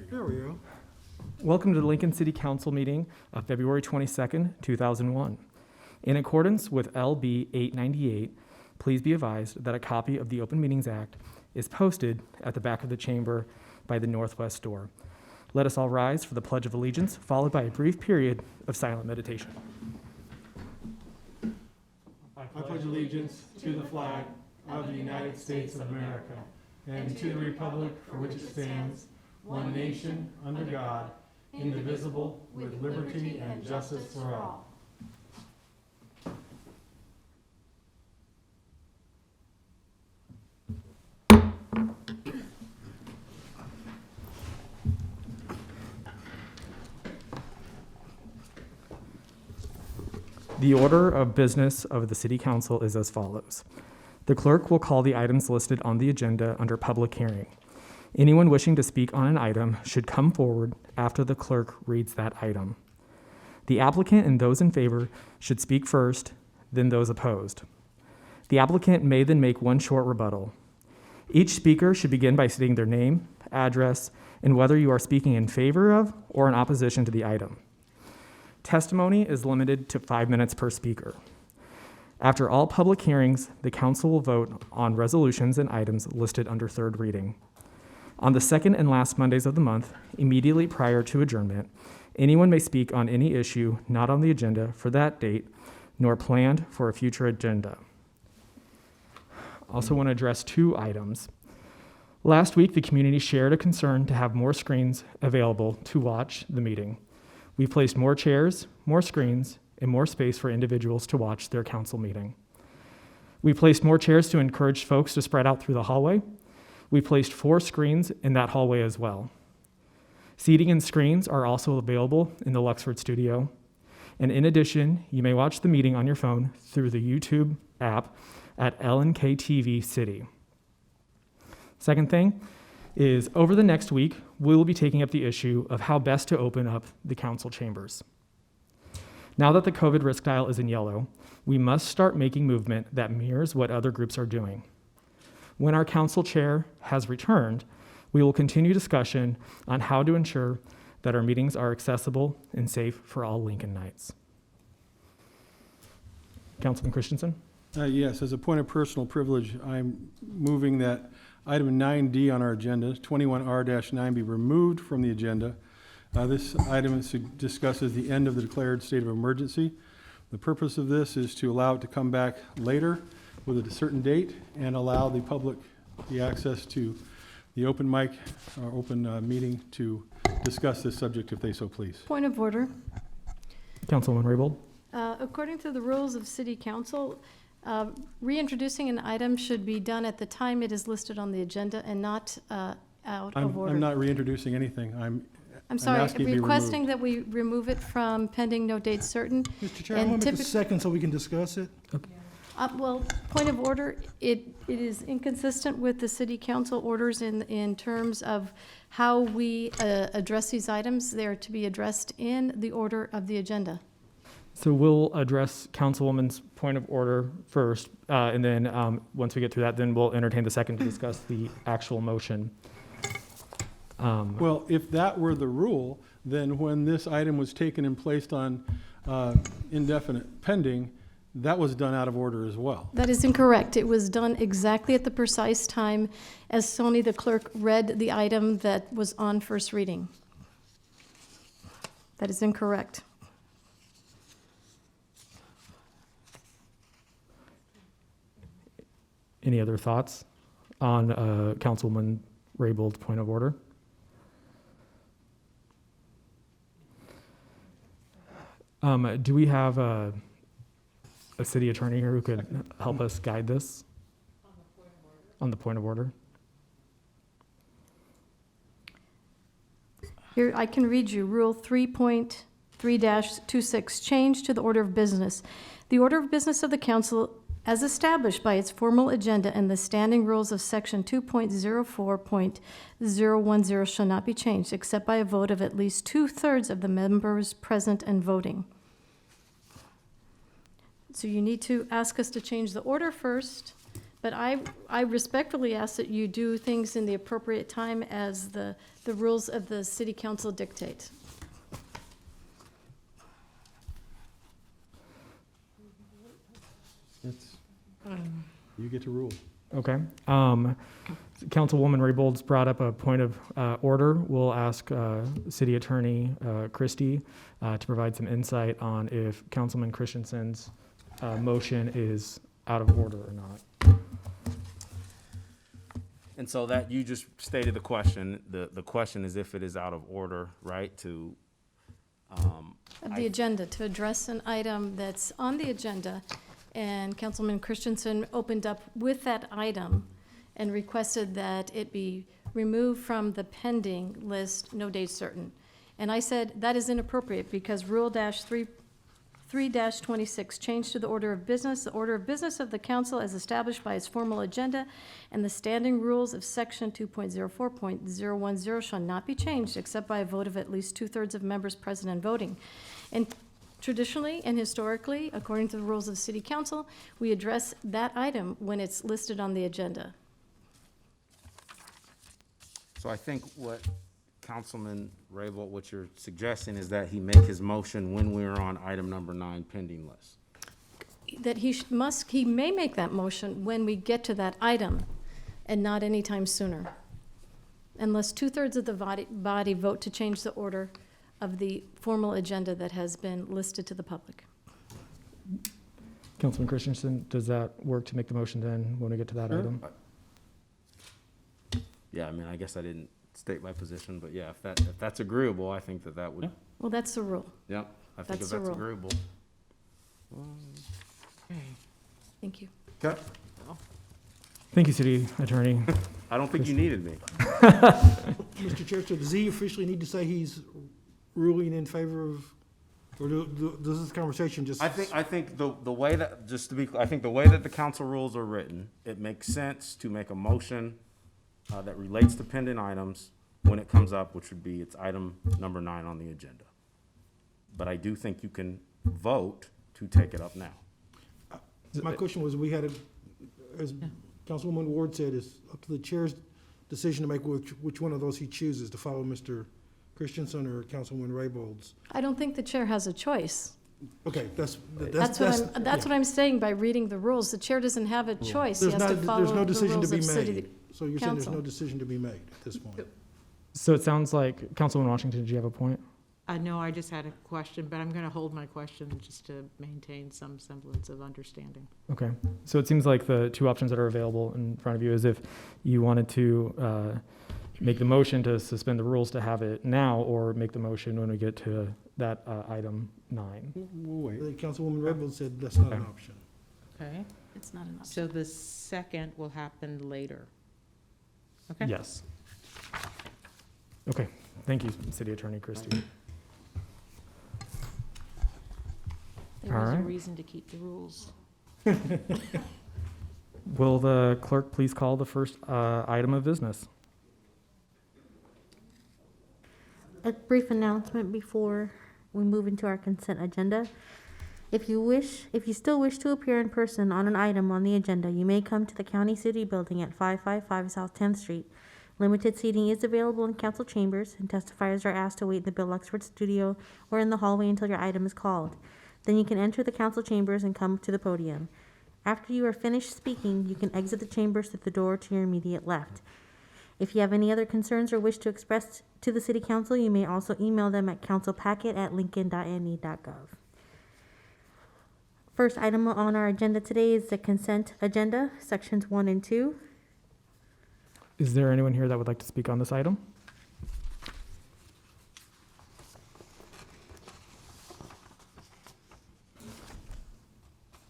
There we go. Welcome to the Lincoln City Council meeting of February 22nd, 2001. In accordance with LB 898, please be advised that a copy of the Open Meetings Act is posted at the back of the chamber by the northwest door. Let us all rise for the Pledge of Allegiance, followed by a brief period of silent meditation. I pledge allegiance to the flag of the United States of America and to the republic for which it stands, one nation, under God, indivisible, with liberty and justice for all. The order of business of the City Council is as follows. The clerk will call the items listed on the agenda under public hearing. Anyone wishing to speak on an item should come forward after the clerk reads that item. The applicant and those in favor should speak first, then those opposed. The applicant may then make one short rebuttal. Each speaker should begin by stating their name, address, and whether you are speaking in favor of or in opposition to the item. Testimony is limited to 5 minutes per speaker. After all public hearings, the council will vote on resolutions and items listed under third reading. On the second and last Mondays of the month, immediately prior to adjournment, anyone may speak on any issue not on the agenda for that date, nor planned for a future agenda. I also want to address 2 items. Last week, the community shared a concern to have more screens available to watch the meeting. We've placed more chairs, more screens, and more space for individuals to watch their council meeting. We placed more chairs to encourage folks to spread out through the hallway. We placed 4 screens in that hallway as well. Seating and screens are also available in the Luxford studio. And in addition, you may watch the meeting on your phone through the YouTube app at LNK TV City. Second thing is, over the next week, we will be taking up the issue of how best to open up the council chambers. Now that the COVID risk dial is in yellow, we must start making movement that mirrors what other groups are doing. When our council chair has returned, we will continue discussion on how to ensure that our meetings are accessible and safe for all Lincolnites. Councilman Christensen? Yes, as a point of personal privilege, I'm moving that item 9D on our agenda, 21R-9, be removed from the agenda. This item discusses the end of the declared state of emergency. The purpose of this is to allow it to come back later with a certain date and allow the public the access to the open mic or open meeting to discuss this subject if they so please. Point of order. Councilwoman Raybold? According to the rules of City Council, reintroducing an item should be done at the time it is listed on the agenda and not out of order. I'm not reintroducing anything. I'm sorry, asking it be requesting that we remove it from pending no date certain. Mr. Chair, I want to make a second so we can discuss it. Okay. Well, point of order, it is inconsistent with the City Council orders in terms of how we address these items. They are to be addressed in the order of the agenda. So we'll address Councilwoman's point of order first, and then once we get through that, then we'll entertain the second to discuss the actual motion. Well, if that were the rule, then when this item was taken and placed on indefinite pending, that was done out of order as well. That is incorrect. It was done exactly at the precise time as Sony, the clerk, read the item that was on first reading. That is incorrect. Any other thoughts on Councilwoman Raybold's point of order? Do we have a city attorney here who could help us guide this? On the point of order? Here, I can read you Rule 3.3-26, change to the order of business. The order of business of the council, as established by its formal agenda and the standing rules of Section 2.04.010, shall not be changed except by a vote of at least 2/3 of the members present and voting. So you need to ask us to change the order first, But I respectfully ask that you do things in the appropriate time as the rules of the city council dictate. You get to rule. Okay. Councilwoman Raybold's brought up a point of order. We'll ask City Attorney Christie to provide some insight on if Councilman Christensen's motion is out of order or not. And so that, you just stated the question. The question is if it is out of order, right, to, Of the agenda, to address an item that's on the agenda, and Councilman Christensen opened up with that item and requested that it be removed from the pending list, no date certain. And I said, that is inappropriate, because Rule -3 3-26, change to the order of business. The order of business of the council as established by its formal agenda and the standing rules of section 2.04.010 shall not be changed except by a vote of at least 2/3 of members present and voting. And traditionally and historically, according to the rules of the city council, we address that item when it's listed on the agenda. so I think what Councilman Raybold, what you're suggesting is that he make his motion when we're on item number 9 pending list. That he may make that motion when we get to that item and not anytime sooner. Unless 2/3 of the body vote to change the order of the formal agenda that has been listed to the public. Councilman Christensen, does that work to make the motion then when we get to that Sure. item? Yeah, I mean, I guess I didn't state my position, but yeah, if that's agreeable, I think that would, Yeah. Well, that's the rule. yeah, I think That's if the that's rule. agreeable. Thank you. Okay, Thank you, City Attorney. I don't think you needed me. Mr. Chair, so does he officially need to say he's ruling in favor of, or does this conversation just? I think the way that, just to be clear, I think the way that the council rules are written, it makes sense to make a motion that relates to pending items when it comes up, which would be it's item number 9 on the agenda. But I do think you can vote to take it up now. My question was, we had a, as Councilwoman Ward said, it's up to the chair's decision to make which one of those he chooses, to follow Mr. Christensen or Councilwoman Raybold's. I don't think the chair has a choice. Okay, that's That's what I'm saying by reading the rules. The chair doesn't have a choice. He has to follow There's no the decision to rules be of city. made. So you're saying there's council. no decision to be made at this point? So it sounds like, Councilman Washington, did you have a point? No, I just had a question, but I'm going to hold my question just to maintain some semblance of understanding. Okay, so it seems like the two options that are available in front of you is if you wanted to make the motion to suspend the rules to have it now, or make the motion when we get to that item 9. We'll wait. Councilwoman Raybold said that's not an Okay. option. Okay, It's not an option. so the second will happen later. Okay? Yes. Okay, thank you, City Attorney Christie. There is a Alright. reason to keep the rules. Will the clerk please call the first item of business? A brief announcement before we move into our consent agenda. If you still wish to appear in person on an item on the agenda, you may come to the County City Building at 555 South 10th Street. Limited seating is available in council chambers, and testifiers are asked to wait in the Bill Luxford studio or in the hallway until your item is called. Then you can enter the council chambers and come to the podium. After you are finished speaking, you can exit the chambers through the door to your immediate left. If you have any other concerns or wish to express to the City Council, you may also email them at councilpacket@lincoln.ne.gov. First item on our agenda today is the consent agenda, sections 1 and 2. Is there anyone here that would like to speak on this item?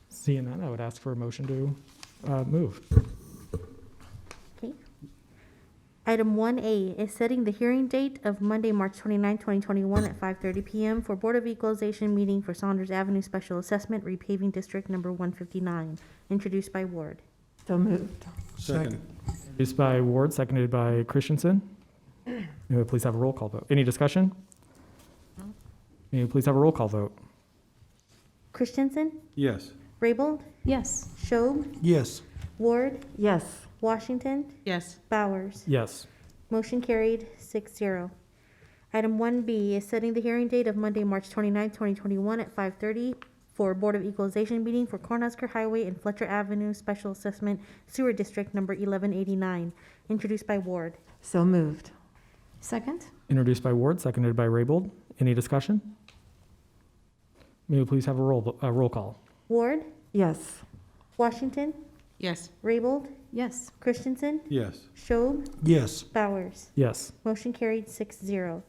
Seeing that, I would ask for a motion to move. Okay. Item 1A is setting the hearing date of Monday, March 29, 2021 at 5:30 p.m. for Board of Equalization meeting for Saunders Avenue Special Assessment Repaving District Number 159, introduced by Ward. So moved. Second. Introduced by Ward, seconded by Christensen. May we please have a roll call vote? Any discussion? May we please have a roll call vote? Christensen, Yes. Raybold, Yes. Schob, Yes. Ward, Yes. Washington, Yes. Bowers. Yes. Motion carried 6-0. Item 1B is setting the hearing date of Monday, March 29, 2021 at 5:30 for Board of Equalization meeting for Cornhusker Highway and Fletcher Avenue Special Assessment Sewer District Number 1189, introduced by Ward. So moved. Second? Introduced by Ward, seconded by Raybold. Any discussion? May we please have a roll call? Ward, Yes. Washington, Yes. Raybold, Yes. Christensen, Yes. Schob, Yes. Bowers. Yes. Motion carried 6-0.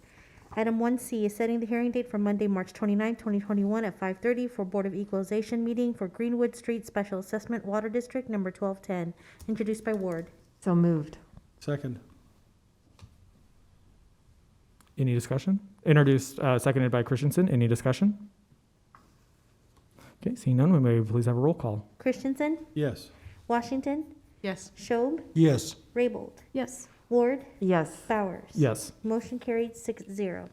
Item 1C is setting the hearing date for Monday, March 29, 2021 at 5:30 for Board of Equalization meeting for Greenwood Street Special Assessment Water District Number 1210, introduced by Ward. So moved. Second. Any discussion? Introduced, seconded by Christensen. Any discussion? Okay, seeing none, we may please have a roll call. Christensen, Yes. Washington, Yes. Schob, Yes. Raybold, Yes. Ward, Yes. Bowers. Yes. Motion carried 6-0.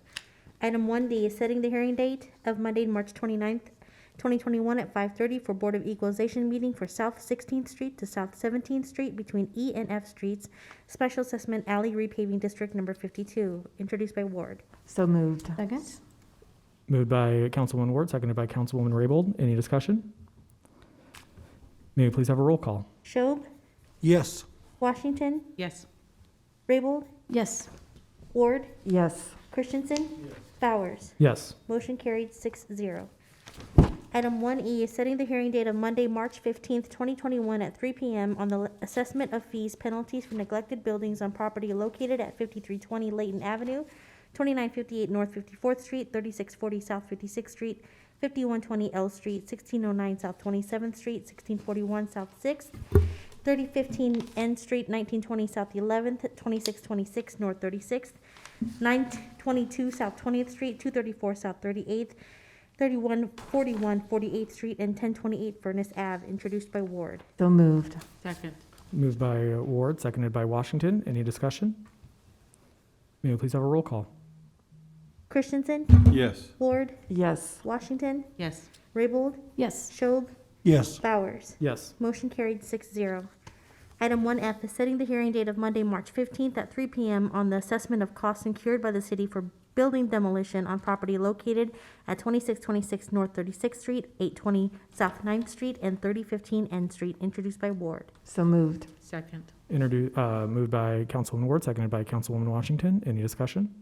Item 1D is setting the hearing date of Monday, March 29th, 2021 at 5:30 for Board of Equalization meeting for South 16th Street to South 17th Street between E and F Streets, Special Assessment Alley Repaving District Number 52, introduced by Ward. So moved. Second? Moved by Councilwoman Ward, seconded by Councilwoman Raybold. Any discussion? May we please have a roll call? Schob, Yes. Washington, Yes. Raybold, Yes. Ward, Yes. Christensen, Bowers. Yes. Motion carried 6-0. Item 1E is setting the hearing date of Monday, March 15th, 2021 at 3 p.m. on the assessment of fees, penalties for neglected buildings on property located at 5320 Layton Avenue, 2958 North 54th Street, 3640 South 56th Street, 5120 L Street, 1609 South 27th Street, 1641 South 6th, 3015 N Street, 1920 South 11th, 2626 North 36th, 922 South 20th Street, 234 South 38th, 3141 48th Street, and 1028 Furnace Ave, introduced by Ward. So moved. Second. Moved by Ward, seconded by Washington. Any discussion? May we please have a roll call? Christensen, Yes. Ward, Yes. Washington, Yes. Raybold, Yes. Schob, Yes. Bowers. Yes. Motion carried 6-0. Item 1F is setting the hearing date of Monday, March 15th at 3 p.m. on the assessment of costs incurred by the city for building demolition on property located at 2626 North 36th Street, 820 South 9th Street, and 3015 N Street, introduced by Ward. So moved. Second. Moved by Councilwoman Ward, seconded by Councilwoman Washington. Any discussion?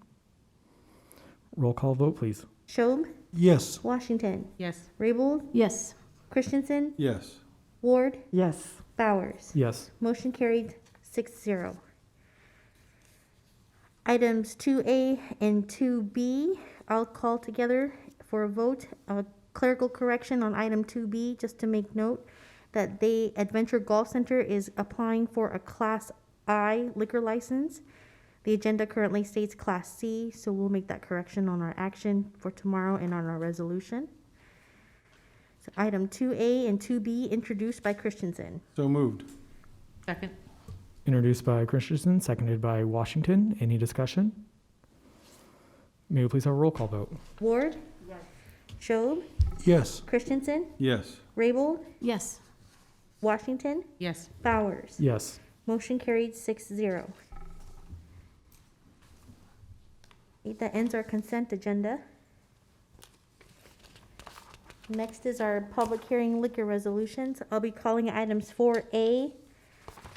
Roll call vote, please. Schob, Yes. Washington, Yes. Raybold, Yes. Christensen, Yes. Ward, Yes. Bowers. Yes. Motion carried 6-0. Items 2A and 2B, I'll call together for a vote. A clerical correction on item 2B, just to make note that the Adventure Golf Center is applying for a Class I liquor license. The agenda currently states Class C, so we'll make that correction on our action for tomorrow and on our resolution. So item 2A and 2B, introduced by Christensen. So moved. Second. Introduced by Christensen, seconded by Washington. Any discussion? May we please have a roll call vote? Ward? Schob? Yes. Christensen? Yes. Raybold? Yes. Washington? Yes. Bowers? Yes. Motion carried 6-0. That ends our consent agenda. Next is our public hearing liquor resolutions. I'll be calling items 4A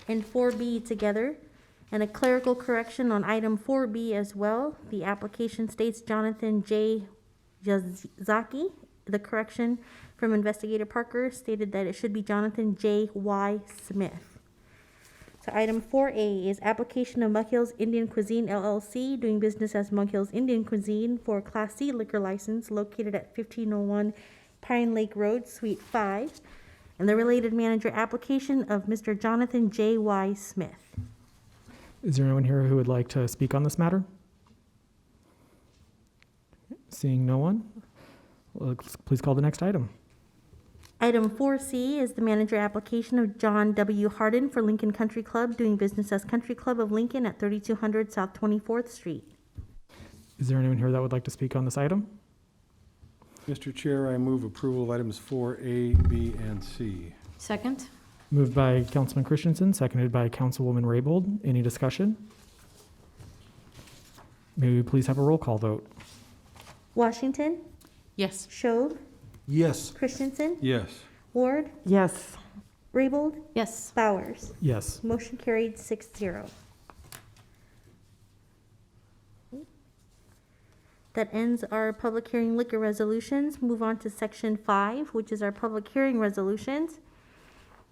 and 4B together, and a clerical correction on item 4B as well. The application states Jonathan J. Yazaki. The correction from Investigator Parker stated that it should be Jonathan J. Y. Smith. So item 4A is application of Mug Hills Indian Cuisine LLC, doing business as Mug Hills Indian Cuisine, for a Class C liquor license located at 1501 Pine Lake Road, Suite 5, and the related manager application of Mr. Jonathan J. Y. Smith. Is there anyone here who would like to speak on this matter? Seeing no one, please call the next item. Item 4C is the manager application of John W. Harden for Lincoln Country Club, doing business as Country Club of Lincoln at 3200 South 24th Street. Is there anyone here that would like to speak on this item? Mr. Chair, I move approval of items 4A, B, and C. Second? Moved by Councilman Christensen, seconded by Councilwoman Raybold. Any discussion? May we please have a roll call vote? Washington, Yes. Schob, Yes. Christensen, Yes. Ward, Yes. Raybold, Yes. Bowers. Yes. Motion carried 6-0. That ends our public hearing liquor resolutions. Move on to section 5, which is our public hearing resolutions.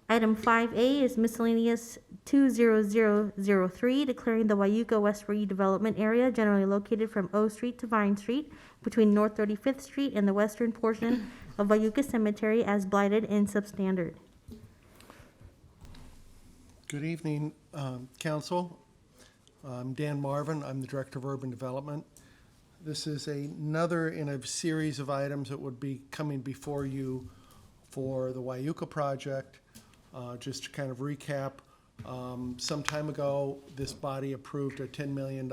Item 5A is miscellaneous 20003, declaring the Wayuka West redevelopment area generally located from O Street to Vine Street between North 35th Street and the western portion of Wayuka Cemetery as blighted and substandard. Good evening, Council. I'm Dan Marvin. I'm the Director of Urban Development. This is another in a series of items that would be coming before you for the Wayuka project. Just to kind of recap, some time ago, this body approved a $10 million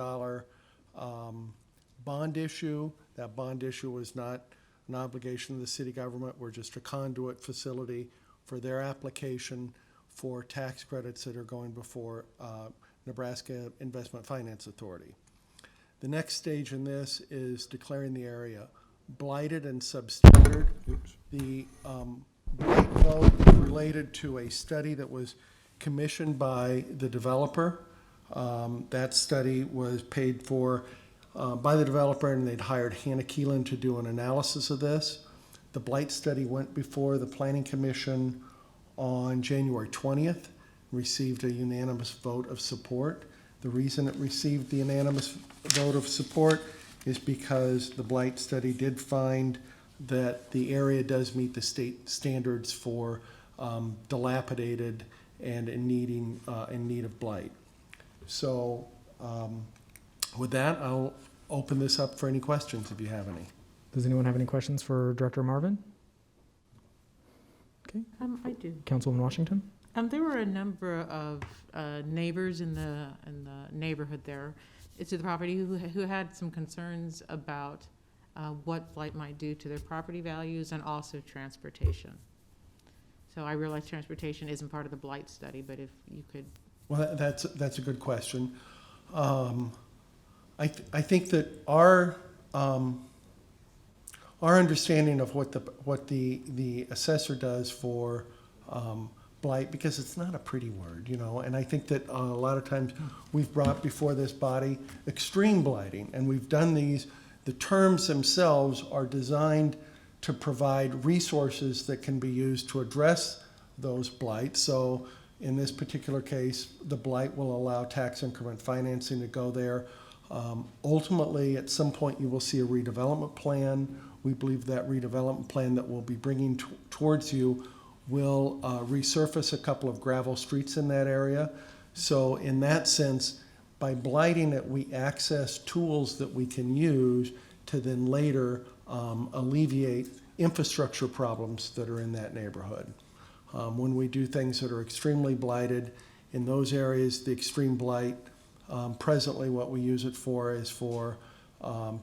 bond issue. That bond issue was not an obligation of the city government. We're just a conduit facility for their application for tax credits that are going before Nebraska Investment Finance Authority. The next stage in this is declaring the area blighted and substandard. The blight vote is related to a study that was commissioned by the developer. That study was paid for by the developer, and they'd hired Hannah Keelan to do an analysis of this. The blight study went before the Planning Commission on January 20th, received a unanimous vote of support. The reason it received the unanimous vote of support is because the blight study did find that the area does meet the state standards for dilapidated and in need of blight. So with that, I'll open this up for any questions if you have any. Does anyone have any questions for Director Marvin? Okay, I do. Councilwoman Washington? There were a number of neighbors in the neighborhood there to the property who had some concerns about what blight might do to their property values and also transportation. So I realize transportation isn't part of the blight study, but if you could. Well, that's a good question. I think that our understanding of what the assessor does for blight, because it's not a pretty word, and I think that a lot of times we've brought before this body extreme blighting, and we've done these. The terms themselves are designed to provide resources that can be used to address those blights. So in this particular case, the blight will allow tax increment financing to go there. Ultimately, at some point, you will see a redevelopment plan. We believe that redevelopment plan that we'll be bringing towards you will resurface a couple of gravel streets in that area. So in that sense, by blighting it, we access tools that we can use to then later alleviate infrastructure problems that are in that neighborhood. When we do things that are extremely blighted, in those areas, the extreme blight, presently what we use it for is for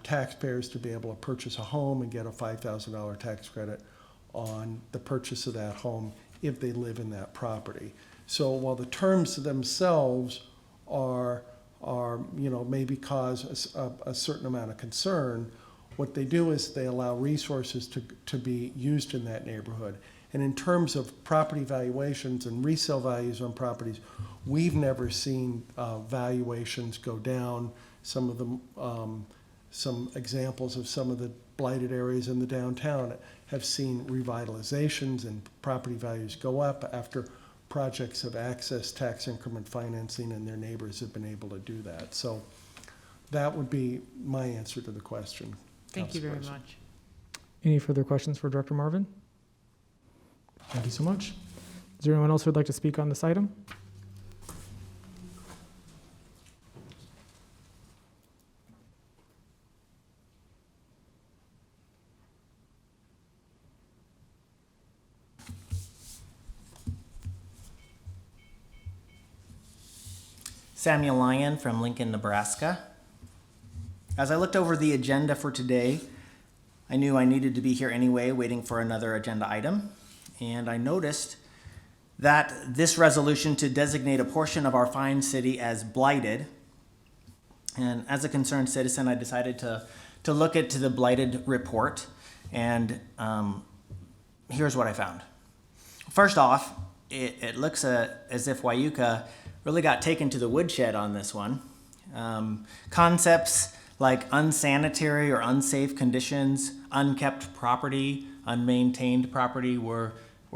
taxpayers to be able to purchase a home and get a $5,000 tax credit on the purchase of that home if they live in that property. So while the terms themselves are maybe cause a certain amount of concern, what they do is they allow resources to be used in that neighborhood. And in terms of property valuations and resale values on properties, we've never seen valuations go down. Some of them, some examples of some of the blighted areas in the downtown have seen revitalizations and property values go up after projects have accessed tax increment financing and their neighbors have been able to do that. So that would be my answer to the question. Thank you very Council much. Any further questions for Director Marvin? Thank you so much. Is there anyone else who would like to speak on this item? Samuel Lyon from Lincoln, Nebraska. As I looked over the agenda for today, I knew I needed to be here anyway, waiting for another agenda item. And I noticed that this resolution to designate a portion of our fine city as blighted. And as a concerned citizen, I decided to look into the blighted report, and here's what I found. First off, it looks as if Wyuka really got taken to the woodshed on this one. Concepts like unsanitary or unsafe conditions, unkept property, unmaintained property were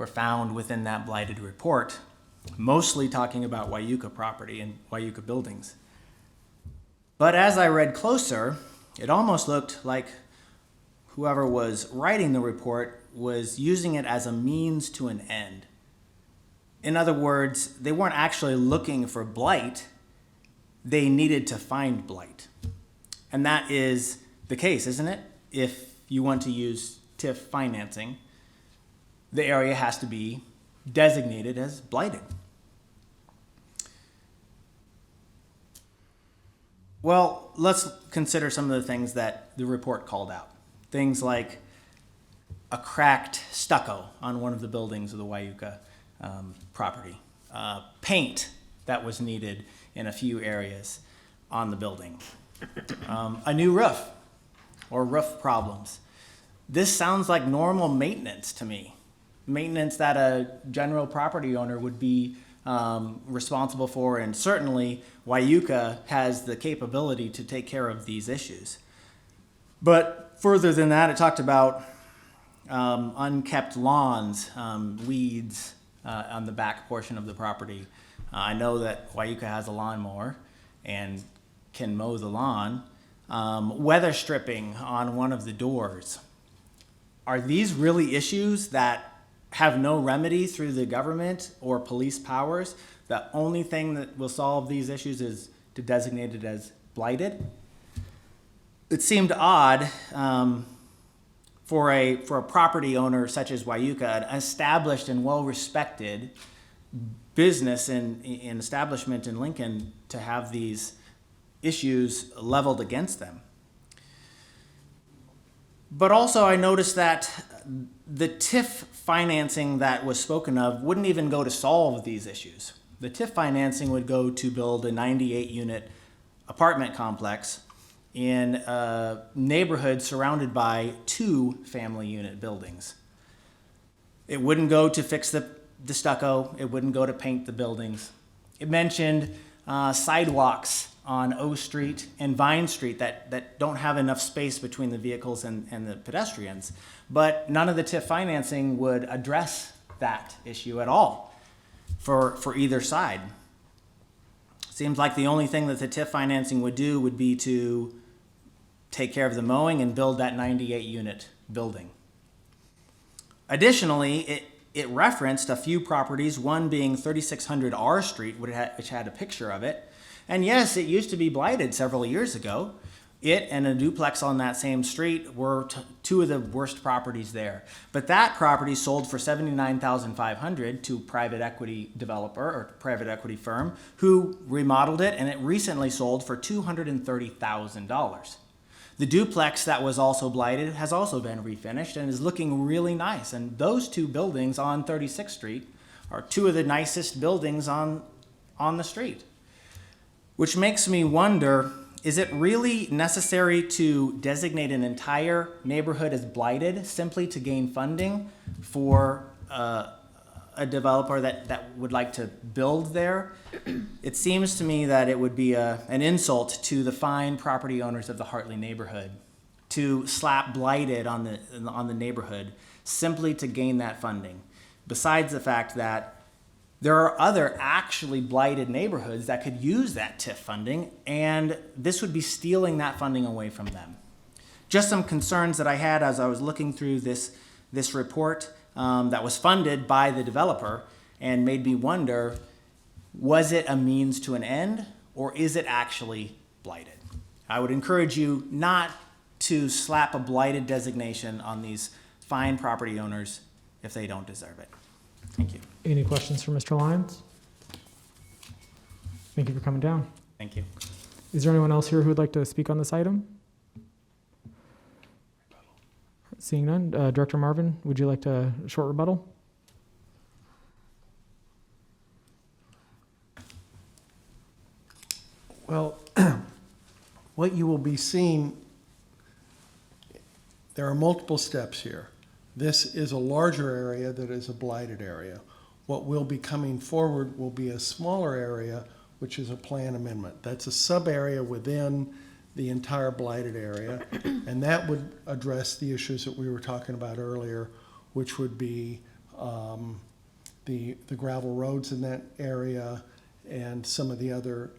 found within that blighted report, mostly talking about Wyuka property and Wyuka buildings. But as I read closer, it almost looked like whoever was writing the report was using it as a means to an end. In other words, they weren't actually looking for blight, they needed to find blight. And that is the case, isn't it? If you want to use TIF financing, the area has to be designated as blighted. Well, let's consider some of the things that the report called out. Things like a cracked stucco on one of the buildings of the Wyuka property, paint that was needed in a few areas on the building, a new roof or roof problems. This sounds like normal maintenance to me. Maintenance that a general property owner would be responsible for, and certainly Wyuka has the capability to take care of these issues. But further than that, it talked about unkept lawns, weeds on the back portion of the property. I know that Wyuka has a lawnmower and can mow the lawn. Weather stripping on one of the doors. Are these really issues that have no remedy through the government or police powers? The only thing that will solve these issues is to designate it as blighted? It seemed odd for a property owner such as Wyuka, an established and well-respected business and establishment in Lincoln, to have these issues leveled against them. But also I noticed that the TIF financing that was spoken of wouldn't even go to solve these issues. The TIF financing would go to build a 98-unit apartment complex in a neighborhood surrounded by 2 family unit buildings. It wouldn't go to fix the stucco. It wouldn't go to paint the buildings. It mentioned sidewalks on O Street and Vine Street that don't have enough space between the vehicles and the pedestrians. But none of the TIF financing would address that issue at all for either side. Seems like the only thing that the TIF financing would do would be to take care of the mowing and build that 98-unit building. Additionally, it referenced a few properties, one being 3600 R Street, which had a picture of it. And yes, it used to be blighted several years ago. It and a duplex on that same street were 2 of the worst properties there. But that property sold for $79,500 to a private equity developer or private equity firm who remodeled it, and it recently sold for $230,000. The duplex that was also blighted has also been refinished and is looking really nice. And those 2 buildings on 36th Street are 2 of the nicest buildings on the street. Which makes me wonder, is it really necessary to designate an entire neighborhood as blighted simply to gain funding for a developer that would like to build there? It seems to me that it would be an insult to the fine property owners of the Hartley neighborhood to slap blighted on the neighborhood simply to gain that funding. Besides the fact that there are other actually blighted neighborhoods that could use that TIF funding, and this would be stealing that funding away from them. Just some concerns that I had as I was looking through this report that was funded by the developer, and made me wonder, was it a means to an end, or is it actually blighted? I would encourage you not to slap a blighted designation on these fine property owners if they don't deserve it. Thank you. Any questions for Mr. Lyons? Thank you for coming down. Thank you. Is there anyone else here who would like to speak on this item? Seeing none, Director Marvin, would you like a short rebuttal? Well, what you will be seeing, there are multiple steps here. This is a larger area that is a blighted area. What will be coming forward will be a smaller area, which is a plan amendment. That's a sub-area within the entire blighted area, and that would address the issues that we were talking about earlier, which would be the gravel roads in that area and some of the other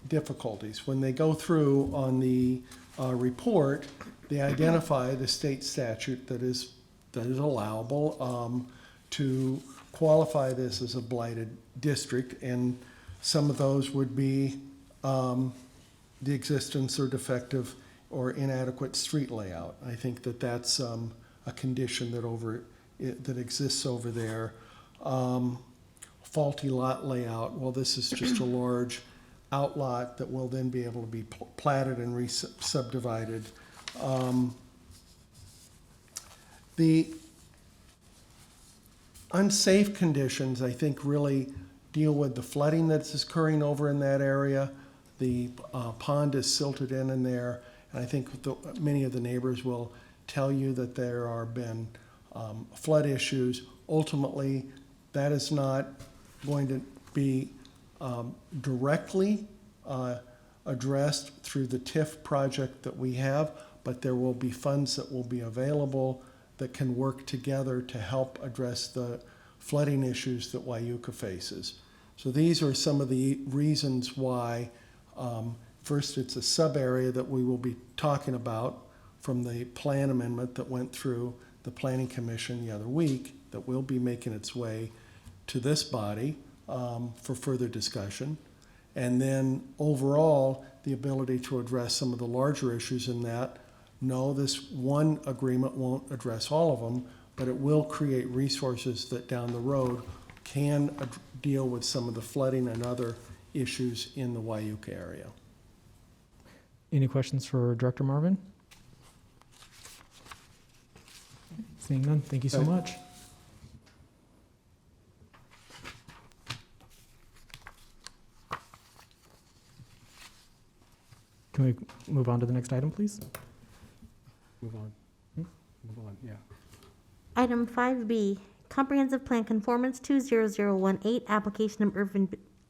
difficulties. When they go through on the report, they identify the state statute that is allowable to qualify this as a blighted district, and some of those would be the existence or defective or inadequate street layout. I think that that's a condition that exists over there. Faulty lot layout. Well, this is just a large outlot that will then be able to be platted and re-subdivided. The unsafe conditions, I think, really deal with the flooding that's occurring over in that area. The pond is silted in there, and I think many of the neighbors will tell you that there have been flood issues. Ultimately, that is not going to be directly addressed through the TIF project that we have, but there will be funds that will be available that can work together to help address the flooding issues that Wyuka faces. So these are some of the reasons why, first, it's a sub-area that we will be talking about from the plan amendment that went through the Planning Commission the other week, that will be making its way to this body for further discussion. And then overall, the ability to address some of the larger issues in that. No, this one agreement won't address all of them, but it will create resources that down the road can deal with some of the flooding and other issues in the Wyuka area. Any questions for Director Marvin? Seeing none, thank you so much. Can we move on to the next item, please? Move on. Move on, yeah. Item 5B, Comprehensive Plan Conformance 20018, application of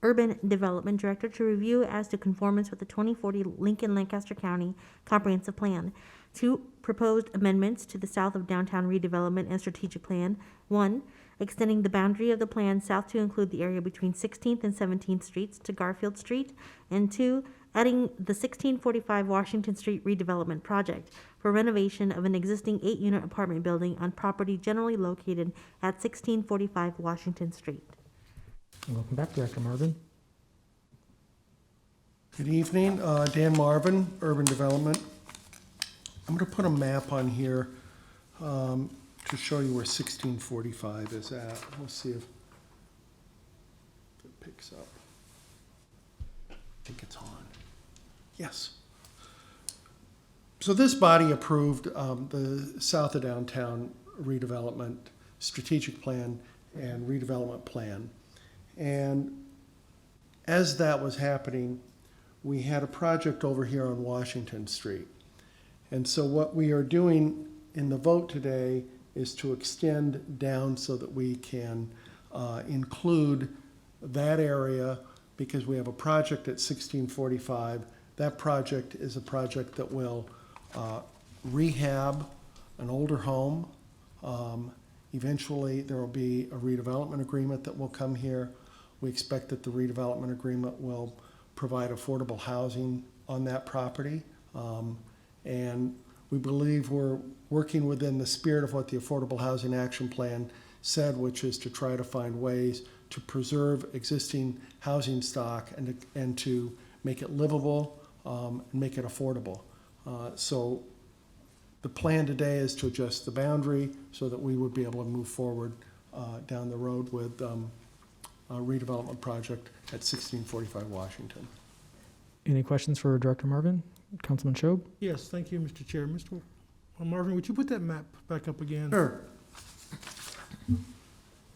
Urban Development Director to review as to conformance with the 2040 Lincoln-Lancaster County Comprehensive Plan. 2 proposed amendments to the south of downtown redevelopment and strategic plan. 1, extending the boundary of the plan south to include the area between 16th and 17th Streets to Garfield Street. And 2, adding the 1645 Washington Street redevelopment project for renovation of an existing 8-unit apartment building on property generally located at 1645 Washington Street. Welcome back, Director Marvin. Good evening, Dan Marvin, Urban Development. I'm going to put a map on here to show you where 1645 is at. We'll see if it picks up. I think it's on. Yes. So this body approved the south of downtown redevelopment strategic plan and redevelopment plan. And as that was happening, we had a project over here on Washington Street. And so what we are doing in the vote today is to extend down so that we can include that area, because we have a project at 1645. That project is a project that will rehab an older home. Eventually, there will be a redevelopment agreement that will come here. We expect that the redevelopment agreement will provide affordable housing on that property. And we believe we're working within the spirit of what the Affordable Housing Action Plan said, which is to try to find ways to preserve existing housing stock and to make it livable and make it affordable. So the plan today is to adjust the boundary so that we would be able to move forward down the road with a redevelopment project at 1645 Washington. Any questions for Director Marvin? Councilman Shob? Yes, thank you, Mr. Chair. Mr. Marvin, would you put that map back up again? Sure.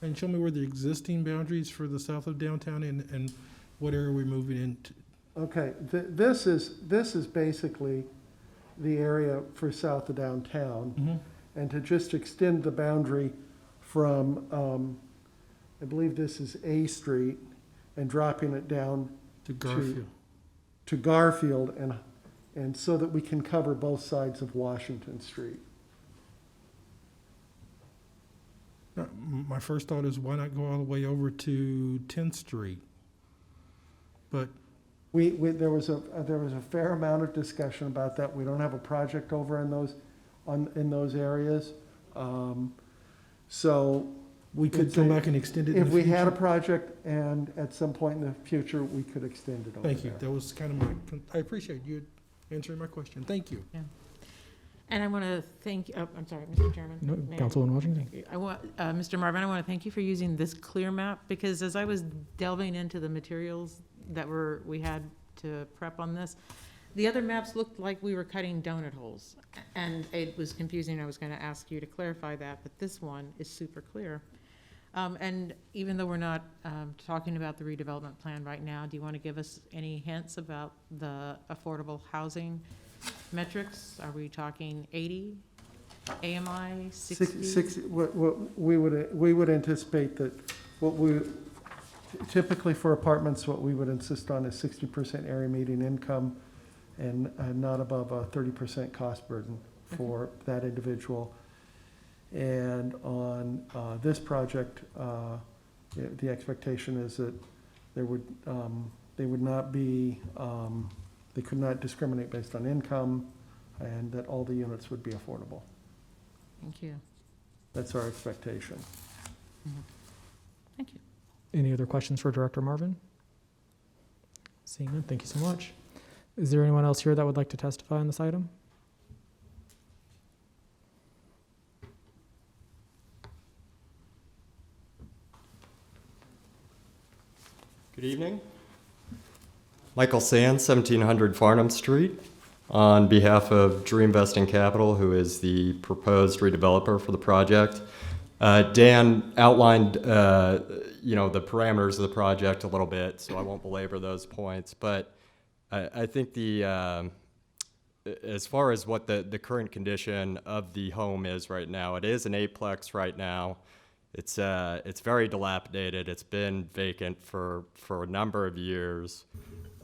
And show me where the existing boundaries for the south of downtown and what area we're moving into Okay, this is basically the area for south of downtown. And to just extend the boundary from, I believe this is A Street, and dropping it down To Garfield. to Garfield, and so that we can cover both sides of Washington Street. My first thought is why not go all the way over to 10th Street? But There was a fair amount of discussion about that. We don't have a project over in those areas. So we could come back and extend it in if the we had a future? project and at some point in the future, we could extend it over there. Thank you. That was kind of I appreciate you answering my question. Thank you. And I want to thank, I'm sorry, Mr. Chairman. No, May I- Councilwoman Washington. I want, Mr. Marvin, I want to thank you for using this clear map, because as I was delving into the materials that we had to prep on this, the other maps looked like we were cutting donut holes, and it was confusing. I was going to ask you to clarify that, but this one is super clear. And even though we're not talking about the redevelopment plan right now, do you want to give us any hints about the affordable housing metrics? Are we talking 80, AMI, 60? What we would anticipate that typically for apartments, what we would insist on is 60% area median income and not above a 30% cost burden for that individual. And on this project, the expectation is that they would not be, they could not discriminate based on income, and that all the units would be affordable. Thank you. That's our expectation. Thank you. Any other questions for Director Marvin? Seeing none, thank you so much. Is there anyone else here that would like to testify on this item? Good evening. Michael Sands, 1700 Farnham Street, on behalf of Dream Vesting Capital, who is the proposed redeveloper for the project. Dan outlined, the parameters of the project a little bit, so I won't belabor those points. But I think as far as what the current condition of the home is right now, it is an 8-plex right now. It's very dilapidated. It's been vacant for a number of years.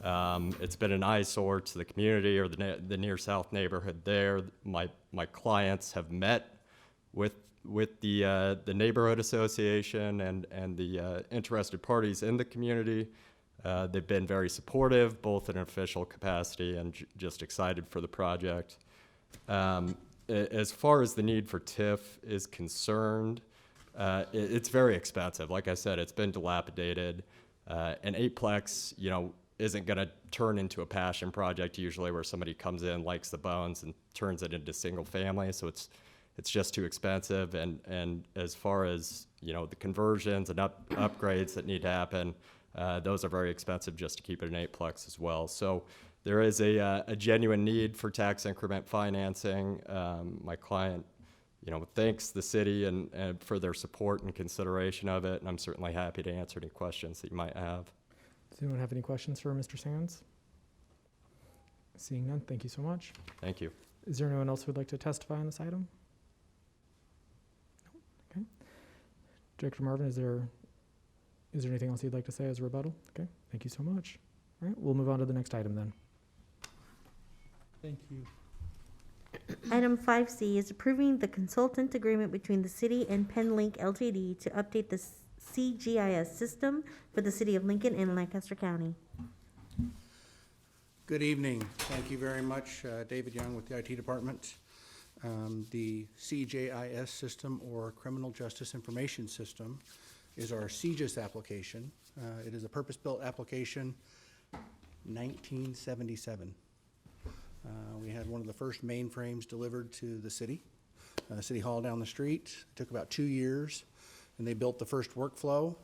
It's been an eyesore to the community or the near south neighborhood there. My clients have met with the neighborhood association and the interested parties in the community. They've been very supportive, both in an official capacity and just excited for the project. As far as the need for TIF is concerned, it's very expensive. Like I said, it's been dilapidated. An 8-plex, isn't going to turn into a passion project usually, where somebody comes in, likes the bones, and turns it into single family. So it's just too expensive. And as far as the conversions and upgrades that need to happen, those are very expensive just to keep it an 8-plex as well. So there is a genuine need for tax increment financing. My client thanks the city and for their support and consideration of it, and I'm certainly happy to answer any questions that you might have. Does anyone have any questions for Mr. Sands? Seeing none, thank you so much. Thank you. Is there anyone else who would like to testify on this item? No? Okay. Director Marvin, is there anything else you'd like to say as a rebuttal? Okay, thank you so much. All right, we'll move on to the next item then. Thank you. Item 5C is approving the consultant agreement between the city and PennLink Ltd. to update the CGIS system for the city of Lincoln and Lancaster County. Good evening. Thank you very much. David Young with the IT department. The CJIS system, or Criminal Justice Information System, is our CJIS application. It is a purpose-built application, 1977. We had one of the first mainframes delivered to the city, City Hall down the street. It took about 2 years, and they built the first workflow.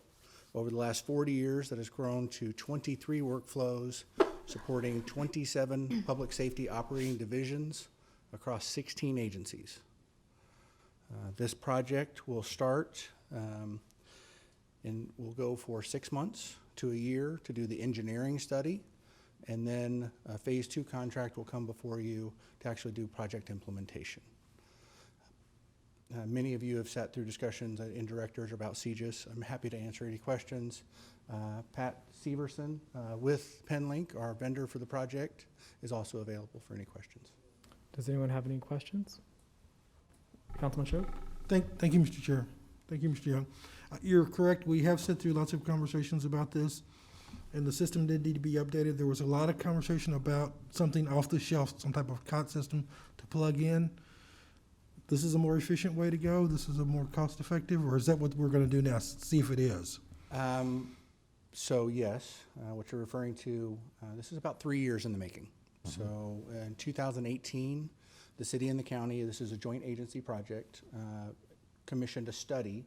Over the last 40 years, that has grown to 23 workflows, supporting 27 public safety operating divisions across 16 agencies. This project will start and will go for 6 months to a year to do the engineering study And then a phase 2 contract will come before you to actually do project implementation. Many of you have sat through discussions in directors about CGIS. I'm happy to answer any questions. Pat Severson with PenLink, our vendor for the project, is also available for any questions. Does anyone have any questions? Councilman Show? Thank you, Mr. Chair. Thank you, Mr. Young. You're correct. We have sat through lots of conversations about this, and the system did need to be updated. There was a lot of conversation about something off the shelf, some type of COT system to plug in. This is a more efficient way to go? This is a more cost-effective, or is that what we're going to do now? See if it is. So yes, what you're referring to, this is about 3 years in the making. So in 2018, the city and the county, this is a joint agency project, commissioned a study,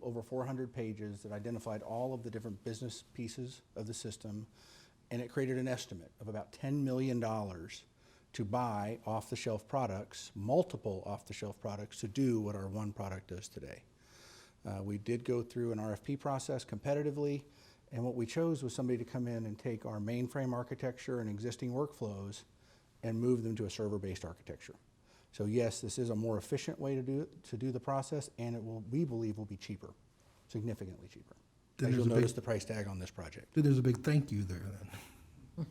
over 400 pages that identified all of the different business pieces of the system, and it created an estimate of about $10 million to buy off-the-shelf products, multiple off-the-shelf products, to do what our one product does today. We did go through an RFP process competitively, and what we chose was somebody to come in and take our mainframe architecture and existing workflows and move them to a server-based architecture. So yes, this is a more efficient way to do the process, and it will, we believe, will be cheaper, significantly cheaper. Then As there's you'll a big- notice the price tag on this project. There's a big thank you there then.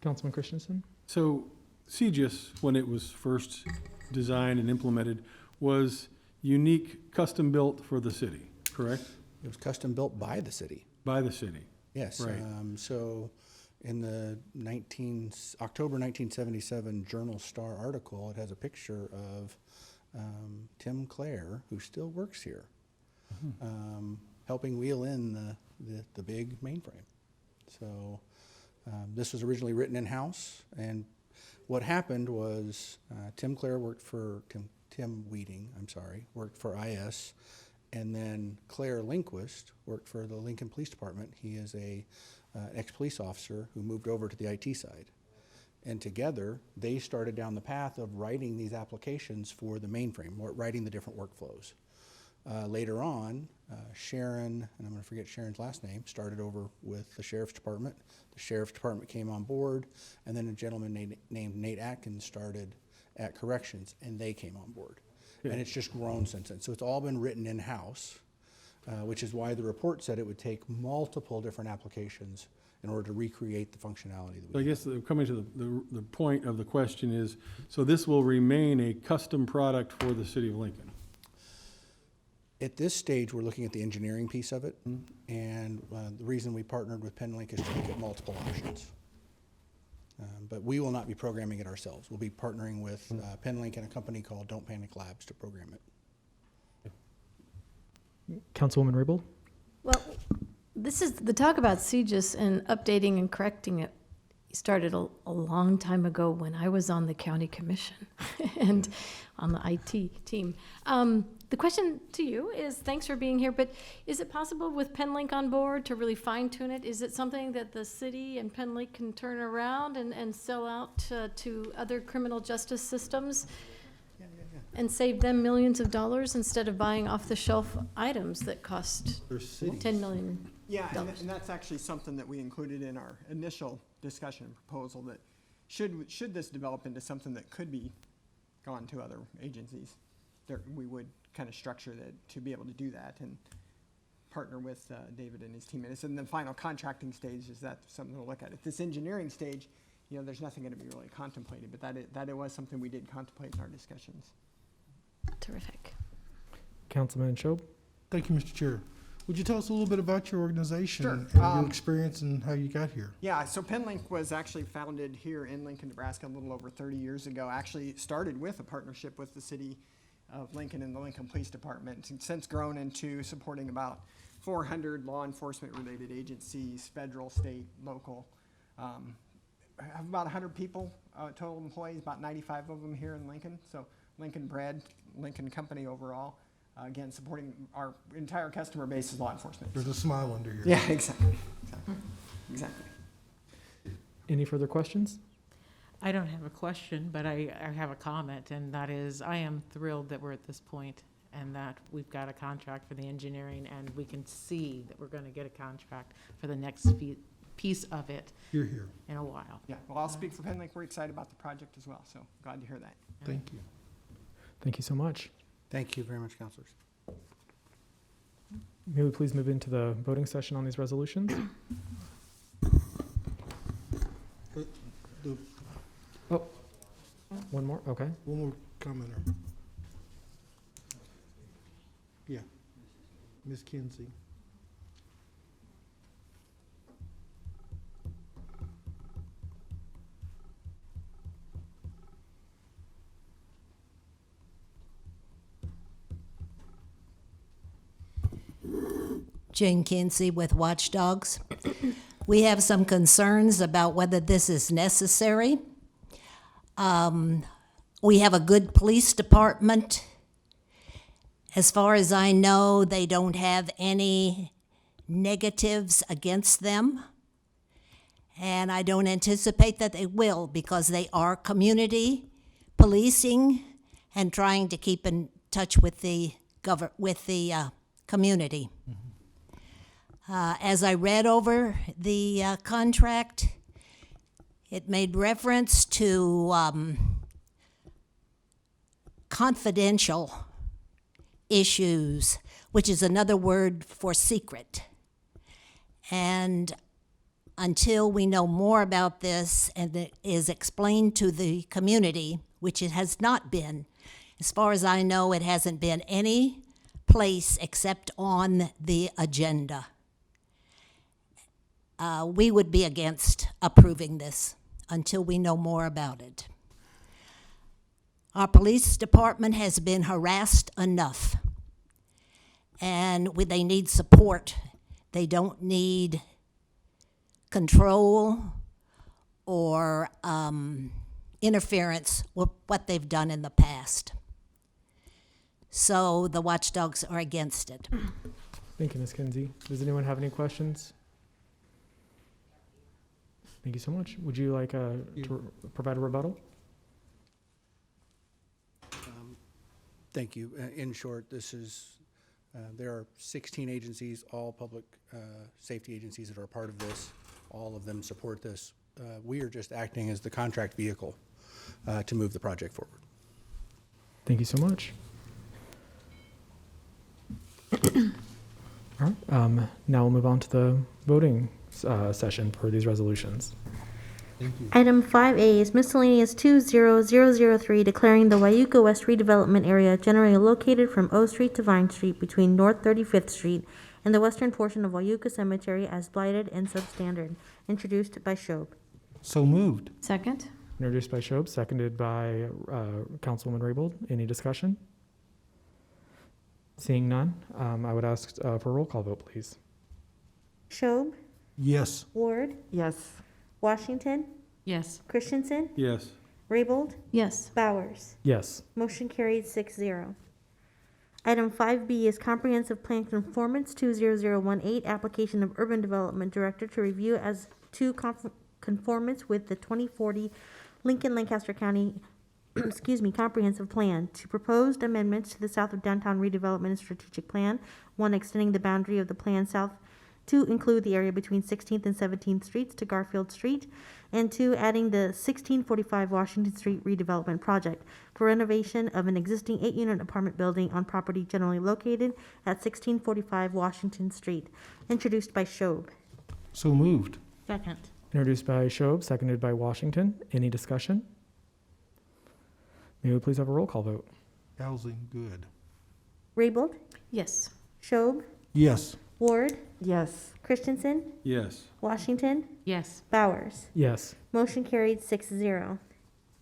Councilman Christensen? So CGIS, when it was first designed and implemented, was unique, custom-built for the city, correct? It was custom built by the city. By the city. Yes. Right. So in the October 1977 Journal Star article, it has a picture of Tim Clare, who still works here, helping wheel in the big mainframe. So this was originally written in-house, and what happened was Tim Clare worked for, Tim Weeding, I'm sorry, worked for IS, and then Claire Lindquist worked for the Lincoln Police Department. He is a ex-police officer who moved over to the IT side. And together, they started down the path of writing these applications for the mainframe, writing the different workflows. Later on, Sharon, and I'm going to forget Sharon's last name, started over with the Sheriff's Department. The Sheriff's Department came on board, and then a gentleman named Nate Atkins started at Corrections, and they came on board. Yeah. And it's just grown since then. So it's all been written in-house, which is why the report said it would take multiple different applications in order to recreate the functionality that So I we have. guess coming to the point of the question is, so this will remain a custom product for the city of Lincoln? At this stage, we're looking at the engineering piece of it, and the reason we partnered with PenLink is to make it multiple options. But we will not be programming it ourselves. We'll be partnering with PenLink and a company called Don't Panic Labs to program it. Councilwoman Raybold? Well, this is, the talk about CGIS and updating and correcting it started a long time ago when I was on the county commission and on the IT team. The question to you is, thanks for being here, but is it possible with PenLink on board to really fine tune it? Is it something that the city and PenLink can turn around and sell out to other criminal justice systems? And save them millions of dollars instead of buying off-the-shelf items that cost There's cities. $10 million? Yeah, and that's actually something that we included in our initial discussion and proposal, that should this develop into something that could be gone to other agencies, we would kind of structure that to be able to do that and partner with David and his team. And it's in the final contracting stage, is that something to look at. At this engineering stage, there's nothing going to be really contemplated, but that it was something we did contemplate in our discussions. Terrific. Councilman Shob? Thank you, Mr. Chair. Would you tell us a little bit about your organization Sure. and your experience and how you got here? Yeah, so PenLink was actually founded here in Lincoln, Nebraska a little over 30 years ago. Actually started with a partnership with the city of Lincoln and the Lincoln Police Department, and since grown into supporting about 400 law enforcement related agencies, federal, state, local. Have about 100 people, total employees, about 95 of them here in Lincoln. So Lincoln bred, Lincoln company overall. Again, supporting our entire customer base is law enforcement. There's a smile under here. Yeah, exactly. Exactly. Any further questions? I don't have a question, but I have a comment, and that is, I am thrilled that we're at this point and that we've got a contract for the engineering, and we can see that we're going to get a contract for the next piece of it Here. in a while. Yeah, well, I'll speak for Penlink. We're excited about the project as well, so glad to hear that. Thank you. Thank you so much. Thank you very much, counselors. May we please move into the voting session on these resolutions? The, Oh, one more, okay. one more commenter. Yeah. Ms. Kinsey. Jane Kinsey with Watchdogs. We have some concerns about whether this is necessary. We have a good police department. As far as I know, they don't have any negatives against them. And I don't anticipate that they will, because they are community policing and trying to keep in touch with the community. As I read over the contract, it made reference to confidential issues, which is another word for secret. And until we know more about this and it is explained to the community, which it has not been, as far as I know, it hasn't been any place except on the agenda. We would be against approving this until we know more about it. Our police department has been harassed enough, and they need support. They don't need control or interference with what they've done in the past. So the watchdogs are against it. Thank you, Ms. Kinsey. Does anyone have any questions? Thank you so much. Would you like to provide a rebuttal? Thank you. In short, this is, there are 16 agencies, all public safety agencies that are a part of this. All of them support this. We are just acting as the contract vehicle to move the project forward. Thank you so much. All right, now we'll move on to the voting session for these resolutions. Item 5A is miscellaneous 20003, declaring the Wayuka West redevelopment area generally located from O Street to Vine Street between North 35th Street and the western portion of Wayuka Cemetery as blighted and substandard, introduced by Shob. So moved. Second? Introduced by Shob, seconded by Councilwoman Raybold. Any discussion? Seeing none, I would ask for a roll call vote, please. Shob, Yes. Ward, Yes. Washington, Yes. Christensen, Yes. Raybold, Yes. Bowers. Yes. Motion carried 6-0. Item 5B is Comprehensive Plan Conformance 20018, application of Urban Development Director to review as to conformance with the 2040 Lincoln-Lancaster County Comprehensive Plan to proposed amendments to the South of Downtown Redevelopment and Strategic Plan, one, extending the boundary of the plan south to include the area between 16th and 17th Streets to Garfield Street, and two, adding the 1645 Washington Street redevelopment project for renovation of an existing 8-unit apartment building on property generally located at 1645 Washington Street, introduced by Shob. So moved. Second. Introduced by Shob, seconded by Washington. Any discussion? May we please have a roll call vote? Housing, good. Raybold, Yes. Shob, Yes. Ward, Yes. Christensen, Yes. Washington, Yes. Bowers. Yes. Motion carried 6-0.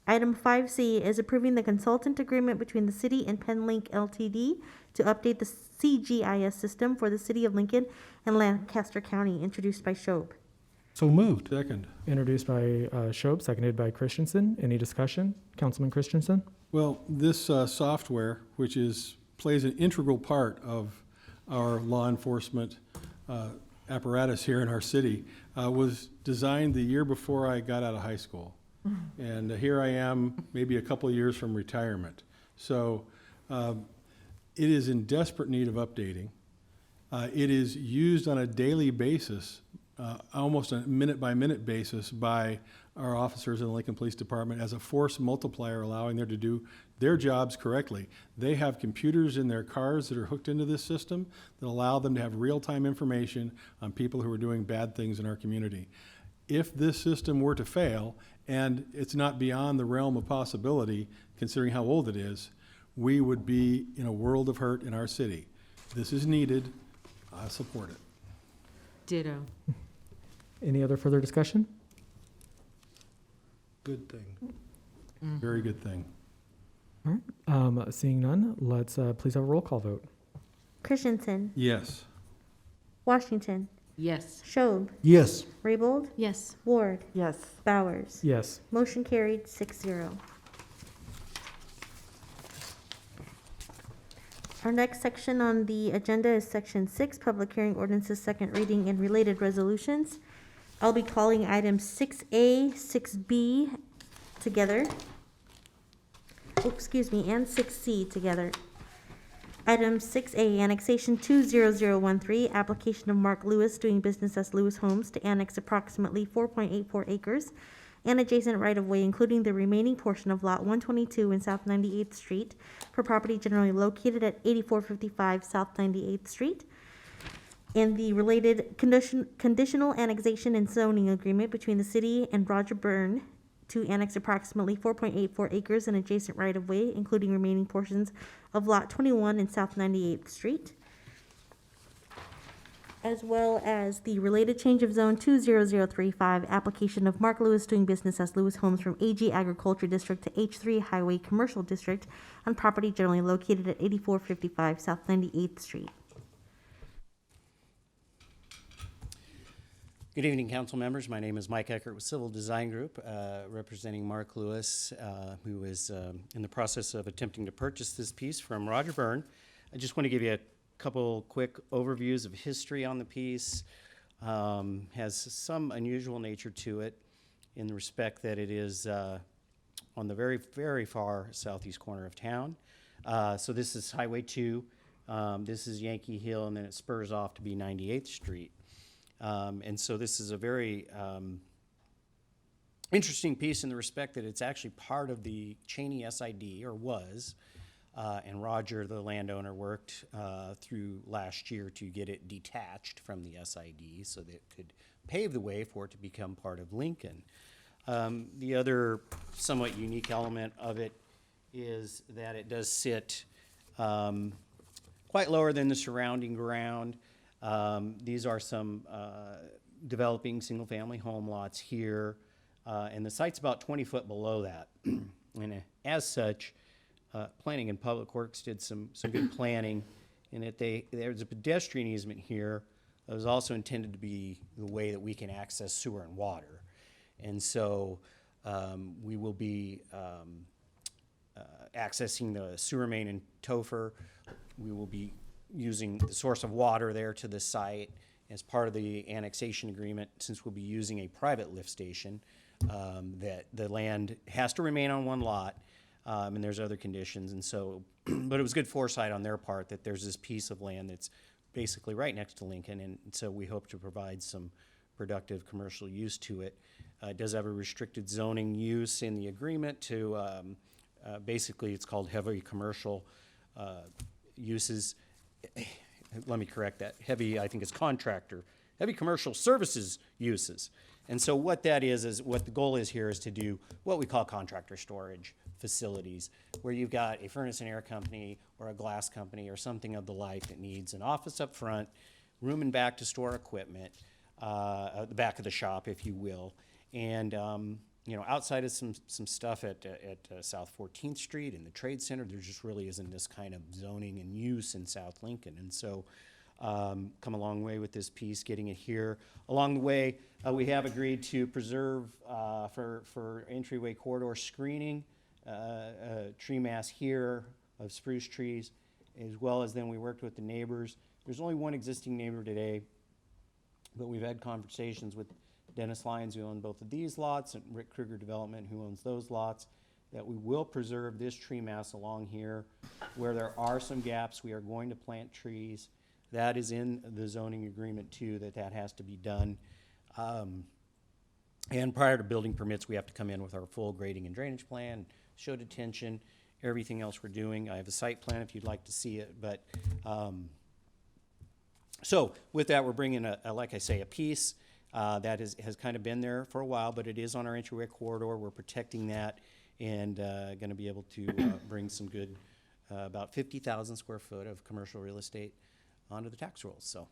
Item 5C is approving the consultant agreement between the city and PennLink Ltd. to update the CGIS system for the city of Lincoln and Lancaster County, introduced by Shob. So moved. Second. Introduced by Shob, seconded by Christensen. Any discussion? Councilman Christensen? Well, this software, which plays an integral part of our law enforcement apparatus here in our city, was designed the year before I got out of high school. And here I am, maybe a couple of years from retirement. So it is in desperate need of updating. It is used on a daily basis almost a minute-by-minute basis by our officers in the Lincoln Police Department as a force multiplier, allowing them to do their jobs correctly. They have computers in their cars that are hooked into this system that allow them to have real-time information on people who are doing bad things in our community. If this system were to fail, and it's not beyond the realm of possibility, considering how old it is, we would be in a world of hurt in our city. This is needed. I support it. Ditto. Any other further discussion? Good thing. Very good thing. All right. Seeing none, let's please have a roll call vote. Christensen, Yes. Washington, Yes. Schob, Yes. Raybold, Yes. Ward, Yes. Bowers. Yes. Motion carried 6-0. Our next section on the agenda is Section 6, Public Hearing Ordinances, Second Reading, and Related Resolutions. I'll be calling items 6A, 6B together. Oh, excuse me, and 6C together. Item 6A, Annexation 20013, application of Mark Lewis doing business as Lewis Homes to annex approximately 4.84 acres and adjacent right-of-way, including the remaining portion of Lot 122 in South 98th Street for property generally located at 8455 South 98th Street, and the related conditional annexation and zoning agreement between the city and Roger Byrne to annex approximately 4.84 acres and adjacent right-of-way, including remaining portions of Lot 21 in South 98th Street, as well as the related change of zone 20035, application of Mark Lewis doing business as Lewis Homes from AG Agriculture District to H3 Highway Commercial District on property generally located at 8455 South 98th Street. Good evening, council members. My name is Mike Eckert with Civil Design Group, representing Mark Lewis, who is in the process of attempting to purchase this piece from Roger Byrne. I just want to give you a couple quick overviews of history on the piece. Has some unusual nature to it in the respect that it is on the very, very far southeast corner of town. So this is Highway 2, this is Yankee Hill, and then it spurs off to be 98th Street. And so this is a very interesting piece in the respect that it's actually part of the Cheney SID, or was, and Roger, the landowner, worked through last year to get it detached from the SID so that it could pave the way for it to become part of Lincoln. The other somewhat unique element of it is that it does sit quite lower than the surrounding ground. These are some developing single-family home lots here, and the site's about 20 foot below that. And as such, Planning and Public Works did some good planning in that there's a pedestrian easement here that was also intended to be the way that we can access sewer and water. And so we will be accessing the sewer main in Topher. We will be using the source of water there to the site as part of the annexation agreement, since we'll be using a private lift station, that the land has to remain on one lot, and there's other conditions. And so, but it was good foresight on their part that there's this piece of land that's basically right next to Lincoln, and so we hope to provide some productive commercial use to it. It does have a restricted zoning use in the agreement to, basically it's called heavy commercial uses. Let me correct that. Heavy, I think it's contractor. Heavy commercial services uses. And so what that is what the goal is here is to do what we call contractor storage facilities, where you've got a furnace and air company or a glass company or something of the like that needs an office up front, room and back to store equipment, the back of the shop, if you will. And you know, outside of some stuff at South 14th Street and the Trade Center, there just really isn't this kind of zoning and use in South Lincoln. And so come a long way with this piece, getting it here. Along the way, we have agreed to preserve for entryway corridor screening, a tree mass here of spruce trees, as well as then we worked with the neighbors. There's only one existing neighbor today, but we've had conversations with Dennis Lyons, who owns both of these lots, and Rick Kruger Development, who owns those lots, that we will preserve this tree mass along here. Where there are some gaps, we are going to plant trees. That is in the zoning agreement too, that has to be done. And prior to building permits, we have to come in with our full grading and drainage plan, show detention, everything else we're doing. I have a site plan if you'd like to see it, but, so with that, we're bringing like I say, a piece that has kind of been there for a while, but it is on our entryway corridor. We're protecting that and going to be able to bring some good, about 50,000 square foot of commercial real estate onto the tax rolls. So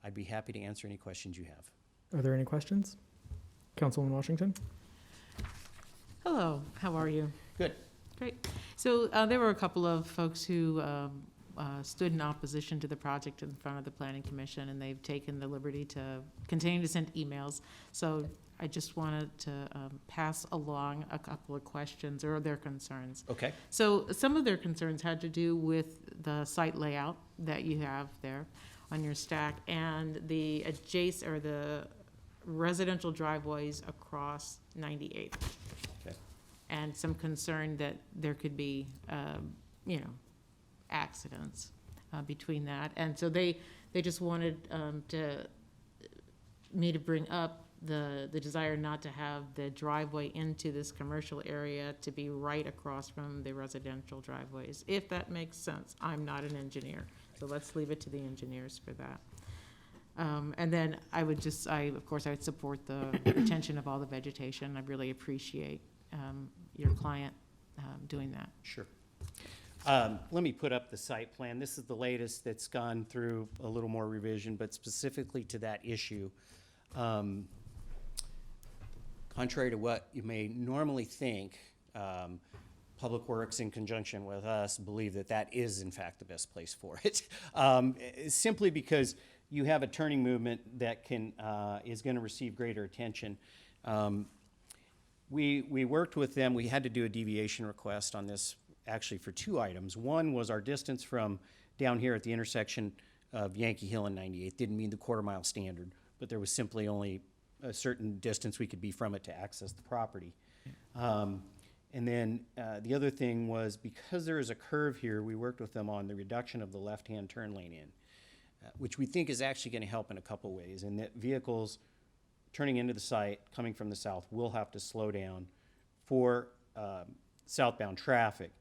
I'd be happy to answer any questions you have. Are there any questions? Councilwoman Washington? Hello, how are you? Good. Great. So there were a couple of folks who stood in opposition to the project in front of the Planning Commission, and they've taken the liberty to continue to send emails. So I just wanted to pass along a couple of questions or their concerns. Okay. So some of their concerns had to do with the site layout that you have there on your stack and the adjacent or the residential driveways across 98th. Okay. And some concern that there could be, accidents between that. And so they just wanted me to bring up the desire not to have the driveway into this commercial area to be right across from the residential driveways, if that makes sense. I'm not an engineer, so let's leave it to the engineers for that. And then I would support the retention of all the vegetation. I really appreciate your client doing that. Sure. Let me put up the site plan. This is the latest that's gone through a little more revision, but specifically to that issue. Contrary to what you may normally think, Public Works in conjunction with us believe that that is in fact the best place for it. Simply because you have a turning movement that is going to receive greater attention. We worked with them. We had to do a deviation request on this actually for two items. One was our distance from down here at the intersection of Yankee Hill and 98th. Didn't mean the quarter-mile standard, but there was simply only a certain distance we could be from it to access the property. And then the other thing was, because there is a curve here, we worked with them on the reduction of the left-hand turn lane in, which we think is actually going to help in a couple ways, and that vehicles turning into the site, coming from the south, will have to slow down for southbound traffic.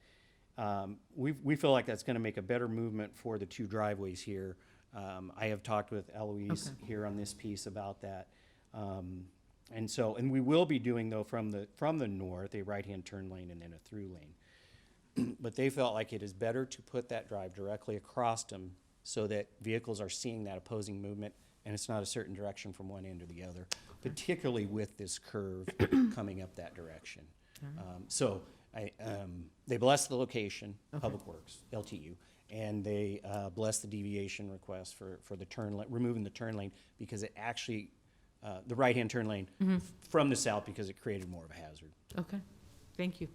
We feel like that's going to make a better movement for the two driveways here. I have talked with Eloise here on this piece about that. And we will be doing, though, from the north, a right-hand turn lane and then a through lane. But they felt like it is better to put that drive directly across them so that vehicles are seeing that opposing movement and it's not a certain direction from one end to the other, particularly with this curve coming up that direction. They blessed the location, Public Works, LTU, and they blessed the deviation request for the removing the turn lane, because it actually, the right-hand turn lane from the south, because it created more of a hazard. Okay, thank you.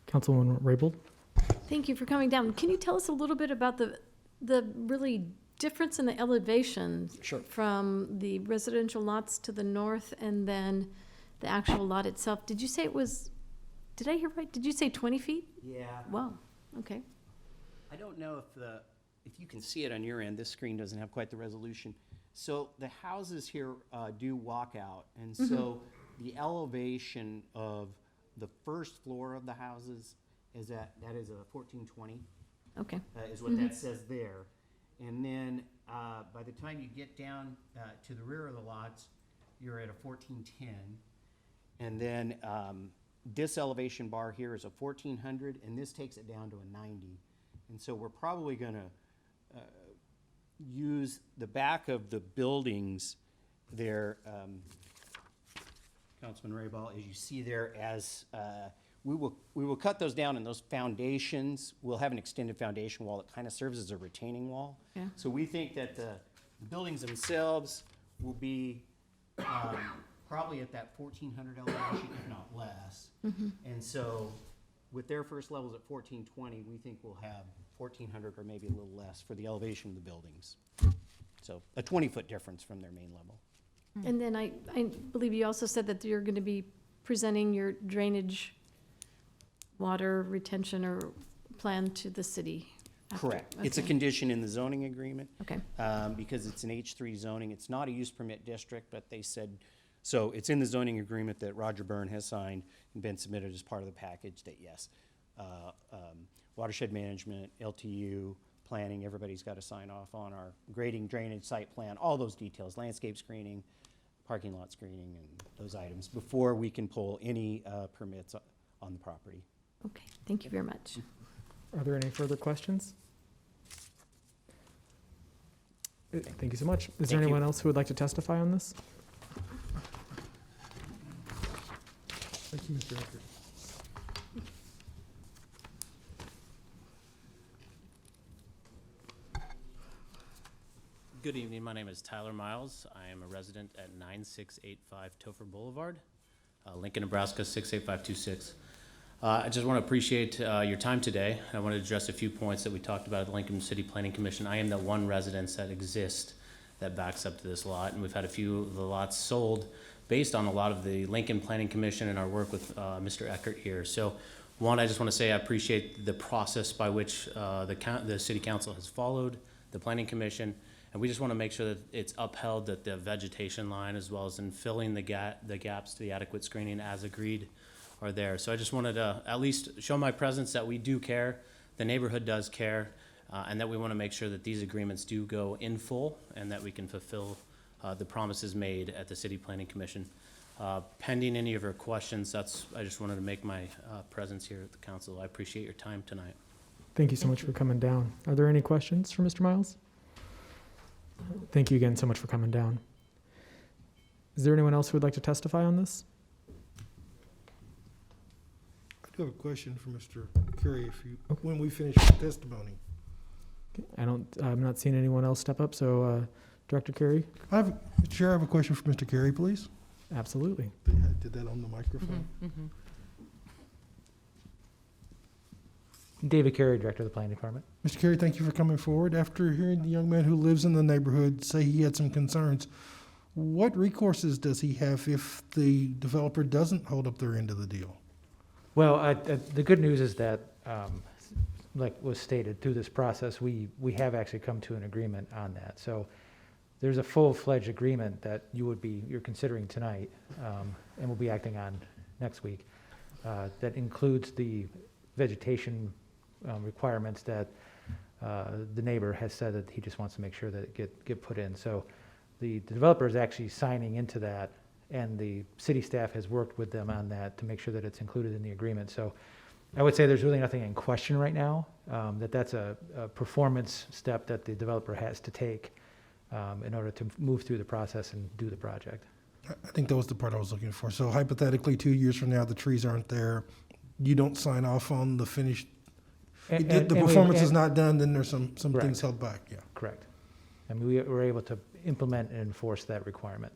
Councilwoman Raybold? Thank you for coming down. Can you tell us a little bit about the really difference in the elevation from the residential lots to the north and then the actual lot itself? Did you say it was, did I hear right? Did you say 20 feet? Yeah. Wow, okay. I don't know if you can see it on your end. This screen doesn't have quite the resolution. So the houses here do walk out, and so the elevation of the first floor of the houses is that is a 1420. Okay. Is what that says there. And then by the time you get down to the rear of the lots, you're at a 1410. And then this elevation bar here is a 1400, and this takes it down to a 90. And so we're probably going to use the back of the buildings there, Councilman Rayball, as you see there, as we will cut those down, and those foundations, we'll have an extended foundation wall that kind of serves as a retaining wall. Yeah. So we think that the buildings themselves will be probably at that 1400 elevation, if not less. And so with their first levels at 1420, we think we'll have 1400 or maybe a little less for the elevation of the buildings. So a 20-foot difference from their main level. And then I believe you also said that you're going to be presenting your drainage water retention or plan to the city Correct. It's a Okay. condition in the zoning agreement. Okay. Because it's an H3 zoning. It's not a use permit district, but they said, so it's in the zoning agreement that Roger Byrne has signed and been submitted as part of the package that, yes, watershed management, LTU, planning, everybody's got to sign off on our grading, drainage, site plan, all those details, landscape screening, parking lot screening, and those items before we can pull any permits on the property. Okay, thank you very much. Are there any further questions? Thank you so much. Is there Thank you. anyone else who would like to testify on this? Thank you, Mr. Eckert. Good evening. My name is Tyler Miles. I am a resident at 9685 Topher Boulevard, Lincoln, Nebraska 68526. I just want to appreciate your time today. I want to address a few points that we talked about at the Lincoln City Planning Commission. I am the one residence that exists that backs up to this lot, and we've had a few of the lots sold based on a lot of the Lincoln Planning Commission and our work with Mr. Eckert here. So one, I just want to say I appreciate the process by which the City Council has followed, the Planning Commission, and we just want to make sure that it's upheld, that the vegetation line as well as in filling the gaps to the adequate screening as agreed are there. So I just wanted to at least show my presence that we do care, the neighborhood does care, and that we want to make sure that these agreements do go in full and that we can fulfill the promises made at the City Planning Commission. Pending any of your questions, I just wanted to make my presence here at the council. I appreciate your time tonight. Thank you so much for coming down. Are there any questions for Mr. Miles? Thank you again so much for coming down. Is there anyone else who would like to testify on this? I do have a question for Mr. Curry, when we finish with testimony. I'm not seeing anyone else step up, so Director Carey? Mr. Chair, I have a question for Mr. Curry, please. Absolutely. I did that on the microphone. David Carey, Director of the Planning Department. Mr. Carey, thank you for coming forward. After hearing the young man who lives in the neighborhood say he had some concerns, what recourses does he have if the developer doesn't hold up their end of the deal? Well, the good news is that, like was stated, through this process, we have actually come to an agreement on that. So there's a full-fledged agreement that you're considering tonight, and we'll be acting on next week, that includes the vegetation requirements that the neighbor has said that he just wants to make sure that it get put in. So the developer is actually signing into that, and the city staff has worked with them on that to make sure that it's included in the agreement. So I would say there's really nothing in question right now, that's a performance step that the developer has to take in order to move through the process and do the project. I think that was the part I was looking for. So hypothetically, 2 years from now, the trees aren't there, you don't sign off on the finished, the performance is not done, then there's some things held back, yeah. Correct. And we were able to implement and enforce that requirement.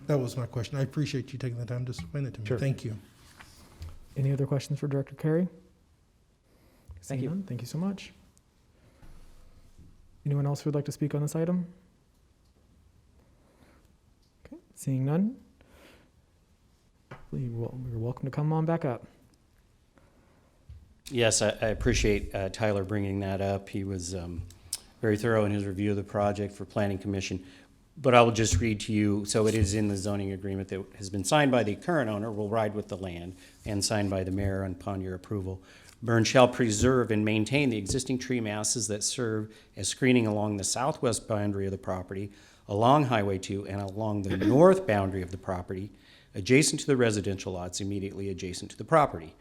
That was my question. I appreciate you taking the time to explain it to me. Sure. Thank you. Any other questions for Director Carey? Thank Seeing you. none, thank you so much. Anyone else who would like to speak on this item? Okay, seeing none, you're welcome to come on back up. Yes, I appreciate Tyler bringing that up. He was very thorough in his review of the project for Planning Commission. But I will just read to you, so it is in the zoning agreement that has been signed by the current owner, will ride with the land, and signed by the mayor upon your approval. Byrne shall preserve and maintain the existing tree masses that serve as screening along the southwest boundary of the property, along Highway 2, and along the north boundary of the property, adjacent to the residential lots immediately adjacent to the property.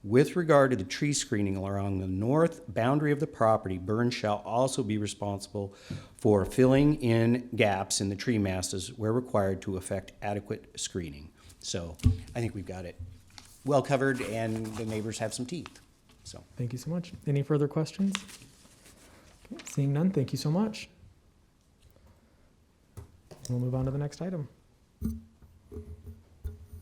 With regard to the tree screening along the north boundary of the property, Byrne shall also be responsible for filling in gaps in the tree masses where required to effect adequate screening. So I think we've got it well covered, and the neighbors have some teeth. So Thank you so much. Any further questions? Okay, seeing none, thank you so much. We'll move on to the next item.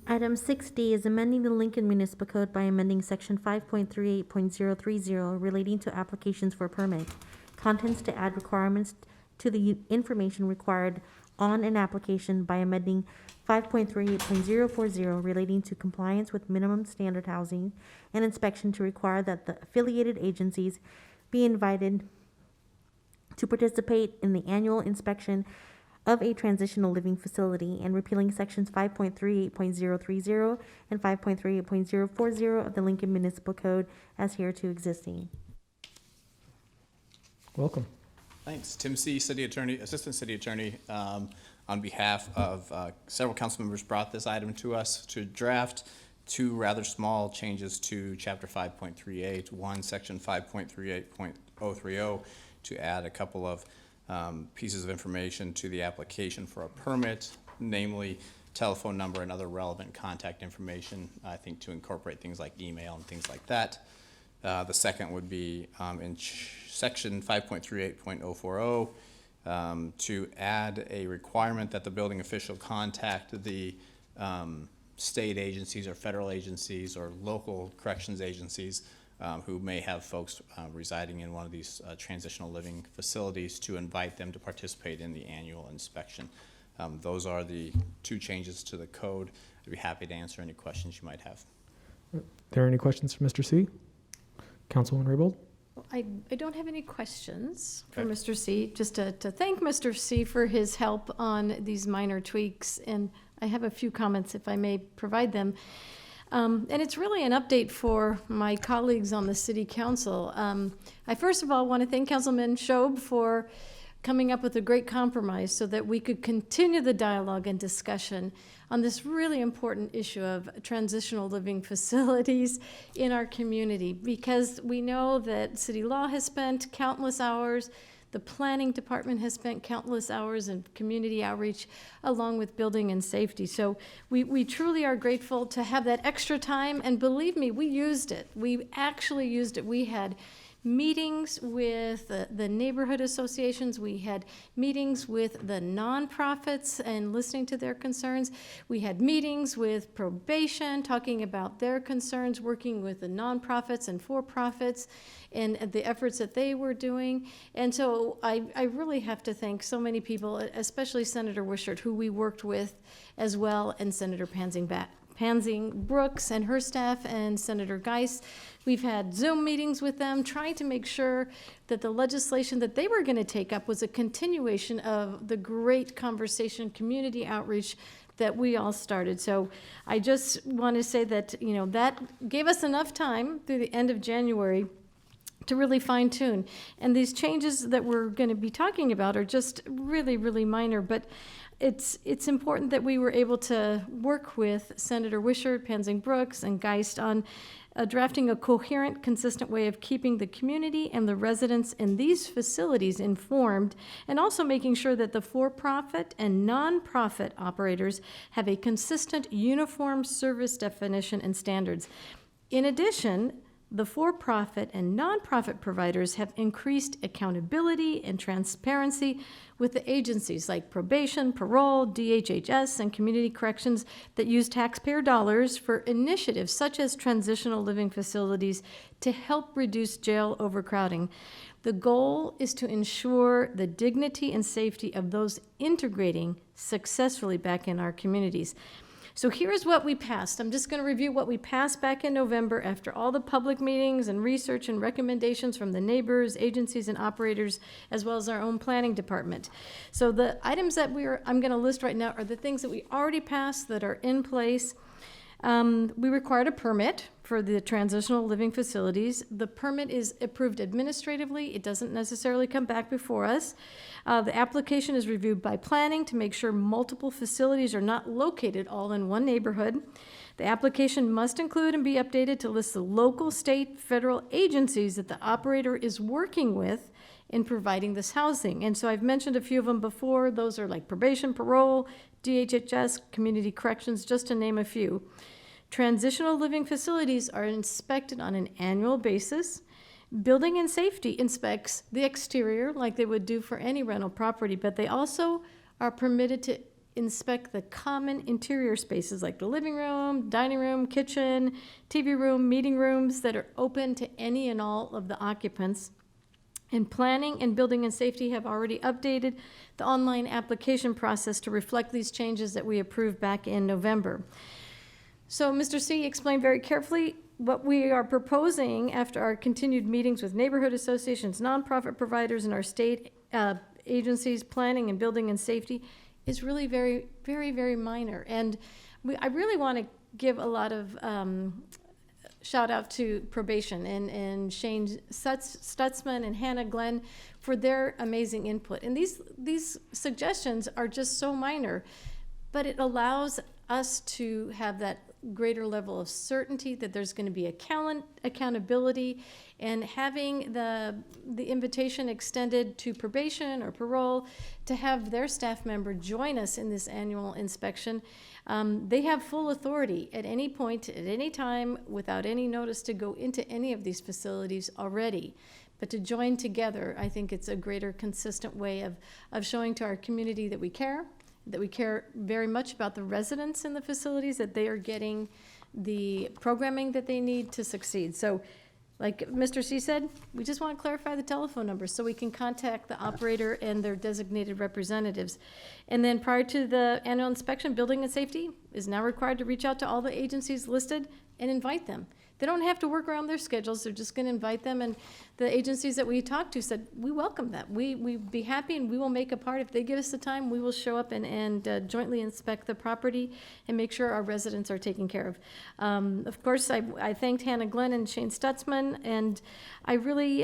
Item 6D is amending the Lincoln Municipal Code by amending section 5.38.030 relating to applications for permit. Contents to add requirements to the information required on an application by amending 5.38.040 relating to compliance with minimum standard housing and inspection to require that the affiliated agencies be invited to participate in the annual inspection of a transitional living facility and repealing sections 5.38.030 and 5.38.040 of the Lincoln Municipal Code as hereto existing. Welcome. Thanks. Tim C., City Attorney, Assistant City Attorney, on behalf of several council members brought this item to us to draft two rather small changes to Chapter 5.38, one, Section 5.38.030, to add a couple of pieces of information to the application for a permit, namely telephone number and other relevant contact information, I think to incorporate things like email and things like that. The second would be in Section 5.38.040, to add a requirement that the building official contact the state agencies or federal agencies or local corrections agencies who may have folks residing in one of these transitional living facilities to invite them to participate in the annual inspection. Those are the two changes to the code. I'd be happy to answer any questions you might have. Are there any questions for Mr. C? Councilwoman Raybold? I don't have any questions for Okay. Mr. C, just to thank Mr. C for his help on these minor tweaks, and I have a few comments if I may provide them. And it's really an update for my colleagues on the City Council. I first of all want to thank Councilman Shob for coming up with a great compromise so that we could continue the dialogue and discussion on this really important issue of transitional living facilities in our community, because we know that city law has spent countless hours, the planning department has spent countless hours in community outreach, along with building and safety. So we truly are grateful to have that extra time, and believe me, we used it. We actually used it. We had meetings with the neighborhood associations. We had meetings with the nonprofits and listening to their concerns. We had meetings with probation, talking about their concerns, working with the nonprofits and for-profits and the efforts that they were doing. And so I really have to thank so many people, especially Senator Wishart, who we worked with as well, and Senator Pansing Brooks and her staff, and Senator Geis. We've had Zoom meetings with them, trying to make sure that the legislation that they were going to take up was a continuation of the great conversation, community outreach that we all started. So I just want to say that, you know, that gave us enough time through the end of January to really fine tune. And these changes that we're going to be talking about are just really, really minor, but it's important that we were able to work with Senator Wishart, Pansing Brooks, and Geist on drafting a coherent, consistent way of keeping the community and the residents in these facilities informed, and also making sure that the for-profit and nonprofit operators have a consistent, uniform service definition and standards. In addition, the for-profit and nonprofit providers have increased accountability and transparency with the agencies like probation, parole, DHHS, and community corrections that use taxpayer dollars for initiatives such as transitional living facilities to help reduce jail overcrowding. The goal is to ensure the dignity and safety of those integrating successfully back in our communities. So here's what we passed. I'm just going to review what we passed back in November after all the public meetings and research and recommendations from the neighbors, agencies, and operators, as well as our own planning department. So the items that I'm going to list right now are the things that we already passed that are in place. We required a permit for the transitional living facilities. The permit is approved administratively. It doesn't necessarily come back before us. The application is reviewed by planning to make sure multiple facilities are not located all in one neighborhood. The application must include and be updated to list the local, state, federal agencies that the operator is working with in providing this housing. And so I've mentioned a few of them before. Those are like probation, parole, DHHS, community corrections, just to name a few. Transitional living facilities are inspected on an annual basis. Building and safety inspects the exterior like they would do for any rental property, but they also are permitted to inspect the common interior spaces like the living room, dining room, kitchen, TV room, meeting rooms that are open to any and all of the occupants. And planning and building and safety have already updated the online application process to reflect these changes that we approved back in November. So Mr. C explained very carefully what we are proposing after our continued meetings with neighborhood associations, nonprofit providers, and our state agencies, planning and building and safety, is really very, very, very minor. And I really want to give a lot of shout out to probation and Shane Stutzman and Hannah Glenn for their amazing input. And these suggestions are just so minor, but it allows us to have that greater level of certainty that there's going to be accountability, and having the invitation extended to probation or parole to have their staff member join us in this annual inspection. They have full authority at any point, at any time, without any notice, to go into any of these facilities already. But to join together, I think it's a greater consistent way of showing to our community that we care very much about the residents in the facilities, that they are getting the programming that they need to succeed. So, like Mr. C said, we just want to clarify the telephone numbers so we can contact the operator and their designated representatives. And then prior to the annual inspection, Building and Safety is now required to reach out to all the agencies listed and invite them. They don't have to work around their schedules. They're just going to invite them. And the agencies that we talked to said, we welcome that. We'd be happy, and we will make a part. If they give us the time, we will show up and jointly inspect the property and make sure our residents are taken care of. Of course, I thanked Hannah Glenn and Shane Stutzman, and I really,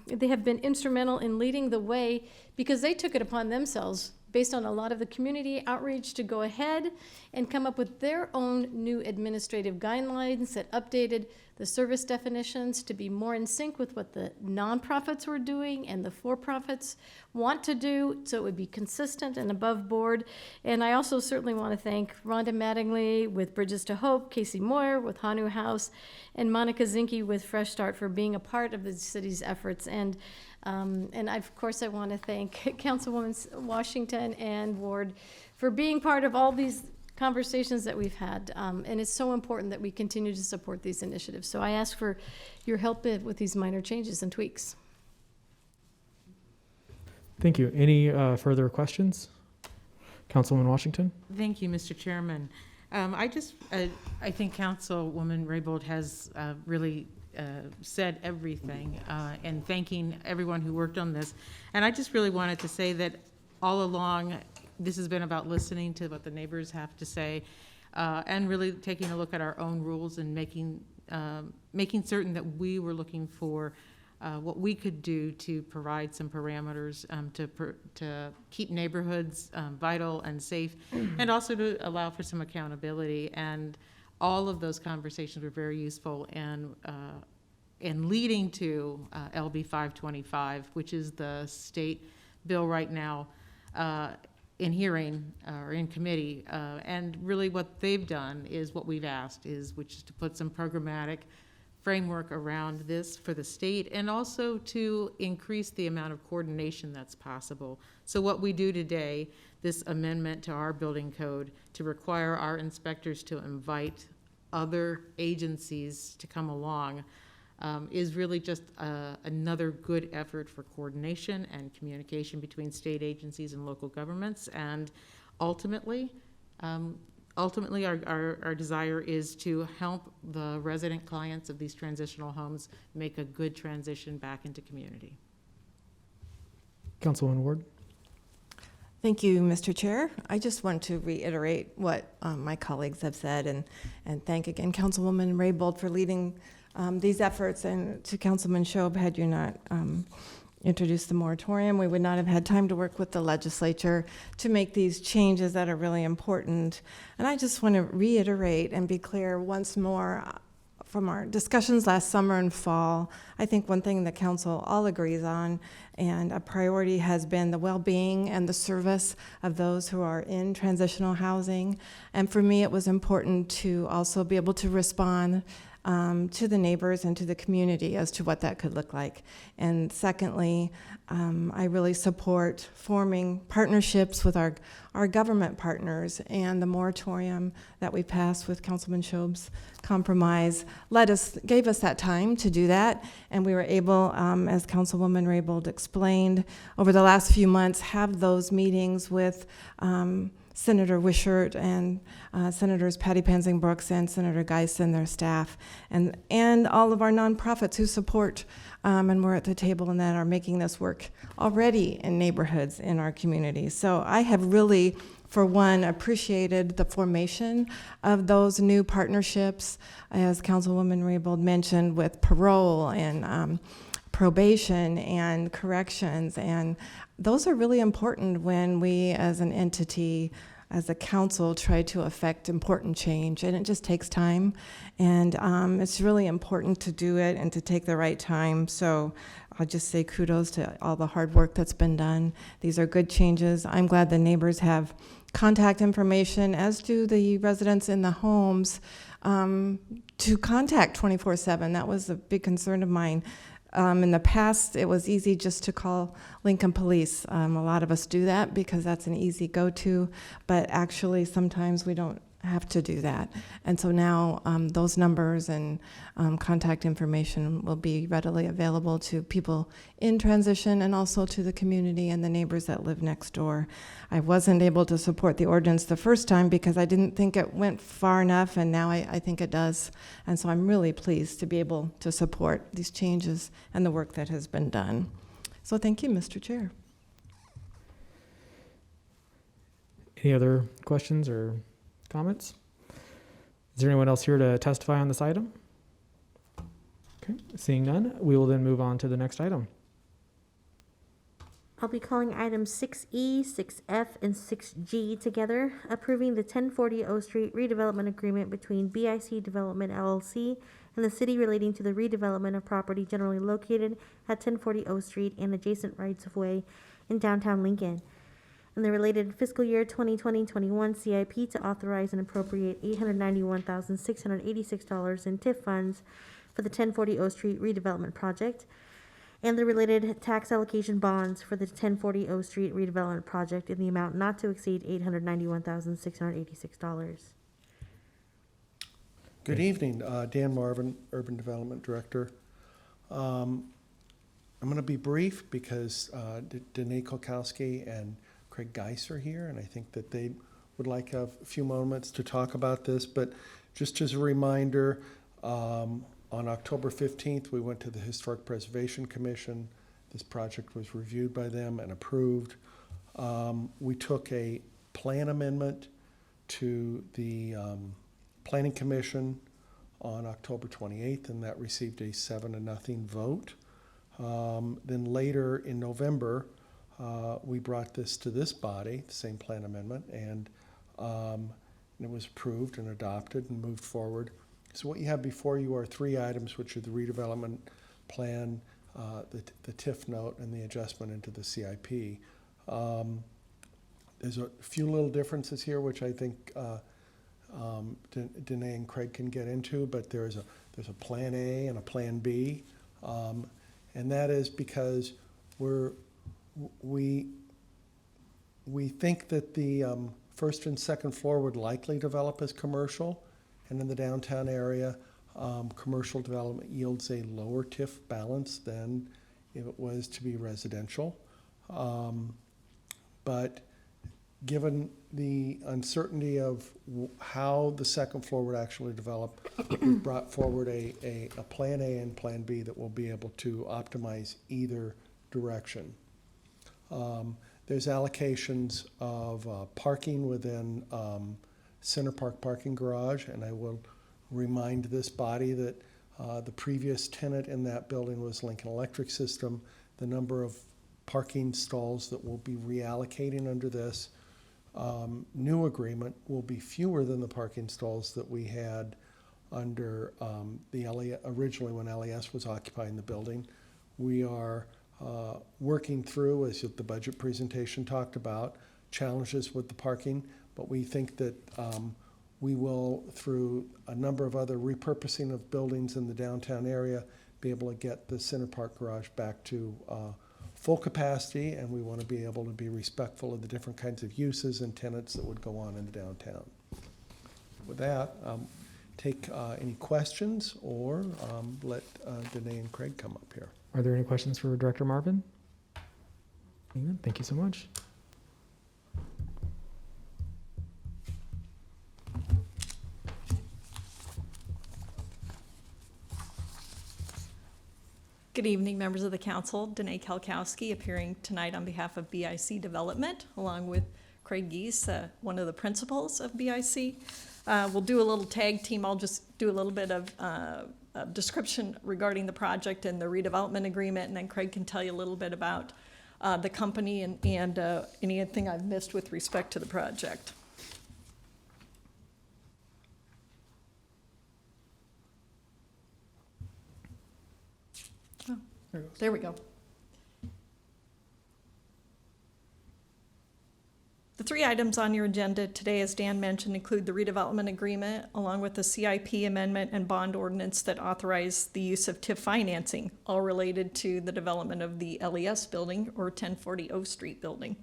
they have been instrumental in leading the way, because they took it upon themselves, based on a lot of the community outreach, to go ahead and come up with their own new administrative guidelines that updated the service definitions to be more in sync with what the nonprofits were doing and the for-profits want to do, so it would be consistent and above board. And I also certainly want to thank Rhonda Mattingly with Bridges to Hope, Casey Moyer with Hanu House, and Monica Zinke with Fresh Start for being a part of the city's efforts. And of course, I want to thank Councilwoman Washington and Ward for being part of all these conversations that we've had. And it's so important that we continue to support these initiatives. So I ask for your help with these minor changes and tweaks. Thank you. Any further questions? Councilwoman Washington? Thank you, Mr. Chairman. I think Councilwoman Raybould has really said everything, and thanking everyone who worked on this. And I just really wanted to say that all along, this has been about listening to what the neighbors have to say, and really taking a look at our own rules and making certain that we were looking for what we could do to provide some parameters to keep neighborhoods vital and safe, and also to allow for some accountability. And all of those conversations were very useful and leading to LB 525, which is the state bill right now in hearing or in committee. And really what they've done is what we've asked, which is to put some programmatic framework around this for the state, and also to increase the amount of coordination that's possible. So what we do today, this amendment to our building code to require our inspectors to invite other agencies to come along, is really just another good effort for coordination and communication between state agencies and local governments. And ultimately, our desire is to help the resident clients of these transitional homes make a good transition back into community. Councilwoman Ward? Thank you, Mr. Chair. I just want to reiterate what my colleagues have said, and thank again Councilwoman Raybould for leading these efforts, and to Councilman Shob, had you not introduced the moratorium, we would not have had time to work with the legislature to make these changes that are really important. And I just want to reiterate and be clear once more from our discussions last summer and fall. I think one thing the council all agrees on, and a priority, has been the well-being and the service of those who are in transitional housing. And for me, it was important to also be able to respond to the neighbors and to the community as to what that could look like. And secondly, I really support forming partnerships with our government partners, and the moratorium that we passed with Councilman Shob's compromise gave us that time to do that, and we were able, as Councilwoman Raybould explained, over the last few months, have those meetings with Senator Wishart and Senators Patty Pansing Brooks and Senator Geis and their staff, and all of our nonprofits who support and we're at the table and that are making this work already in neighborhoods in our community. So I have really, for one, appreciated the formation of those new partnerships, as Councilwoman Raybold mentioned, with parole and probation and corrections, and those are really important when we as an entity, as a council, try to affect important change, and it just takes time, and it's really important to do it and to take the right time. So I'll just say kudos to all the hard work that's been done. These are good changes. I'm glad the neighbors have contact information, as do the residents in the homes, to contact 24/7. That was a big concern of mine. In the past, it was easy just to call Lincoln Police. A lot of us do that because that's an easy go-to, but actually sometimes we don't have to do that. And so now those numbers and contact information will be readily available to people in transition and also to the community and the neighbors that live next door. I wasn't able to support the ordinance the first time because I didn't think it went far enough, and now I think it does. And so I'm really pleased to be able to support these changes and the work that has been done. So thank you, Mr. Chair. Any other questions or comments? Is there anyone else here to testify on this item? Okay, seeing none, we will then move on to the next item. I'll be calling items 6E, 6F, and 6G together, approving the 1040 O Street redevelopment agreement between BIC Development LLC and the city relating to the redevelopment of property generally located at 1040 O Street and adjacent rights-of-way in downtown Lincoln, and the related fiscal year 2020-21 CIP to authorize and appropriate $891,686 in TIF funds for the 1040 O Street redevelopment project, and the related tax allocation bonds for the 1040 O Street redevelopment project in the amount not to exceed $891,686. Good evening, Dan Marvin, Urban Development Director. I'm going to be brief because Danae Kolkowski and Craig Geis are here, and I think that they would like to have a few moments to talk about this. But just as a reminder, on October 15th, we went to the Historic Preservation Commission. This project was reviewed by them and approved. We took a plan amendment to the Planning Commission on October 28th, and that received a 7-0 vote. Then later in November, we brought this to this body, the same plan amendment, and it was approved and adopted and moved forward. So what you have before you are 3 items, which are the redevelopment plan, the TIF note, and the adjustment into the CIP. There's a few little differences here, which I think Danae and Craig can get into, but there's a plan A and a plan B, and that is because we think that the first and second floor would likely develop as commercial, and in the downtown area, commercial development yields a lower TIF balance than if it was to be residential. But given the uncertainty of how the second floor would actually develop, we brought forward a plan A and plan B that will be able to optimize either direction. There's allocations of parking within Center Park parking garage, and I will remind this body that the previous tenant in that building was Lincoln Electric System. The number of parking stalls that will be reallocating under this new agreement will be fewer than the parking stalls that we had under originally when LES was occupying the building. We are working through, as the budget presentation talked about, challenges with the parking, but we think that we will, through a number of other repurposing of buildings in the downtown area, be able to get the Center Park garage back to full capacity, and we want to be able to be respectful of the different kinds of uses and tenants that would go on in the downtown. With that, take any questions, or let Danae and Craig come up here. Are there any questions for Director Marvin? Thank you so much. Good evening, members of the council. Danae Kalkowski appearing tonight on behalf of BIC Development, along with Craig Geese, one of the principals of BIC. We'll do a little tag team. I'll just do a little bit of description regarding the project and the redevelopment agreement, and then Craig can tell you a little bit about the company and anything I've missed with respect to the project. Oh, there we go. The three items on your agenda today, as Dan mentioned, include the redevelopment agreement along with the CIP amendment and bond ordinance that authorize the use of TIF financing, all related to the development of the LES building or 1040 O Street building.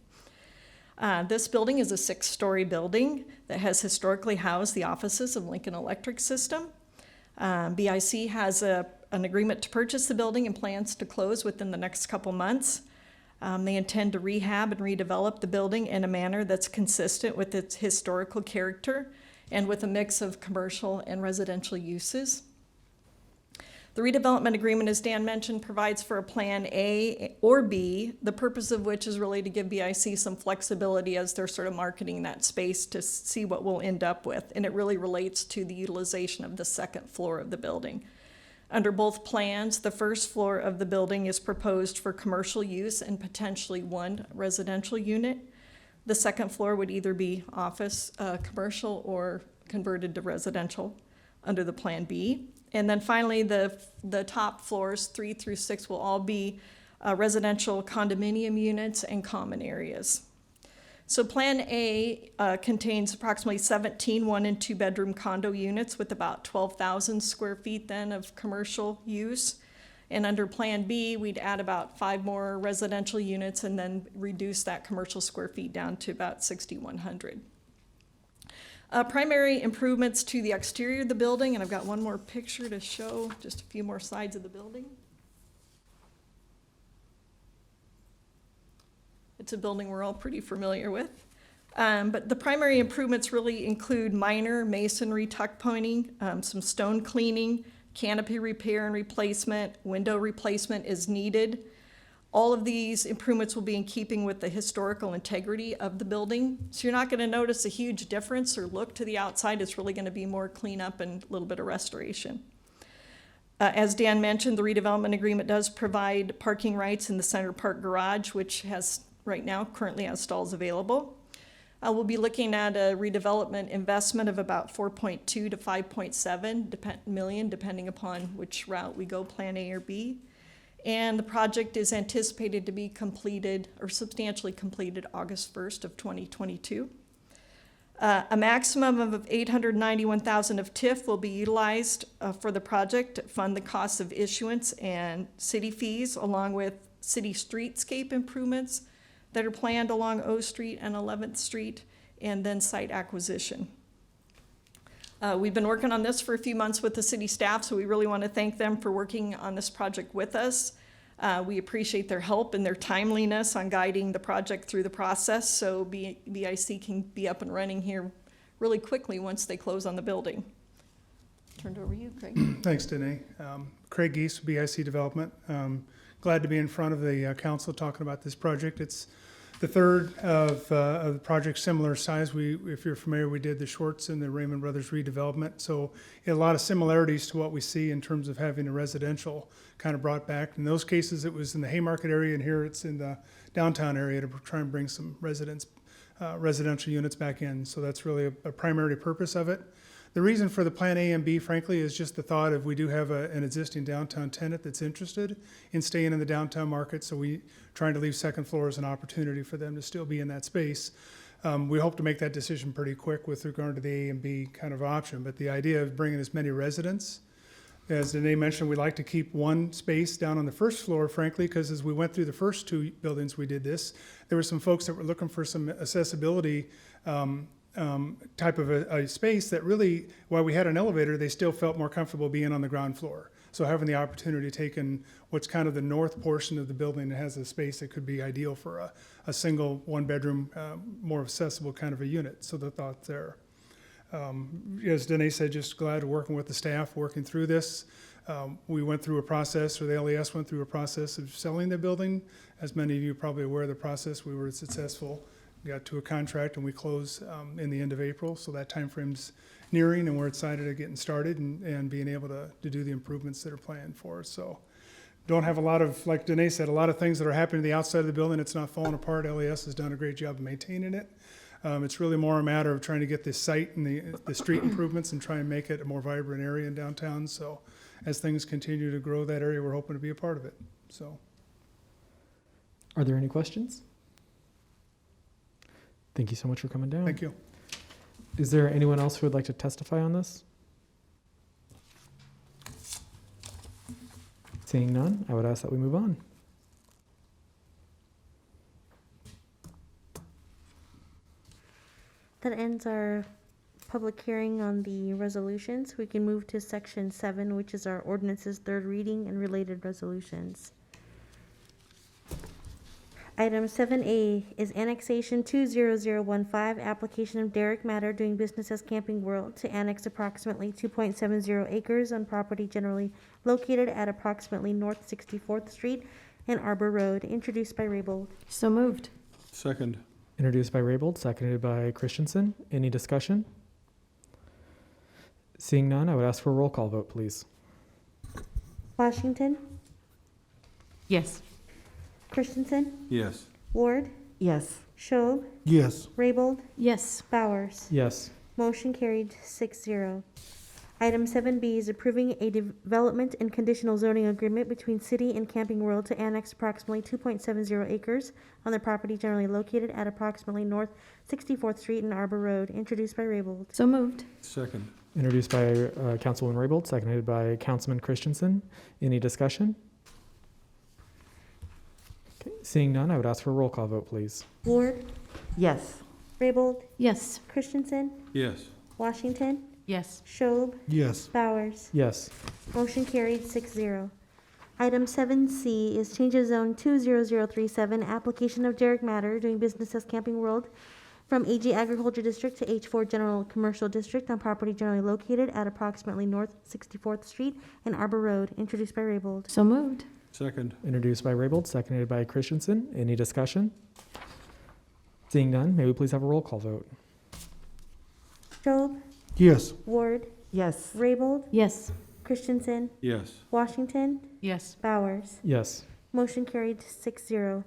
This building is a 6-story building that has historically housed the offices of Lincoln Electric System. BIC has an agreement to purchase the building and plans to close within the next couple months. They intend to rehab and redevelop the building in a manner that's consistent with its historical character and with a mix of commercial and residential uses. The redevelopment agreement, as Dan mentioned, provides for a plan A or B, the purpose of which is really to give BIC some flexibility as they're sort of marketing that space to see what we'll end up with. And it really relates to the utilization of the second floor of the building. Under both plans, the first floor of the building is proposed for commercial use and potentially one residential unit. The second floor would either be office, commercial, or converted to residential under the Plan B. And then finally, the top floors, 3 through 6, will all be residential condominium units and common areas. So Plan A contains approximately 17 1- and 2-bedroom condo units with about 12,000 square feet then of commercial use. And under Plan B, we'd add about 5 more residential units and then reduce that commercial square feet down to about 6,100. Primary improvements to the exterior of the building, and I've got one more picture to show, just a few more sides of the building. It's a building we're all pretty familiar with. But the primary improvements really include minor masonry tuck pointing, some stone cleaning, canopy repair and replacement, window replacement is needed. All of these improvements will be in keeping with the historical integrity of the building. So you're not going to notice a huge difference or look to the outside. It's really going to be more cleanup and a little bit of restoration. As Dan mentioned, the redevelopment agreement does provide parking rights in the Center Park Garage, which has right now currently has stalls available. We'll be looking at a redevelopment investment of about 4.2 to 5.7 million, depending upon which route we go, Plan A or B. And the project is anticipated to be completed or substantially completed August 1st of 2022. A maximum of 891,000 of TIF will be utilized for the project to fund the costs of issuance and city fees, along with city streetscape improvements that are planned along O Street and 11th Street, and then site acquisition. We've been working on this for a few months with the city staff, so we really want to thank them for working on this project with us. We appreciate their help and their timeliness on guiding the project through the process, so BIC can be up and running here really quickly once they close on the building. Turned over to you, Craig. Thanks, Danae. Craig Geese, BIC Development. Glad to be in front of the council talking about this project. It's the third of the projects similar size. If you're familiar, we did the Schwartz and the Raymond Brothers redevelopment. So a lot of similarities to what we see in terms of having a residential kind of brought back. In those cases, it was in the Haymarket area, and here it's in the downtown area to try and bring some residential units back in. So that's really a primary purpose of it. The reason for the Plan A and B, frankly, is just the thought of we do have an existing downtown tenant that's interested in staying in the downtown market, so we trying to leave second floor as an opportunity for them to still be in that space. We hope to make that decision pretty quick with regard to the A and B kind of option, but the idea of bringing as many residents, as Danae mentioned, we like to keep one space down on the first floor, frankly, because as we went through the first 2 buildings we did this, there were some folks that were looking for some accessibility type of a space that really, while we had an elevator, they still felt more comfortable being on the ground floor. So having the opportunity to take in what's kind of the north portion of the building that has a space that could be ideal for a single 1-bedroom, more accessible kind of a unit. So the thought there. As Danae said, just glad working with the staff, working through this. We went through a process, or the LES went through a process of selling the building. As many of you are probably aware of the process, we were successful, got to a contract, and we closed in the end of April. So that timeframe's nearing, and we're excited at getting started and being able to do the improvements that are planned for us. So don't have a lot of, like Danae said, a lot of things that are happening to the outside of the building. It's not falling apart. LES has done a great job of maintaining it. It's really more a matter of trying to get the site and the street improvements and try and make it a more vibrant area in downtown. So as things continue to grow that area, we're hoping to be a part of it. So, Are there any questions? Thank you so much for coming down. thank you. Is there anyone else who would like to testify on this? Seeing none, I would ask that we move on. That ends our public hearing on the resolutions. We can move to section 7, which is our ordinances third reading and related resolutions. Item 7A is annexation 20015, application of Derek Matter doing business as Camping World to annex approximately 2.70 acres on property generally located at approximately North 64th Street and Arbor Road, introduced by Raybold. So moved. Second. Introduced by Raybold, seconded by Christensen. Any discussion? Seeing none, I would ask for a roll call vote, please. Washington, Yes. Christensen, Yes. Ward, Yes. Schob, Yes. Raybold, Yes. Bowers. Yes. Motion carried 6-0. Item 7B is approving a development and conditional zoning agreement between City and Camping World to annex approximately 2.70 acres on the property generally located at approximately North 64th Street and Arbor Road, introduced by Raybold. So moved. Second. Introduced by Councilwoman Raybold, seconded by Councilman Christensen. Any discussion? Okay. Seeing none, I would ask for a roll call vote, please. Ward, Yes. Raybold, Yes. Christensen, Yes. Washington, Yes. Schob, Yes. Bowers. Yes. Motion carried 6-0. Item 7C is change of zone 20037, application of Derek Matter doing business as Camping World from AG Agriculture District to H4 General Commercial District on property generally located at approximately North 64th Street and Arbor Road, introduced by Raybold. So moved. Second. Introduced by Raybold, seconded by Christensen. Any discussion? Seeing none, may we please have a roll call vote? Schob, Yes. Ward, Yes. Raybold, Yes. Christensen, Yes. Washington, Yes. Bowers. Yes. Motion carried 6-0.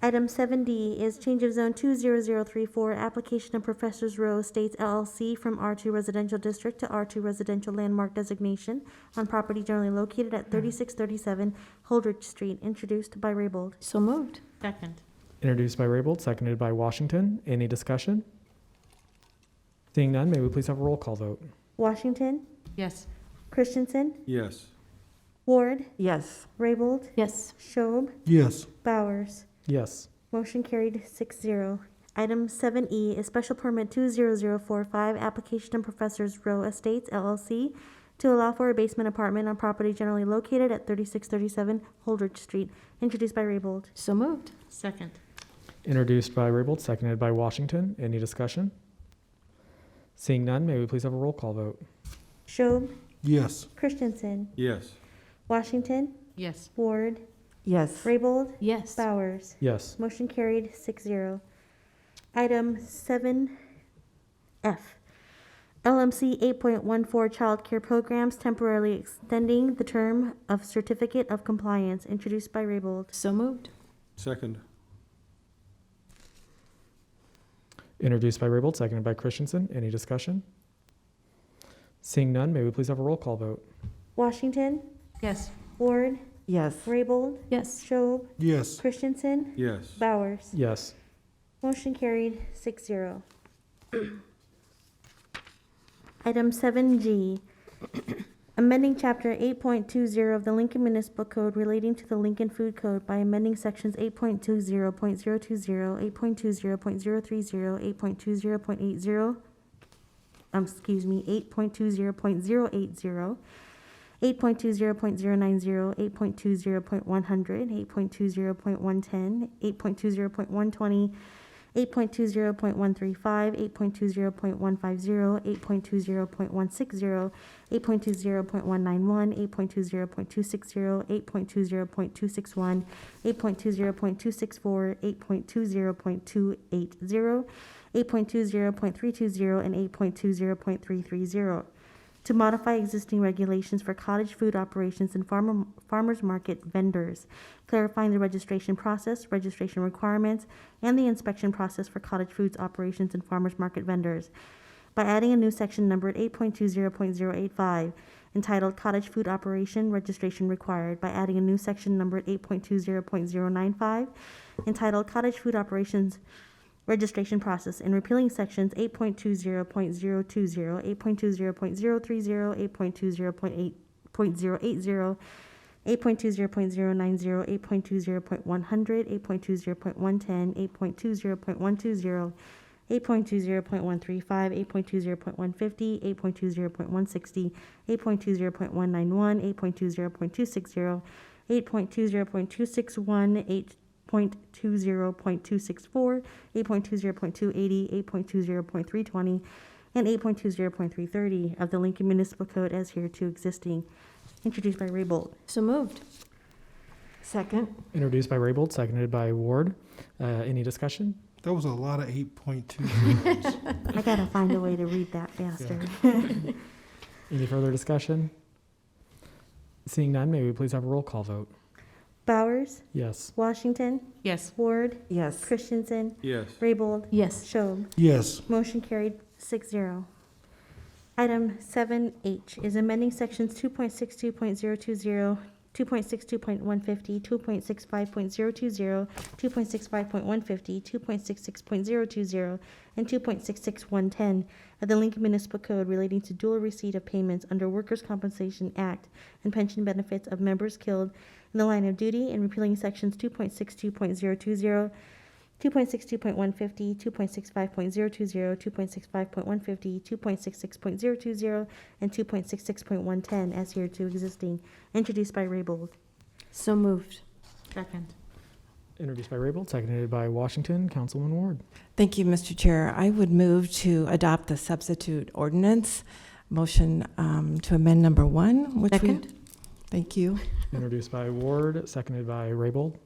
Item 7D is change of zone 20034, application of Professors Row Estates LLC from R2 Residential District to R2 Residential Landmark Designation on property generally located at 3637 Holdridge Street, introduced by Raybold. So moved. Second. Introduced by Raybold, seconded by Washington. Any discussion? Seeing none, may we please have a roll call vote? Washington, Yes. Christensen, Yes. Ward, Yes. Raybold, Yes. Schob, Yes. Bowers. Yes. Motion carried 6-0. Item 7E is special permit 20045, application of Professors Row Estates LLC to allow for a basement apartment on property generally located at 3637 Holdridge Street, introduced by Raybold. So moved. Second. Introduced by Raybold, seconded by Washington. Any discussion? Seeing none, may we please have a roll call vote? Schob, Yes. Christensen, Yes. Washington, Yes. Ward, Yes. Raybold, Yes. Bowers. Yes. Motion carried 6-0. Item 7F, LMC 8.14 Child Care Programs temporarily extending the term of Certificate of Compliance, introduced by Raybold. So moved. Second. Introduced by Raybold, seconded by Christensen. Any discussion? Seeing none, may we please have a roll call vote? Washington, Yes. Ward, Yes. Raybold, Yes. Schob, Yes. Christensen, Yes. Bowers. Yes. Motion carried 6-0. Item 7G, amending Chapter 8.20 of the Lincoln Municipal Code relating to the Lincoln Food Code by amending Sections 8.20.020, 8.20.030, 8.20.80, 8.20.080, 8.20.090, 8.20.100, 8.20.110, 8.20.120, 8.20.135, 8.20.150, 8.20.160, 8.20.191, 8.20.260, 8.20.261, 8.20.264, 8.20.280, 8.20.320, and 8.20.330. To modify existing regulations for cottage food operations and farmers market vendors, clarifying the registration process, registration requirements, and the inspection process for cottage foods operations and farmers market vendors, by adding a new section numbered 8.20.085, entitled Cottage Food Operation Registration Required, by adding a new section numbered 8.20.095, entitled Cottage Food Operations Registration Process, and repealing sections 8.20.020, 8.20.030, 8.20.80, 8.20.090, 8.20.100, 8.20.110, 8.20.120, 8.20.135, 8.20.150, 8.20.160, 8.20.191, 8.20.260, 8.20.261, 8.20.264, 8.20.280, 8.20.320, and 8.20.330 of the Lincoln Municipal Code as hereto existing. Introduced by Raybold. So moved. Second. Introduced by Raybold, seconded by Ward. Any discussion? That was a lot of 8.2. I gotta find a way to read that faster. Any further discussion? Seeing none, may we please have a roll call vote? Bowers, Yes. Washington, Yes. Ward, Yes. Christensen, Yes. Raybold, Yes. Schob. Yes. Motion carried 6-0. Item 7H is amending sections 2.62.020, 2.62.150, 2.65.020, 2.65.150, 2.66.020, and 2.66110 of the Lincoln Municipal Code relating to dual receipt of payments under Workers' Compensation Act and pension benefits of members killed in the line of duty, and repealing sections 2.62.020, 2.62.150, 2.65.020, 2.65.150, 2.66.020, and 2.66.110 as hereto existing. Introduced by Raybold. So moved. Second. Introduced by Raybold, seconded by Washington. Councilman Ward. Thank you, Mr. Chair. I would move to adopt the substitute ordinance. Motion to amend number 1, which Second. Thank you. Introduced by Ward, seconded by Raybold.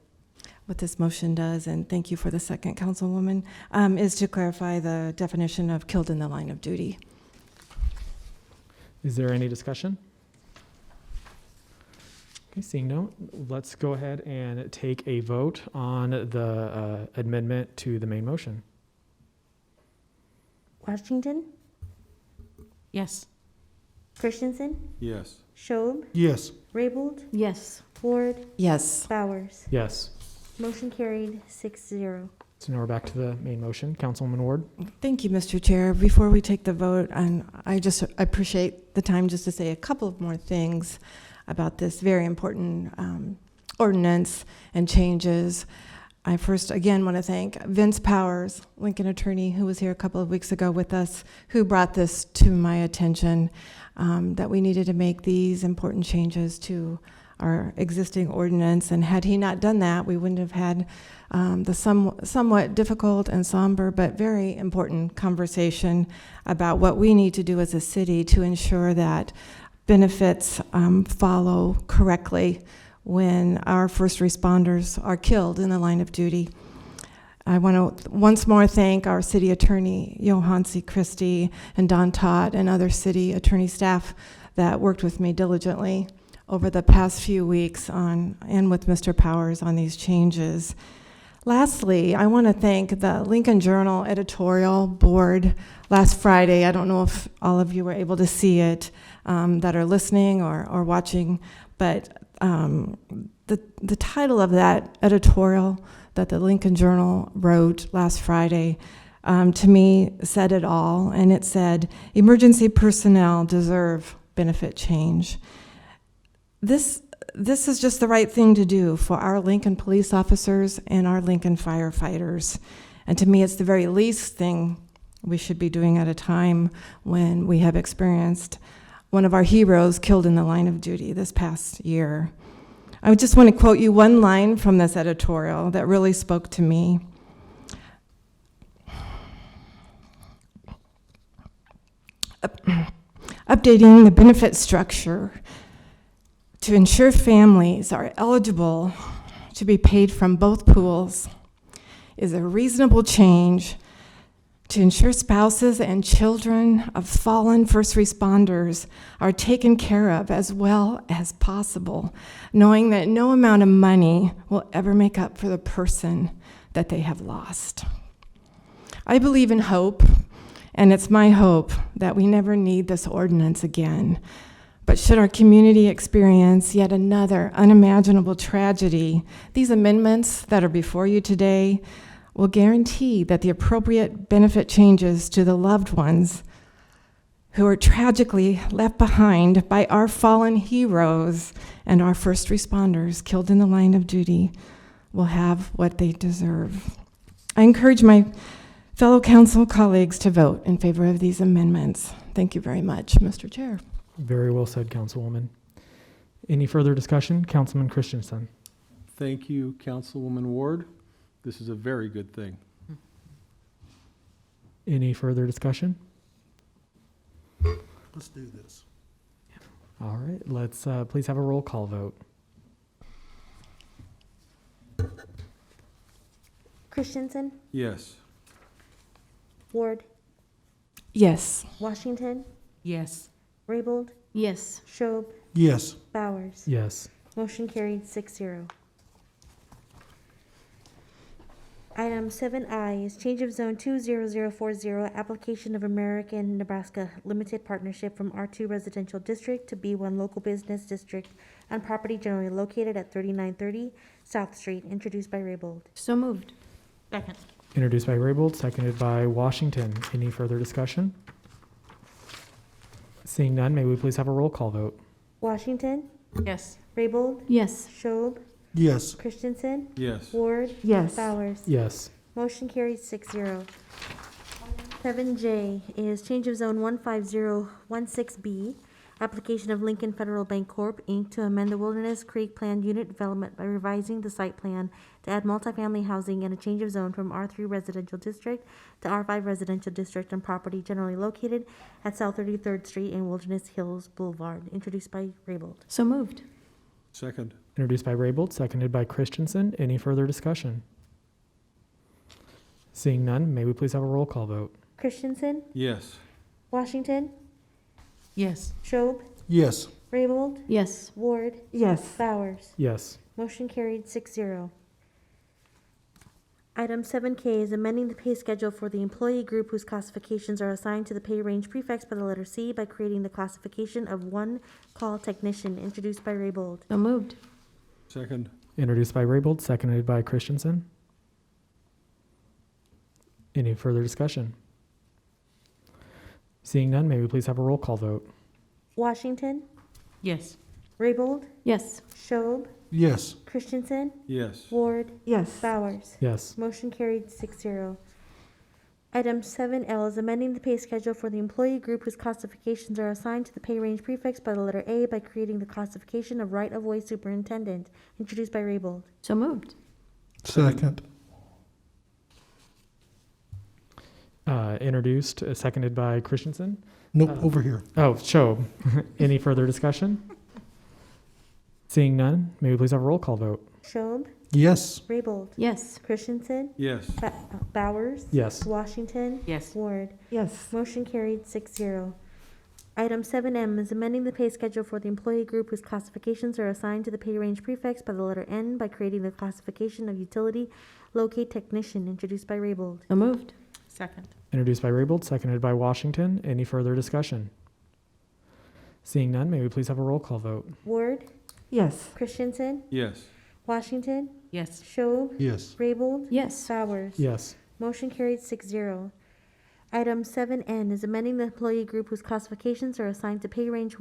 What this motion does, and thank you for the second, Councilwoman, is to clarify the definition of killed in the line of duty. Is there any discussion? Okay, seeing no, let's go ahead and take a vote on the amendment to the main motion. Washington, Yes. Christensen, Yes. Schob, Yes. Raybold, Yes. Ward, Yes. Bowers. Yes. Motion carried 6-0. So now we're back to the main motion. Councilwoman Ward. Thank you, Mr. Chair. Before we take the vote, and I just appreciate the time just to say a couple of more things about this very important ordinance and changes. I first, again, want to thank Vince Powers, Lincoln attorney, who was here a couple of weeks ago with us, who brought this to my attention, that we needed to make these important changes to our existing ordinance. And had he not done that, we wouldn't have had the somewhat difficult and somber but very important conversation about what we need to do as a city to ensure that benefits follow correctly when our first responders are killed in the line of duty. I want to once more thank our city attorney, Johansi Christie, and Don Todd, and other city attorney staff that worked with me diligently over the past few weeks and with Mr. Powers on these changes. Lastly, I want to thank the Lincoln Journal editorial board last Friday. I don't know if all of you were able to see it that are listening or watching, but the title of that editorial that the Lincoln Journal wrote last Friday to me said it all, and it said, "Emergency personnel deserve benefit change." This is just the right thing to do for our Lincoln police officers and our Lincoln firefighters. And to me, it's the very least thing we should be doing at a time when we have experienced one of our heroes killed in the line of duty this past year. I just want to quote you one line from this editorial that really spoke to me. updating the benefit structure to ensure families are eligible to be paid from both pools is a reasonable change to ensure spouses and children of fallen first responders are taken care of as well as possible, knowing that no amount of money will ever make up for the person that they have lost. I believe in hope, and it's my hope that we never need this ordinance again. But should our community experience yet another unimaginable tragedy, these amendments that are before you today will guarantee that the appropriate benefit changes to the loved ones who are tragically left behind by our fallen heroes and our first responders killed in the line of duty will have what they deserve. I encourage my fellow council colleagues to vote in favor of these amendments. Thank you very much, Mr. Chair. Very well said, Councilwoman. Any further discussion? Councilman Christensen. Thank you, Councilwoman Ward. This is a very good thing. Any further discussion? Let's do this. All right, let's please have a roll call vote. Christensen, Yes. Ward, Yes. Washington, Yes. Raybold, Yes. Schob, Yes. Bowers. Yes. Motion carried 6-0. Item 7I is change of zone 20040, application of American Nebraska Limited Partnership from R2 Residential District to B1 Local Business District on property generally located at 3930 South Street, introduced by Raybold. So moved. Second. Introduced by Raybold, seconded by Washington. Any further discussion? Seeing none, may we please have a roll call vote? Washington, Yes. Raybold, Yes. Schob, Yes. Christensen, Yes. Ward, Yes. Bowers. Yes. Motion carries 6-0. 7J is change of zone 15016B, application of Lincoln Federal Bank Corp., Inc. to amend the Wilderness Creek Plan Unit Development by revising the site plan to add multifamily housing and a change of zone from R3 Residential District to R5 Residential District on property generally located at South 33rd Street and Wilderness Hills Boulevard, introduced by Raybold. So moved. Second. Introduced by Raybold, seconded by Christensen. Any further discussion? Seeing none, may we please have a roll call vote? Christensen, Yes. Washington, Yes. Schob, Yes. Raybold, Yes. Ward, Yes. Bowers. Yes. Motion carried 6-0. Item 7K is amending the pay schedule for the employee group whose classifications are assigned to the pay range prefixed by the letter C by creating the classification of one-call technician, introduced by Raybold. So moved. Second. Introduced by Raybold, seconded by Christensen. Any further discussion? Seeing none, may we please have a roll call vote? Washington, Yes. Raybold, Yes. Schob, Yes. Christensen, Yes. Ward, Yes. Bowers. Yes. Motion carried 6-0. Item 7L is amending the pay schedule for the employee group whose classifications are assigned to the pay range prefixed by the letter A by creating the classification of right-of-way superintendent, introduced by Raybold. So moved. Second. Introduced, seconded by Christensen. Nope, over here. Oh, Schob. Any further discussion? Seeing none, may we please have a roll call vote? Schob, Yes. Raybold, Yes. Christensen, Yes. Bowers, Yes. Washington, Yes. Ward. Yes. Motion carried 6-0. Item 7M is amending the pay schedule for the employee group whose classifications are assigned to the pay range prefixed by the letter N by creating the classification of utility locate technician, introduced by Raybold. So moved. Second. Introduced by Raybold, seconded by Washington. Any further discussion? Seeing none, may we please have a roll call vote? Ward, Yes. Christensen, Yes. Washington, Yes. Schob, Yes. Raybold, Yes. Bowers. Yes. Motion carried 6-0. Item 7N is amending the employee group whose classifications are assigned to pay range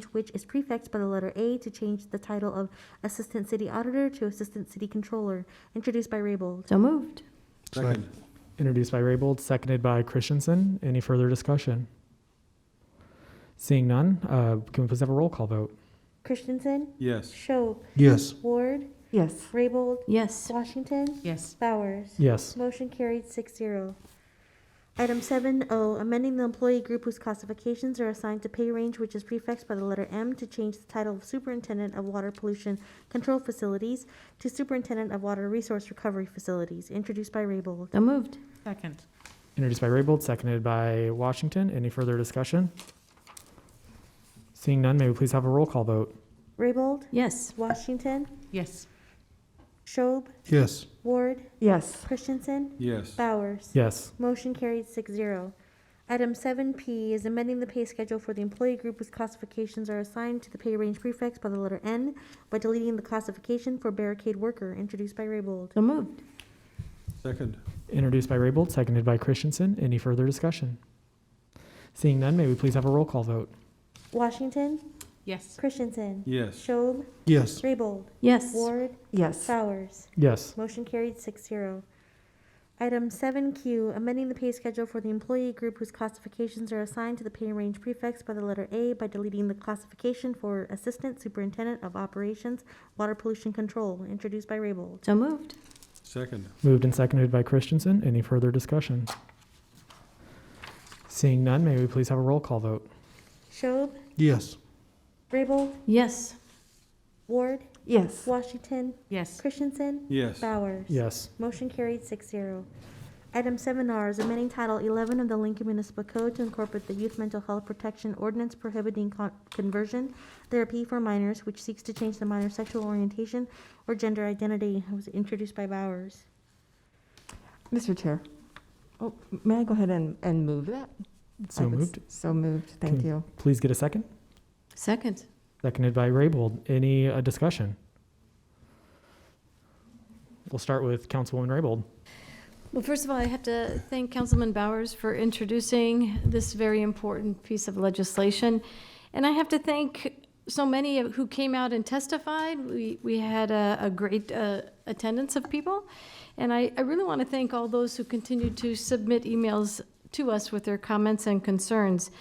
which is prefixed by the letter A to change the title of Assistant City Auditor to Assistant City Controller, introduced by Raybold. So moved. Second. Introduced by Raybold, seconded by Christensen. Any further discussion? Seeing none, can we please have a roll call vote? Christensen, Yes. Schob, Yes. Ward, Yes. Raybold, Yes. Washington, Yes. Bowers. Yes. Motion carried 6-0. Item 7O, amending the employee group whose classifications are assigned to pay range, which is prefixed by the letter M, to change the title of Superintendent of Water Pollution Control Facilities to Superintendent of Water Resource Recovery Facilities, introduced by Raybold. So moved. Second. Introduced by Raybold, seconded by Washington. Any further discussion? Seeing none, may we please have a roll call vote? Raybold? Yes. Washington? Yes. Schob? Yes. Ward? Yes. Christensen? Yes. Bowers? Yes. Motion carried 6-0. Item 7P is amending the pay schedule for the employee group whose classifications are assigned to the pay range prefix by the letter N by deleting the classification for barricade worker, introduced by Raybold. So moved. Second. Introduced by Raybold, seconded by Christensen. Any further discussion? Seeing none, may we please have a roll call vote? Washington? Yes. Christensen? Yes. Schob? Yes. Raybold? Yes. Ward? Yes. Bowers? Yes. Motion carried 6-0. Item 7Q, amending the pay schedule for the employee group whose classifications are assigned to the pay range prefix by the letter A by deleting the classification for Assistant Superintendent of Operations, Water Pollution Control, introduced by Raybold. So moved. Second. Moved and seconded by Christensen. Any further discussion? Seeing none, may we please have a roll call vote? Schob? Yes. Raybold? Yes. Ward? Yes. Washington? Yes. Christensen? Yes. Bowers? Yes. Motion carried 6-0. Item 7R is amending Title 11 of the Lincoln Municipal Code to incorporate the Youth Mental Health Protection Ordinance prohibiting conversion therapy for minors, which seeks to change the minor's sexual orientation or gender identity. It was introduced by Bowers. Mr. Chair, may I go ahead and move that? So moved. So moved. Thank Can you. Please get a second. Second. Seconded by Raybold. Any discussion? We'll start with Councilwoman Raybold. Well, first of all, I have to thank Councilman Bowers for introducing this very important piece of legislation. And I have to thank so many who came out and testified. We had a great attendance of people. And I really want to thank all those who continued to submit emails to us with their comments and concerns.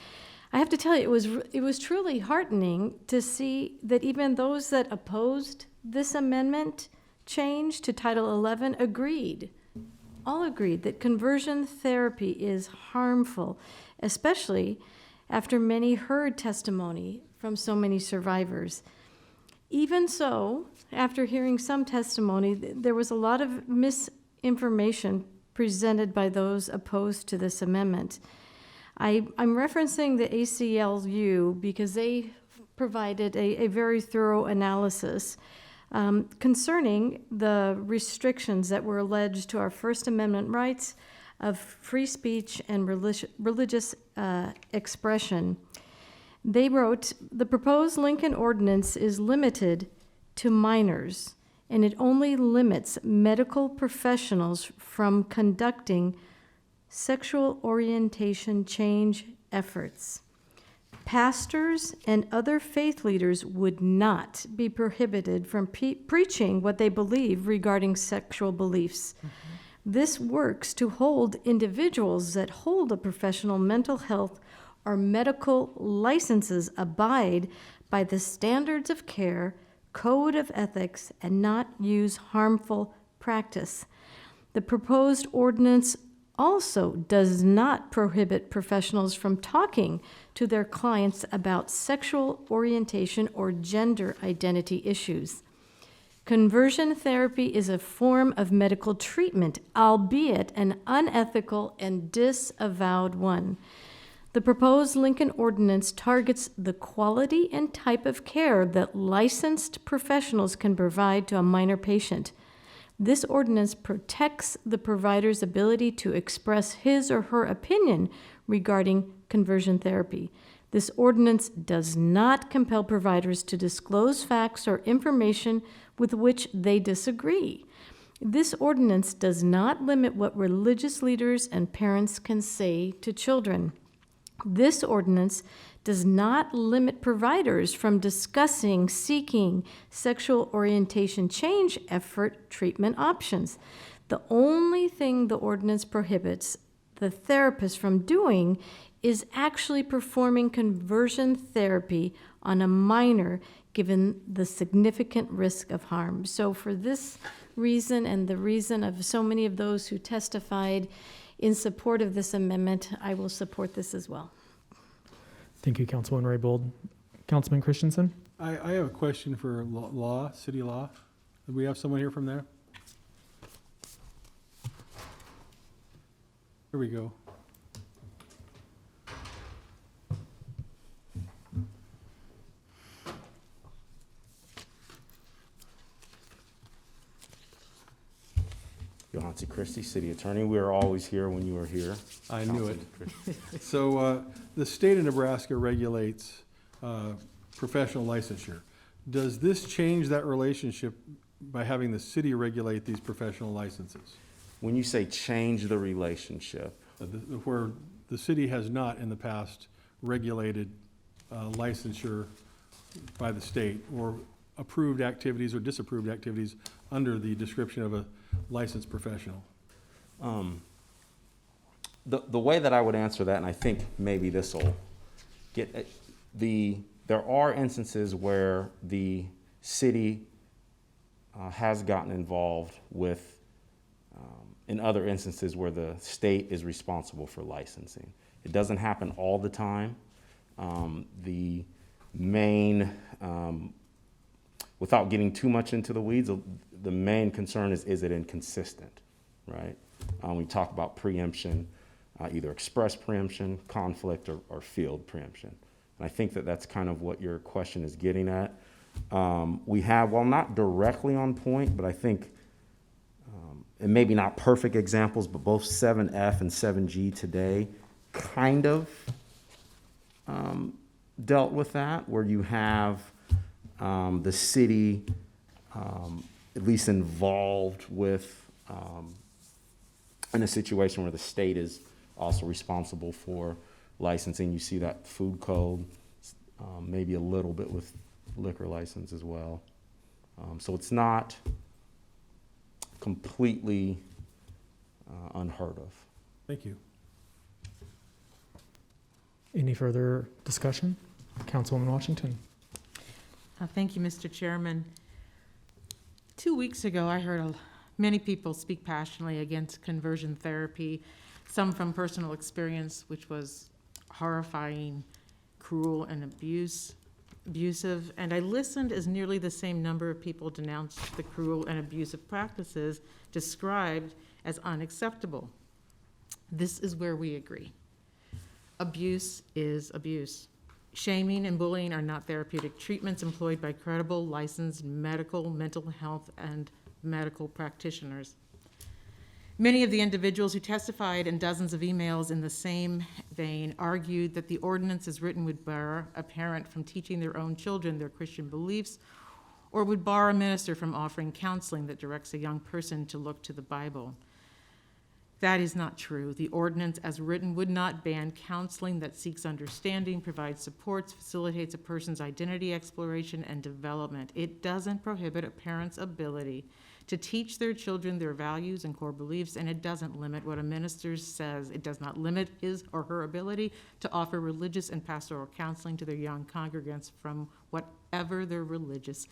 I have to tell you, it was truly heartening to see that even those that opposed this amendment change to Title 11 all agreed that conversion therapy is harmful, especially after many heard testimony from so many survivors. Even so, after hearing some testimony, there was a lot of misinformation presented by those opposed to this amendment. I'm referencing the ACLU because they provided a very thorough analysis concerning the restrictions that were alleged to our First Amendment rights of free speech and religious expression. They wrote, the proposed Lincoln Ordinance is limited to minors, and it only limits medical professionals from conducting sexual orientation change efforts. Pastors and other faith leaders would not be prohibited from preaching what they believe regarding sexual beliefs. This works to hold individuals that hold a professional mental health or medical licenses abide by the standards of care, code of ethics, and not use harmful practice. The proposed ordinance also does not prohibit professionals from talking to their clients about sexual orientation or gender identity issues. Conversion therapy is a form of medical treatment, albeit an unethical and disavowed one. The proposed Lincoln Ordinance targets the quality and type of care that licensed professionals can provide to a minor patient. This ordinance protects the provider's ability to express his or her opinion regarding conversion therapy. This ordinance does not compel providers to disclose facts or information with which they disagree. This ordinance does not limit what religious leaders and parents can say to children. This ordinance does not limit providers from discussing, seeking sexual orientation change effort treatment options. The only thing the ordinance prohibits the therapist from doing is actually performing conversion therapy on a minor, given the significant risk of harm. So for this reason and the reason of so many of those who testified, in support of this amendment, I will support this as well. Thank you, Councilwoman Raybold. Councilman Christensen? I have a question for law, city law. Do we have someone here from there? Here we go. Johansi Christie, City Attorney. We are always here when you are here. I knew it. Councilman Christie. So the state of Nebraska regulates professional licensure. Does this change that relationship by having the city regulate these professional licenses? When you say change the relationship, Where the city has not in the past regulated licensure by the state or approved activities or disapproved activities under the description of a licensed professional? the way that I would answer that, and I think maybe this will get there are instances where the city has gotten involved with, in other instances where the state is responsible for licensing. It doesn't happen all the time. The main, without getting too much into the weeds, the main concern is it inconsistent, right? We talk about preemption, either express preemption, conflict, or field preemption. And I think that that's kind of what your question is getting at. We have, while not directly on point, but I think, and maybe not perfect examples, but both 7F and 7G today kind of dealt with that, where you have the city at least involved with, in a situation where the state is also responsible for licensing. You see that food code, maybe a little bit with liquor license as well. So it's not completely unheard of. Thank you. Any further discussion? Councilwoman Washington. Thank you, Mr. Chairman. 2 weeks ago, I heard many people speak passionately against conversion therapy, some from personal experience, which was horrifying, cruel, and abusive, and I listened as nearly the same number of people denounced the cruel and abusive practices described as unacceptable. This is where we agree. Abuse is abuse. Shaming and bullying are not therapeutic treatments employed by credible, licensed medical, mental health, and medical practitioners. Many of the individuals who testified in dozens of emails in the same vein argued that the ordinance as written would bar a parent from teaching their own children their Christian beliefs, or would bar a minister from offering counseling that directs a young person to look to the Bible. That is not true. The ordinance as written would not ban counseling that seeks understanding, provides supports, facilitates a person's identity exploration and development. It doesn't prohibit a parent's ability to teach their children their values and core beliefs, and it doesn't limit what a minister says. It does not limit his or her ability to offer religious and pastoral counseling to their young congregants from whatever their religious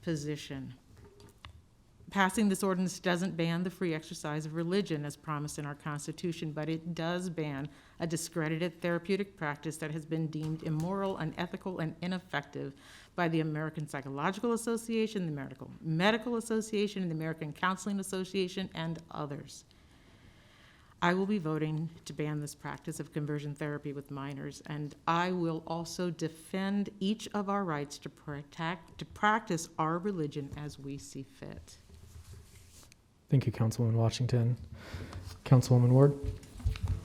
position. Passing this ordinance doesn't ban the free exercise of religion as promised in our Constitution, but it does ban a discredited therapeutic practice that has been deemed immoral, unethical, and ineffective by the American Psychological Association, the American Medical Association, and the American Counseling Association, and others. I will be voting to ban this practice of conversion therapy with minors, and I will also defend each of our rights to practice our religion as we see fit. Thank you, Councilwoman Washington. Councilwoman Ward.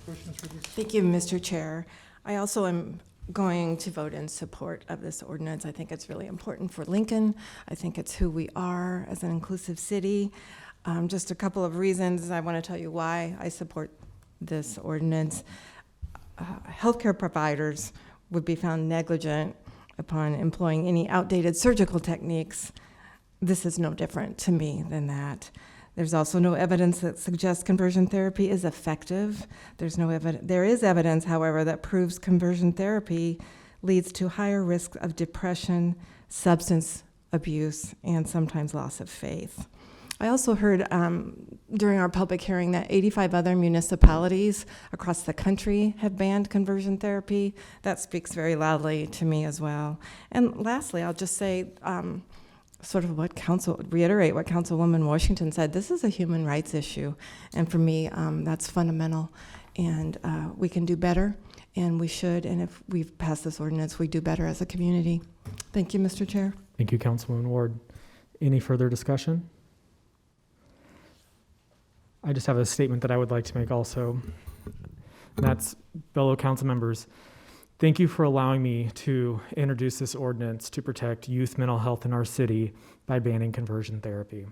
Thank you, Mr. Chair. I also am going to vote in support of this ordinance. I think it's really important for Lincoln. I think it's who we are as an inclusive city. Just a couple of reasons. I want to tell you why I support this ordinance. Healthcare providers would be found negligent upon employing any outdated surgical techniques. This is no different to me than that. There's also no evidence that suggests conversion therapy is effective. There is evidence, however, that proves conversion therapy leads to higher risk of depression, substance abuse, and sometimes loss of faith. I also heard during our public hearing that 85 other municipalities across the country have banned conversion therapy. That speaks very loudly to me as well. And lastly, I'll just say, reiterate what Councilwoman Washington said. This is a human rights issue, and for me, that's fundamental. And we can do better, and we should. And if we've passed this ordinance, we do better as a community. Thank you, Mr. Chair. Thank you, Councilwoman Ward. Any further discussion? I just have a statement that I would like to make also. And that's, fellow council members, thank you for allowing me to introduce this ordinance to protect youth mental health in our city by banning conversion therapy.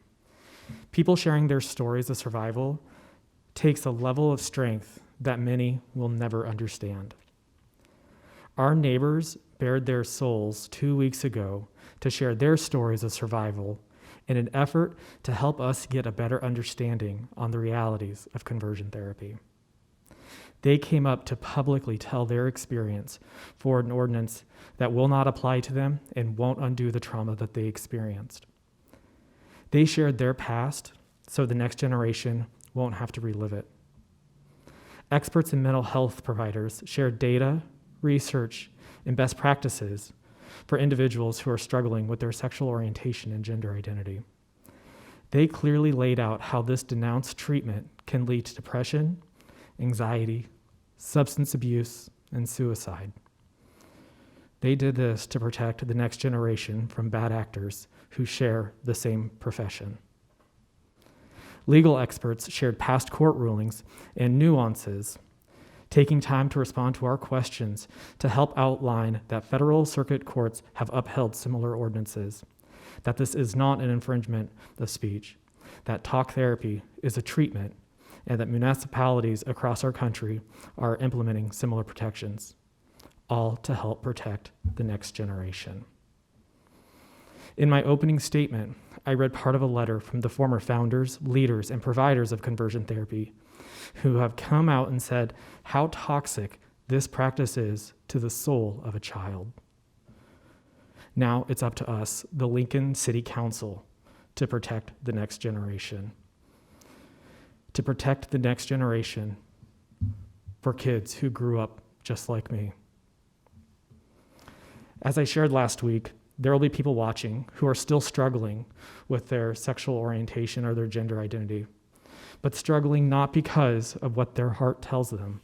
People sharing their stories of survival takes a level of strength that many will never understand. Our neighbors bared their souls 2 weeks ago to share their stories of survival in an effort to help us get a better understanding on the realities of conversion therapy. They came up to publicly tell their experience for an ordinance that will not apply to them and won't undo the trauma that they experienced. They shared their past so the next generation won't have to relive it. Experts and mental health providers shared data, research, and best practices for individuals who are struggling with their sexual orientation and gender identity. They clearly laid out how this denounced treatment can lead to depression, anxiety, substance abuse, and suicide. They did this to protect the next generation from bad actors who share the same profession. Legal experts shared past court rulings and nuances, taking time to respond to our questions to help outline that federal circuit courts have upheld similar ordinances, that this is not an infringement of speech, that talk therapy is a treatment, and that municipalities across our country are implementing similar protections, all to help protect the next generation. In my opening statement, I read part of a letter from the former founders, leaders, and providers of conversion therapy who have come out and said how toxic this practice is to the soul of a child. Now it's up to us, the Lincoln City Council, to protect the next generation. To protect the next generation for kids who grew up just like me. As I shared last week, there will be people watching who are still struggling with their sexual orientation or their gender identity, but struggling not because of what their heart tells them,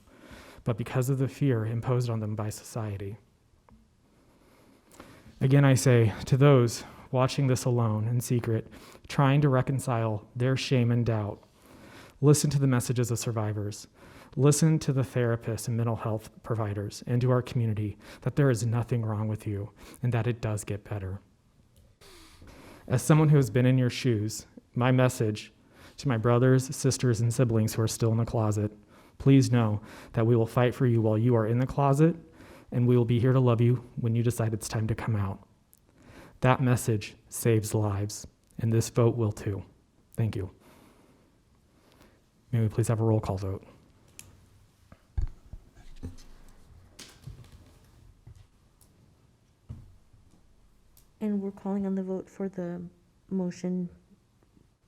but because of the fear imposed on them by society. Again, I say to those watching this alone in secret, trying to reconcile their shame and doubt, listen to the messages of survivors. Listen to the therapists and mental health providers and to our community that there is nothing wrong with you and that it does get better. As someone who has been in your shoes, my message to my brothers, sisters, and siblings who are still in the closet, please know that we will fight for you while you are in the closet, and we will be here to love you when you decide it's time to come out. That message saves lives, and this vote will too. Thank you. May we please have a roll call vote? And we're calling on the vote for the motion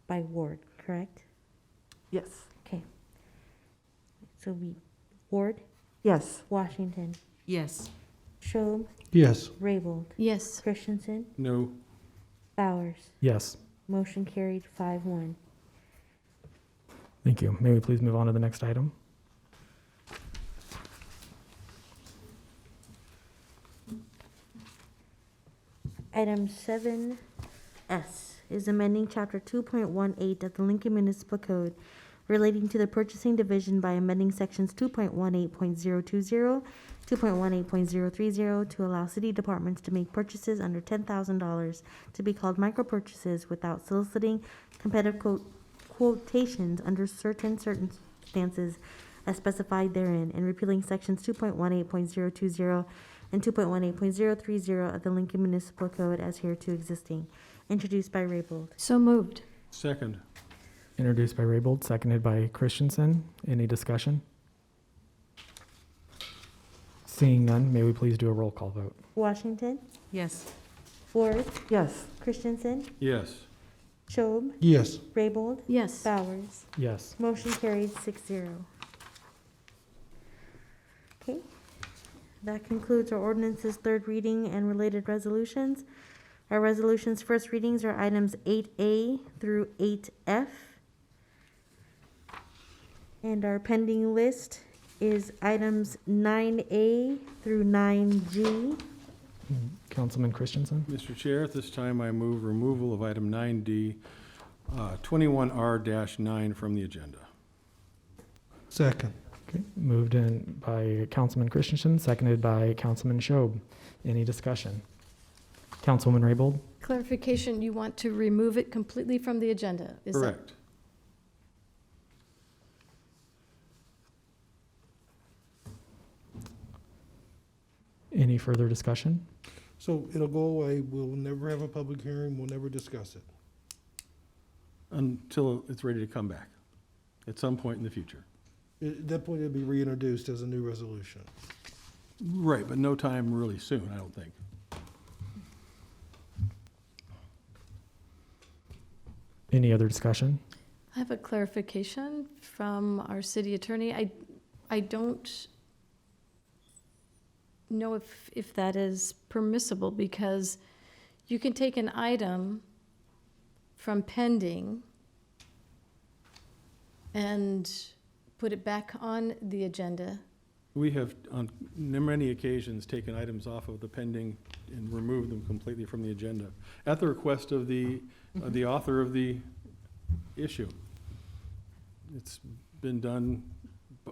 by ward, correct? Yes. Okay. So Ward? Yes. Washington? Yes. Schob? Yes. Raybold? Yes. Christensen? No. Bowers? Yes. Motion carried 5-1. Thank you. May we please move on to the next item? Item 7S is amending Chapter 2.18 of the Lincoln Municipal Code relating to the purchasing division by amending Sections 2.18.020, 2.18.030 to allow city departments to make purchases under $10,000 to be called micro-purchases without soliciting competitive quotations under certain circumstances as specified therein, and repealing Sections 2.18.020 and 2.18.030 of the Lincoln Municipal Code as hereto existing. Introduced by Raybold. So moved. Second. Introduced by Raybold, seconded by Christensen. Any discussion? Seeing none, may we please do a roll call vote? Washington? Yes. Ward? Yes. Christensen? Yes. Schob, Yes. Raybold, Yes. Bowers. Yes. Motion carried 6-0. Okay, that concludes our ordinance's third reading and related resolutions. Our resolutions' first readings are items 8A through 8F. And our pending list is items 9A through 9G. Councilman Christensen? Mr. Chair, at this time, I move removal of item 9D, 21R-9 from the agenda. Second. Okay, moved in by Councilman Christensen, seconded by Councilman Schob. Any discussion? Councilwoman Raybold? Clarification, you want to remove it completely from the agenda? Is that- Correct. Any further discussion? So it'll go away, we'll never have a public hearing, we'll never discuss it. Until it's ready to come back at some point in the future. At that point, it'll be reintroduced as a new resolution. Right, but no time really soon, I don't think. Any other discussion? I have a clarification from our city attorney. I don't know if that is permissible, because you can take an item from pending and put it back on the agenda. We have on many occasions taken items off of the pending and removed them completely from the agenda at the request of the author of the issue. It's been done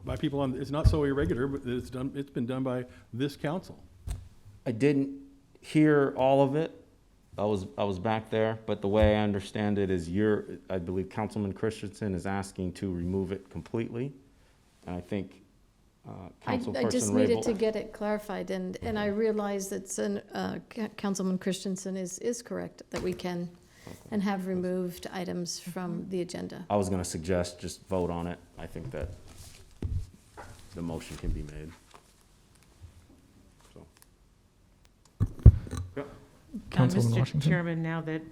by people on, it's not so irregular, but it's been done by this council. I didn't hear all of it. I was back there, but the way I understand it is I believe Councilman Christensen is asking to remove it completely. And I think Councilperson I just needed to Raybold. get it clarified, and I realize that Councilman Christensen is correct, that we can and have removed items from the agenda. I was gonna suggest just vote on it. I think that the motion can be made. So. Yep. Councilwoman Mr. Washington? Chairman, now that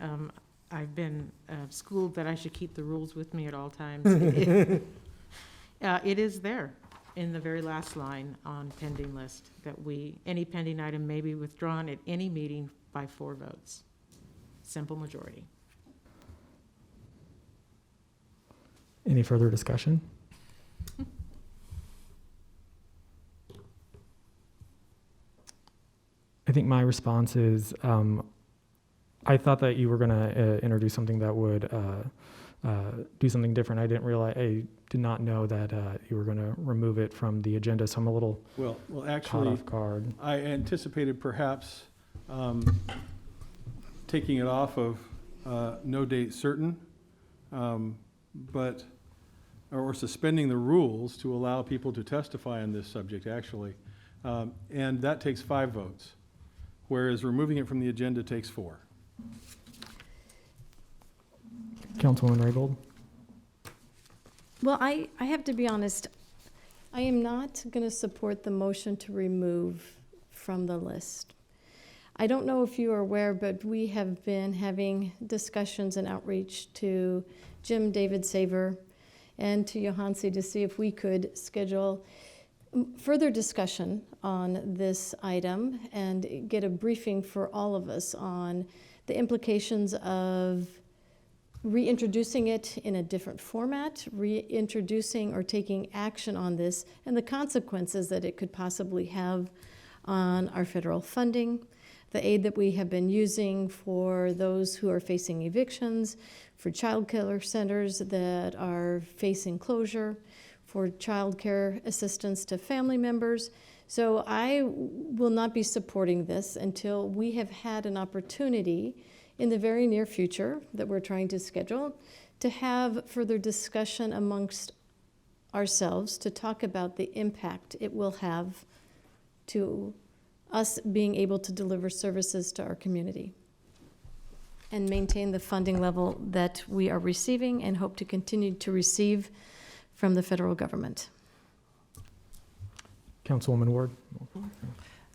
I've been schooled that I should keep the rules with me at all times, it is there in the very last line on pending list, that any pending item may be withdrawn at any meeting by 4 votes. Simple majority. Any further discussion? I think my response is, I thought that you were going to introduce something that would do something different. I did not know that you were going to remove it from the agenda, so I'm a little Well, caught actually, off guard. I anticipated perhaps taking it off of no date certain, or suspending the rules to allow people to testify on this subject, actually. And that takes 5 votes, whereas removing it from the agenda takes 4. Councilwoman Raybold? Well, I have to be honest, I am not going to support the motion to remove from the list. I don't know if you are aware, but we have been having discussions and outreach to Jim David Saver and to Johansi to see if we could schedule further discussion on this item and get a briefing for all of us on the implications of reintroducing it in a different format, reintroducing or taking action on this, and the consequences that it could possibly have on our federal funding, the aid that we have been using for those who are facing evictions, for child care centers that are facing closure, for child care assistance to family members. So I will not be supporting this until we have had an opportunity in the very near future that we're trying to schedule to have further discussion amongst ourselves to talk about the impact it will have to us being able to deliver services to our community and maintain the funding level that we are receiving and hope to continue to receive from the federal government. Councilwoman Ward?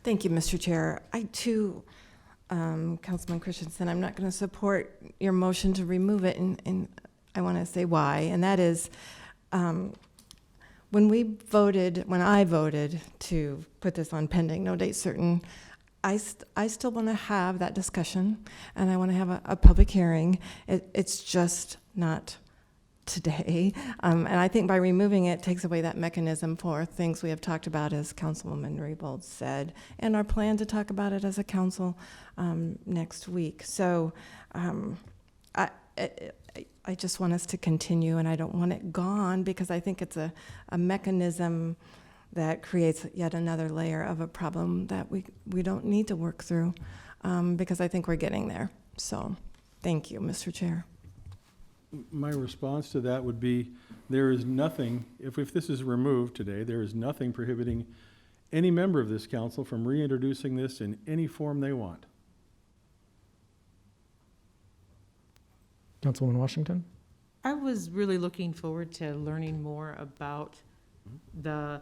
Thank you, Mr. Chair. I too Councilman Christensen, I'm not going to support your motion to remove it, and I want to say why, and that is, when I voted to put this on pending, no date certain, I still want to have that discussion, and I want to have a public hearing. It's just not today. And I think by removing it takes away that mechanism for things we have talked about, as Councilwoman Raybold said, and our plan to talk about it as a council next week. So I just want us to continue, and I don't want it gone, because I think it's a mechanism that creates yet another layer of a problem that we don't need to work through, because I think we're getting there. So thank you, Mr. Chair. My response to that would be, there is nothing, if this is removed today, there is nothing prohibiting any member of this council from reintroducing this in any form they want. Councilwoman Washington? I was really looking forward to learning more about the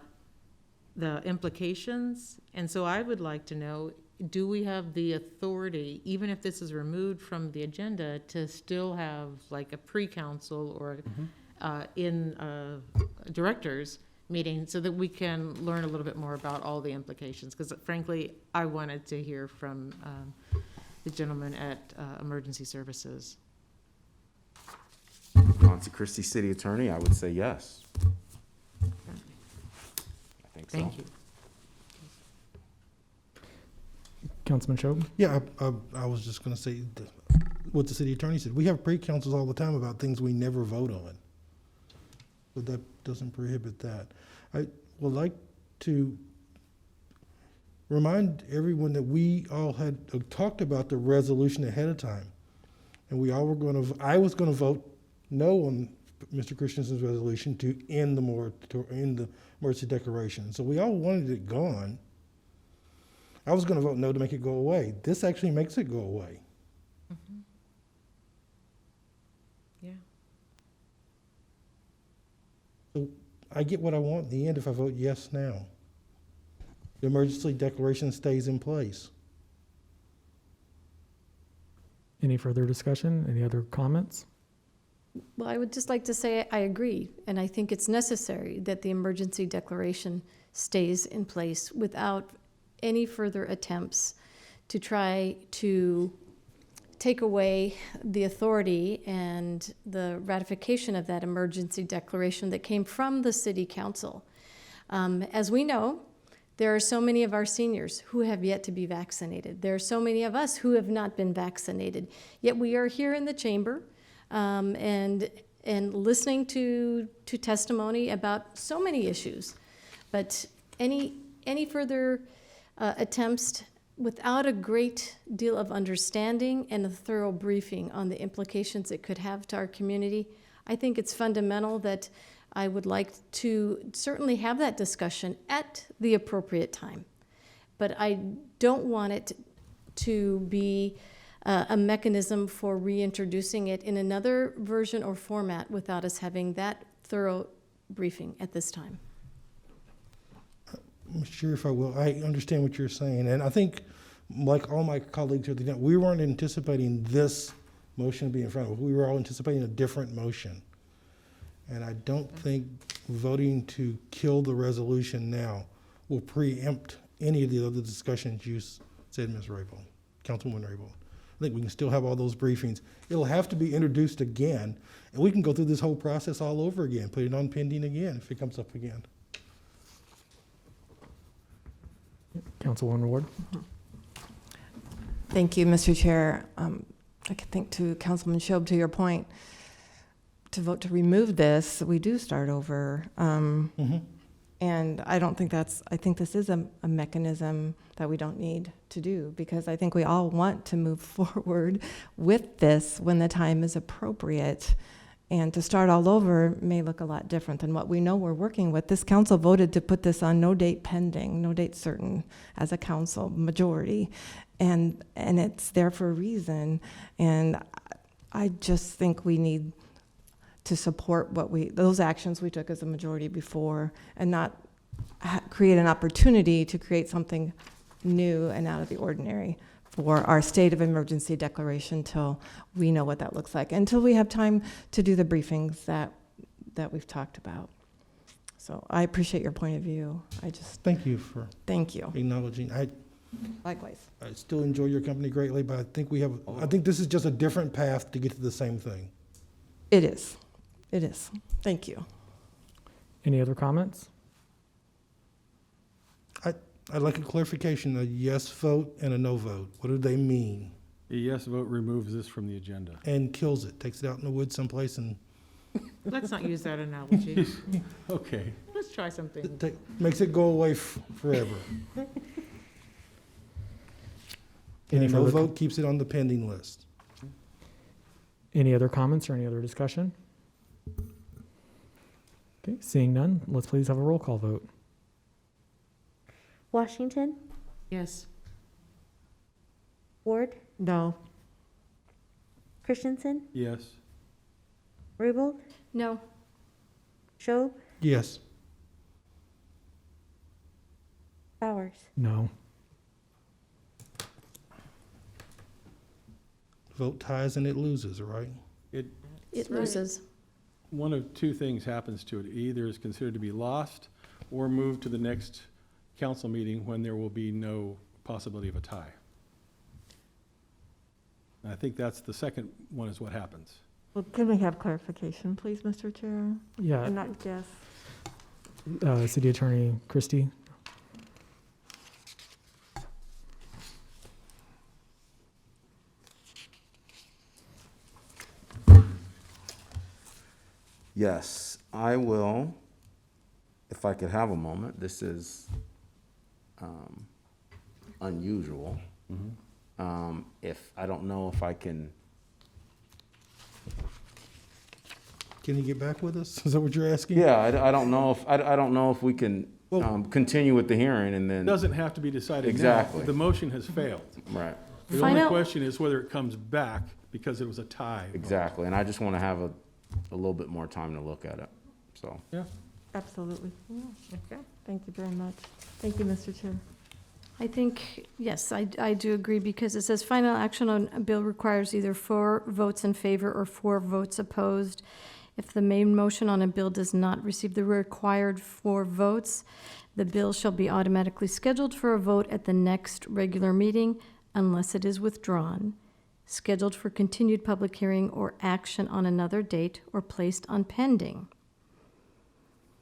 implications, and so I would like to know, do we have the authority, even if this is removed from the agenda, to still have like a pre-council or in a directors meeting, so that we can learn a little bit more about all the implications? Because frankly, I wanted to hear from the gentleman at Emergency Services. Monte Cristi City Attorney, I would say yes. I think so. Thank you. Councilman Shob? Yeah, I was just gonna say what the city attorney said. We have pre-councils all the time about things we never vote on. But that doesn't prohibit that. I would like to remind everyone that we all had talked about the resolution ahead of time. And we all were I was gonna vote no on Mr. Christensen's resolution to end the emergency declaration. So we all wanted it gone. I was going to vote no to make it go away. This actually makes it go away. Mm-hmm. Yeah. So I get what I want in the end if I vote yes now. The emergency declaration stays in place. Any further discussion? Any other comments? Well, I would just like to say I agree, and I think it's necessary that the emergency declaration stays in place without any further attempts to try to take away the authority and the ratification of that emergency declaration that came from the city council. As we know, there are so many of our seniors who have yet to be vaccinated. There are so many of us who have not been vaccinated, yet we are here in the chamber and listening to testimony about so many issues. But any further attempts without a great deal of understanding and a thorough briefing on the implications it could have to our community, I think it's fundamental that I would like to certainly have that discussion at the appropriate time. But I don't want it to be a mechanism for reintroducing it in another version or format without us having that thorough briefing at this time. I'm sure if I will. I understand what you're saying. And I think, like all my colleagues here, we weren't anticipating this motion to be in front of us. We were all anticipating a different motion. And I don't think voting to kill the resolution now will preempt any of the other discussions you said, Ms. Raybold, Councilwoman Raybold. I think we can still have all those briefings. It'll have to be introduced again, and we can go through this whole process all over again, put it on pending again if it comes up again. Councilwoman Ward? Thank you, Mr. Chair. I could think to Councilman Shob, to your point, to vote to remove this, we do start over. And I don't think I think this is a mechanism that we don't need to do, because I think we all want to move forward with this when the time is appropriate. And to start all over may look a lot different than what we know we're working with. This council voted to put this on no date pending, no date certain, as a council majority. And it's there for a reason. And I just think we need to support those actions we took as a majority before, and not create an opportunity to create something new and out of the ordinary for our state of emergency declaration till we know what that looks like, until we have time to do the briefings that we've talked about. So I appreciate your point of view. Thank you for Thank you. acknowledging. Likewise. I still enjoy your company greatly, but I think this is just a different path to get to the same thing. It is. It is. Thank you. Any other comments? I'd like a clarification, a yes vote and a no vote. What do they mean? A yes vote removes this from the agenda. And kills it, takes it out in the woods someplace and Let's not use that analogy. Okay. Let's try something. makes it go away forever. Any And a no further vote keeps it on the pending list. Any other comments or any other discussion? Okay, seeing none, let's please have a roll call vote. Washington, Yes. Ward, No. Christensen, Yes. Raybold, No. Schob, Yes. Bowers. No. Vote ties and it loses, right? It right. loses. One of two things happens to it. Either is considered to be lost or moved to the next council meeting when there will be no possibility of a tie. And I think that's the second one is what happens. Well, can we have clarification, please, Mr. Chair? Yeah, And not guess. City Attorney Christie. Yes, I will, if I could have a moment. This is unusual. If, I don't know if I can, Can you get back with us? Is that what you're asking? yeah, I don't know if, I don't know if we can continue with the hearing and It then, doesn't have to be decided now. Exactly. The motion has failed. right, The Find only out- question is whether it comes back because it was a tie. exactly. And I just want to have a little bit more time to look at it, so. Yeah. Absolutely. Yeah. Okay. Thank you very much. Thank you, Mr. Chair. I think, yes, I do agree, because it says final action on a bill requires either 4 votes in favor or 4 votes opposed. If the main motion on a bill does not receive the required 4 votes, the bill shall be automatically scheduled for a vote at the next regular meeting unless it is withdrawn, scheduled for continued public hearing or action on another date, or placed on pending.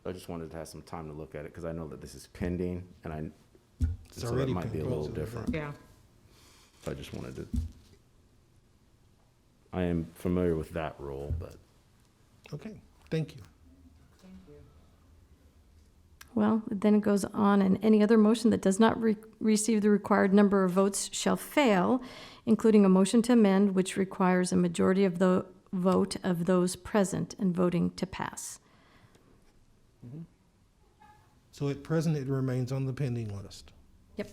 I just wanted to have some time to look at it because I know that this is pending and so that already might be a little pending. different. Yeah. I just wanted to, I am familiar with that rule, but. Okay, thank you. Well, then it goes on, and any other motion that does not receive the required number of votes shall fail, including a motion to amend, which requires a majority of the vote of those present and voting to pass. So at present, it remains on the pending list. Yep.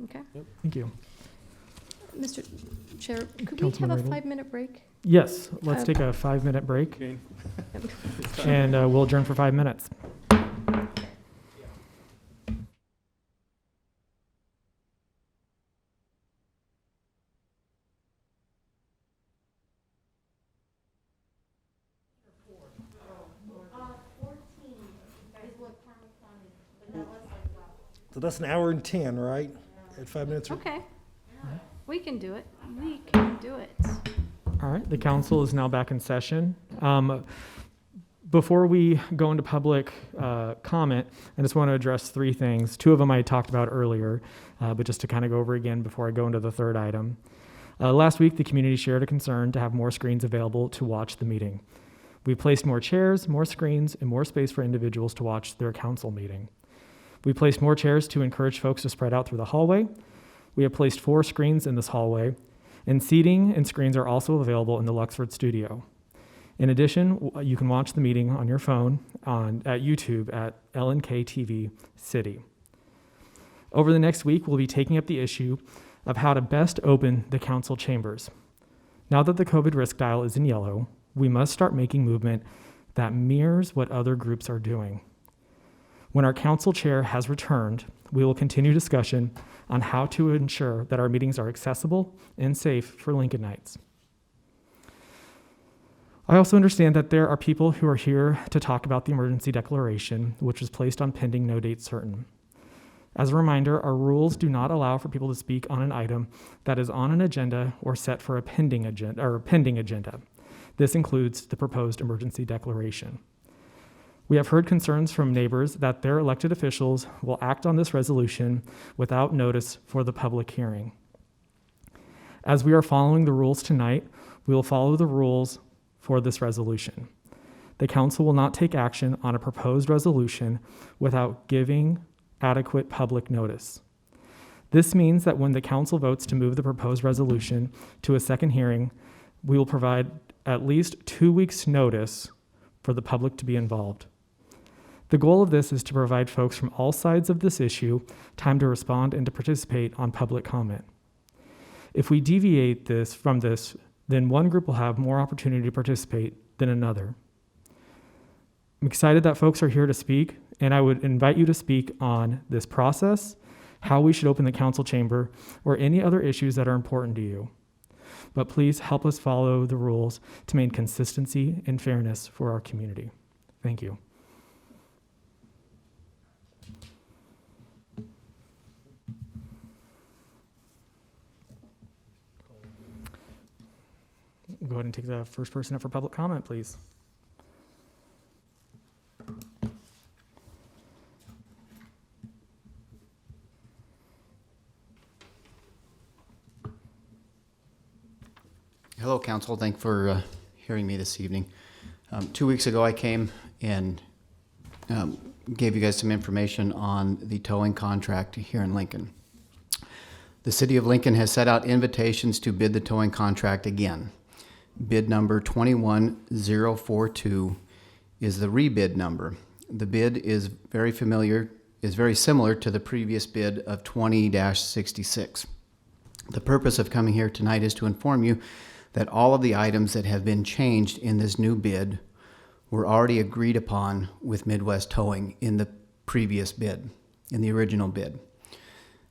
Okay. Thank you. Mr. Chair, could we have Councilman a Rabel? 5-minute break? Yes, let's Uh, take a 5-minute break Okay. and we'll adjourn for 5 minutes. So that's an hour and 10, right? At 5 minutes. Okay. We can do it. We can do it. All right, the council is now back in session. Before we go into public comment, I just want to address 3 things. 2 of them I talked about earlier, but just to kind of go over again before I go into the 3rd item. Last week, the community shared a concern to have more screens available to watch the meeting. We placed more chairs, more screens, and more space for individuals to watch their council meeting. We placed more chairs to encourage folks to spread out through the hallway. We have placed 4 screens in this hallway, and seating and screens are also available in the Luxford studio. In addition, you can watch the meeting on your phone at YouTube at LNK TV City. Over the next week, we'll be taking up the issue of how to best open the council chambers. Now that the COVID risk dial is in yellow, we must start making movement that mirrors what other groups are doing. When our council chair has returned, we will continue discussion on how to ensure that our meetings are accessible and safe for Lincolnites. I also understand that there are people who are here to talk about the emergency declaration, which was placed on pending no date certain. As a reminder, our rules do not allow for people to speak on an item that is on an agenda or set for a pending agenda. This includes the proposed emergency declaration. We have heard concerns from neighbors that their elected officials will act on this resolution without notice for the public hearing. As we are following the rules tonight, we will follow the rules for this resolution. The council will not take action on a proposed resolution without giving adequate public notice. This means that when the council votes to move the proposed resolution to a second hearing, we will provide at least 2 weeks' notice for the public to be involved. The goal of this is to provide folks from all sides of this issue time to respond and to participate on public comment. If we deviate from this, then one group will have more opportunity to participate than another. I'm excited that folks are here to speak, and I would invite you to speak on this process, how we should open the council chamber, or any other issues that are important to you. But please help us follow the rules to maintain consistency and fairness for our community. Thank you. Go ahead and take the first person up for public comment, please. Hello, Council. Thanks for hearing me this evening. 2 weeks ago, I came and gave you guys some information on the towing contract here in Lincoln. The City of Lincoln has set out invitations to bid the towing contract again. Bid number 21042 is the rebid number. The bid is very similar to the previous bid of 20-66. The purpose of coming here tonight is to inform you that all of the items that have been changed in this new bid were already agreed upon with Midwest Towing in the previous bid, in the original bid.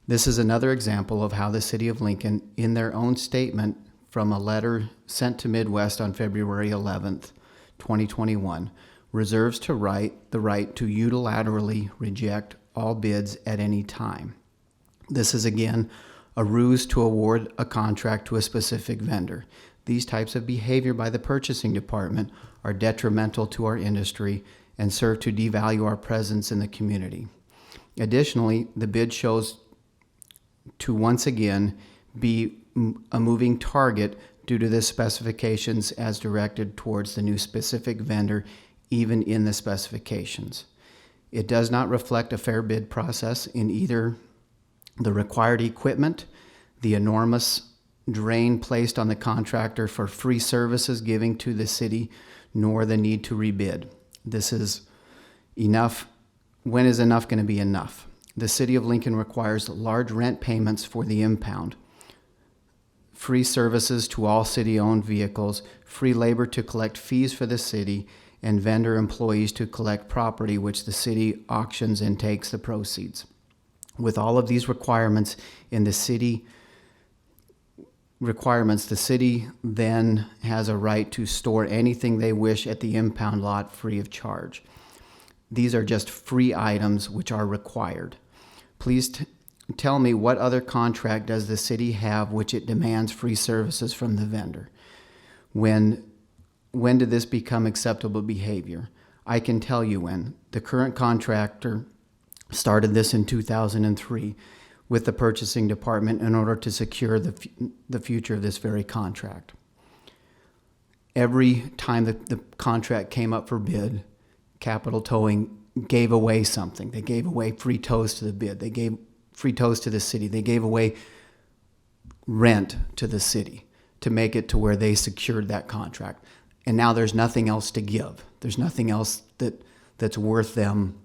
This is another example of how the City of Lincoln, in their own statement from a letter sent to Midwest on February 11th, 2021, reserves the right to unilaterally reject all bids at any time. This is again a ruse to award a contract to a specific vendor. These types of behavior by the purchasing department are detrimental to our industry and serve to devalue our presence in the community. Additionally, the bid shows to once again be a moving target due to the specifications as directed towards the new specific vendor, even in the specifications. It does not reflect a fair bid process in either the required equipment, the enormous drain placed on the contractor for free services giving to the city, nor the need to rebid. This is enough. When is enough going to be enough? The City of Lincoln requires large rent payments for the impound, free services to all city-owned vehicles, free labor to collect fees for the city, and vendor employees to collect property which the city auctions and takes the proceeds. With all of these requirements in the city then has a right to store anything they wish at the impound lot free of charge. These are just free items which are required. Please tell me, what other contract does the city have which it demands free services from the vendor? When did this become acceptable behavior? I can tell you when. The current contractor started this in 2003 with the purchasing department in order to secure the future of this very contract. Every time that the contract came up for bid, Capital Towing gave away something. They gave away free tows to the bid. They gave free tows to the city. They gave away rent to the city to make it to where they secured that contract. And now there's nothing else to give. There's nothing else that's worth them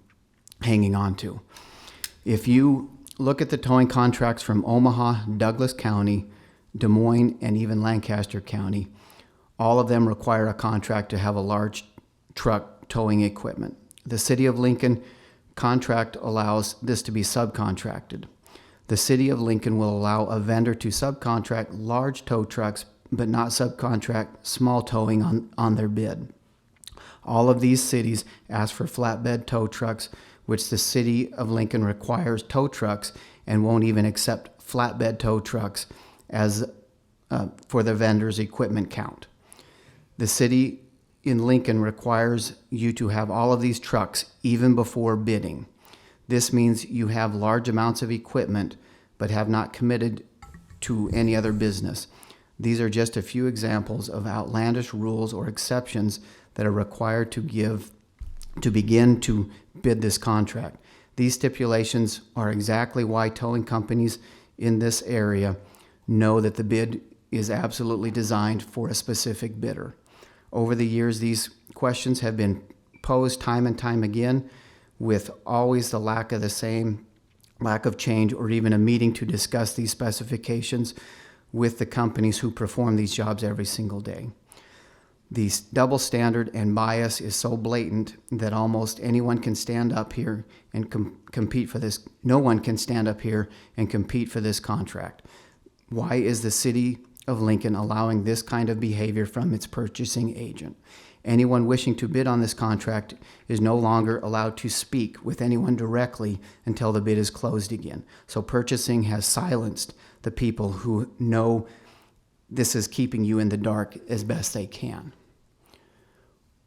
hanging on to. If you look at the towing contracts from Omaha, Douglas County, Des Moines, and even Lancaster County, all of them require a contract to have a large truck towing equipment. The City of Lincoln contract allows this to be subcontracted. The city of Lincoln will allow a vendor to subcontract large tow trucks, but not subcontract small towing on their bid. All of these cities ask for flatbed tow trucks, which the city of Lincoln requires tow trucks and won't even accept flatbed tow trucks as for the vendor's equipment count. The city in Lincoln requires you to have all of these trucks even before bidding. This means you have large amounts of equipment but have not committed to any other business. These are just a few examples of outlandish rules or exceptions that are required to begin to bid this contract. These stipulations are exactly why towing companies in this area know that the bid is absolutely designed for a specific bidder. Over the years, these questions have been posed time and time again, with always the lack of change or even a meeting to discuss these specifications with the companies who perform these jobs every single day. The double standard and bias is so blatant that almost anyone can stand up here and compete for this. No one can stand up here and compete for this contract. Why is the city of Lincoln allowing this kind of behavior from its purchasing agent? Anyone wishing to bid on this contract is no longer allowed to speak with anyone directly until the bid is closed again. So purchasing has silenced the people who know this is keeping you in the dark as best they can.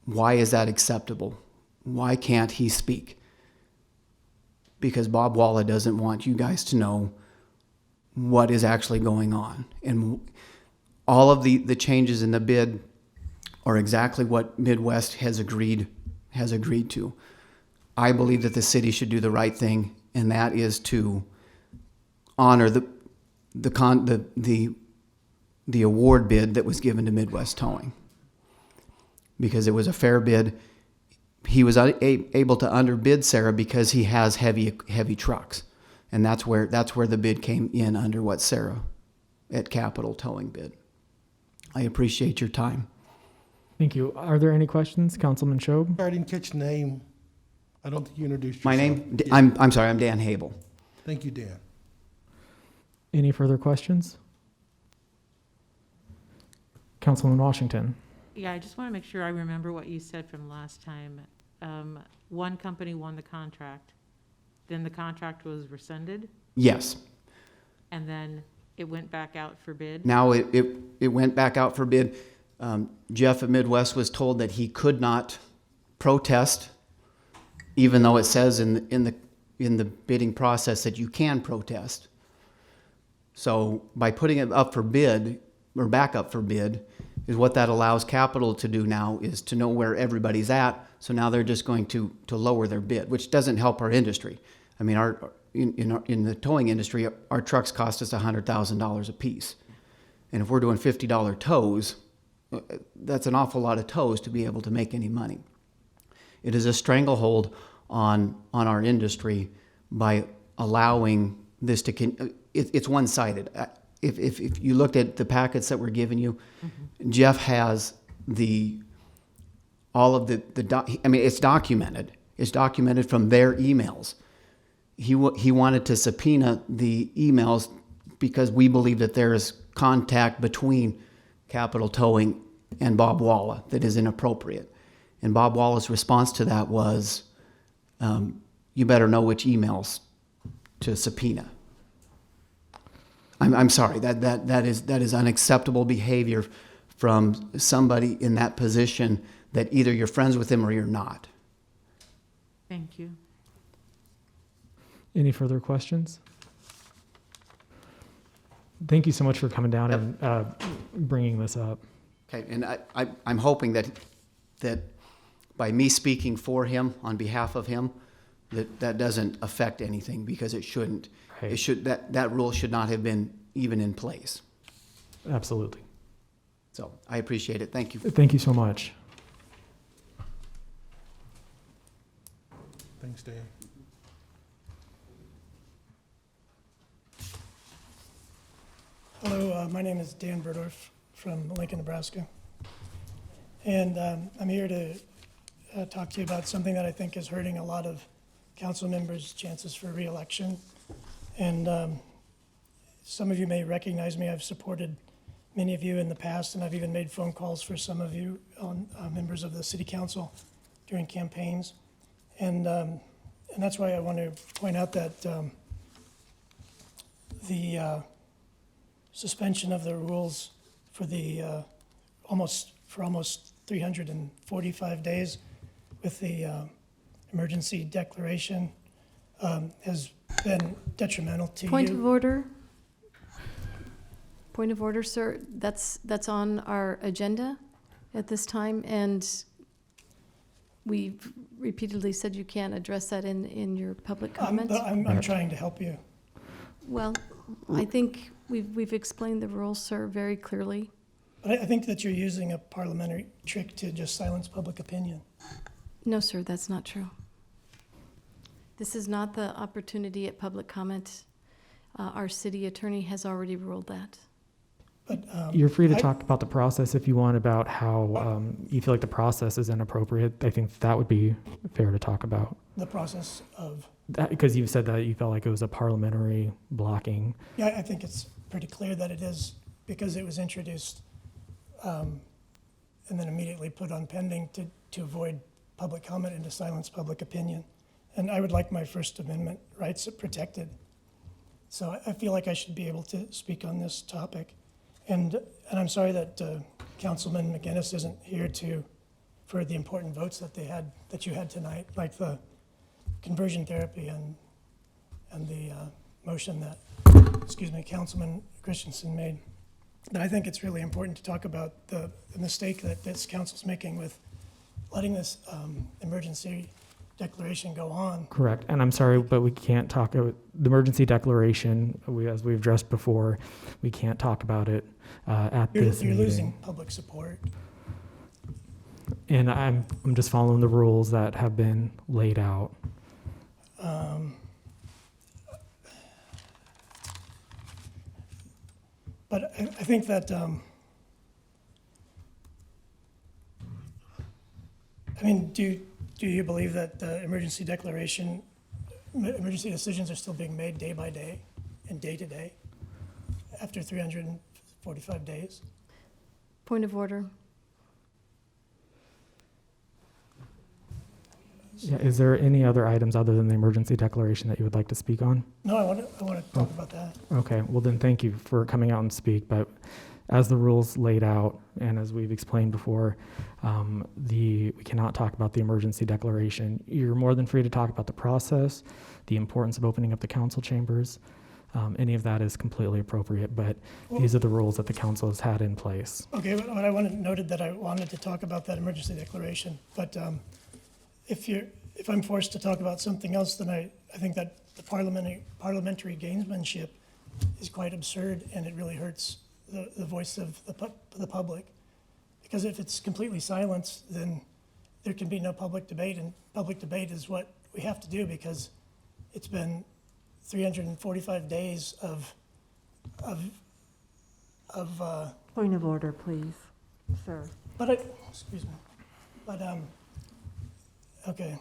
Why is that acceptable? Why can't he speak? Because Bob Walla doesn't want you guys to know what is actually going on. And all of the changes in the bid are exactly what Midwest has agreed to. I believe that the city should do the right thing, and that is to honor the award bid that was given to Midwest Towing, because it was a fair bid. He was able to underbid Sarah because he has heavy trucks, and that's where the bid came in under what Sarah at Capital Towing bid. I appreciate your time. Thank you. Are there any questions, Councilman Shob? I didn't catch the name. I don't think you introduced yourself. My name? Yeah. I'm sorry, I'm Dan Habel. Thank you, Dan. Any further questions? Councilman Washington. Yeah, I just want to make sure I remember what you said from last time. One company won the contract, then the contract was rescinded, Yes. and then it went back out for bid? Now it went back out for bid. Jeff at Midwest was told that he could not protest, even though it says in the bidding process that you can protest. So by putting it up for bid, or back up for bid, is what that allows Capital to do now, is to know where everybody's at. So now they're just going to lower their bid, which doesn't help our industry. I mean, in the towing industry, our trucks cost us $100,000 a piece. And if we're doing $50 tows, that's an awful lot of tows to be able to make any money. It is a stranglehold on our industry by allowing this to, it's one-sided. If you looked at the packets that were given you, mm-hmm. Jeff has all of I mean, it's documented. It's documented from their emails. He wanted to subpoena the emails because we believe that there is contact between Capital Towing and Bob Walla that is inappropriate. And Bob Walla's response to that was, you better know which emails to subpoena. I'm sorry, that is unacceptable behavior from somebody in that position, that either you're friends with him or you're not. Thank you. Any further questions? Thank you so much for coming down and bringing this up. Okay, and I'm hoping that by me speaking for him, on behalf of him, that doesn't affect anything, because it shouldn't. Right. That rule should not have been even in place. Absolutely. So I appreciate it. Thank you. Thank you so much. Thanks, Dan. Hello, my name is Dan Berdorf from Lincoln, Nebraska. And I'm here to talk to you about something that I think is hurting a lot of council members' chances for reelection. And some of you may recognize me. I've supported many of you in the past, and I've even made phone calls for some of you on members of the city council during campaigns. And that's why I want to point out that the suspension of the rules for the almost 345 days with the emergency declaration has been detrimental to you. Point of order. Point of order, sir. That's on our agenda at this time, and we've repeatedly said you can't address that in your public comments. I'm trying to help you. Well, I think we've explained the rules, sir, very clearly. But I think that you're using a parliamentary trick to just silence public opinion. No, sir, that's not true. This is not the opportunity at public comment. Our city attorney has already ruled that. But You're free to talk about the process if you want, about how you feel like the process is inappropriate. I think that would be fair to talk about. the process of, Because you said that you felt like it was a parliamentary blocking. yeah, I think it's pretty clear that it is, because it was introduced and then immediately put on pending to avoid public comment and to silence public opinion. And I would like my First Amendment rights protected. So I feel like I should be able to speak on this topic. And I'm sorry that Councilman McGinnis isn't here for the important votes that you had tonight, like the conversion therapy and the motion that, Councilman Christensen made. And I think it's really important to talk about the mistake that this council's making with letting this emergency declaration go on. Correct. And I'm sorry, but we can't talk, the emergency declaration, as we've addressed before, we can't talk about it at this You're meeting. losing public support. And I'm just following the rules that have been laid out. But I think that, do you believe that emergency decisions are still being made day by day and day to day after 345 days? Point of order. Yeah, is there any other items other than the emergency declaration that you would like to speak on? No, I want to talk about that. Okay, well then thank you for coming out and speak, but as the rules laid out and as we've explained before, we cannot talk about the emergency declaration. You're more than free to talk about the process, the importance of opening up the council chambers. Any of that is completely appropriate, but these are the rules that the council has had in place. Okay, but I noted that I wanted to talk about that emergency declaration, but if I'm forced to talk about something else, then I think that the parliamentary gamesmanship is quite absurd, and it really hurts the voice of the public. Because if it's completely silenced, then there can be no public debate, and public debate is what we have to do, because it's been 345 days of Point of order, please, sir. Okay.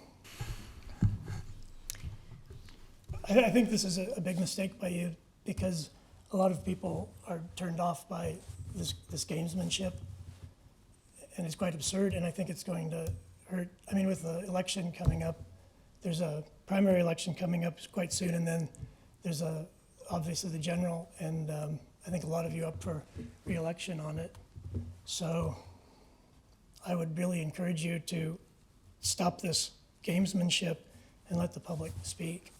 I think this is a big mistake by you, because a lot of people are turned off by this gamesmanship, and it's quite absurd, and I think it's going to hurt. I mean, with the election coming up, there's a primary election coming up quite soon, and then there's obviously the general, and I think a lot of you up for re-election on it. So I would really encourage you to stop this gamesmanship and let the public speak.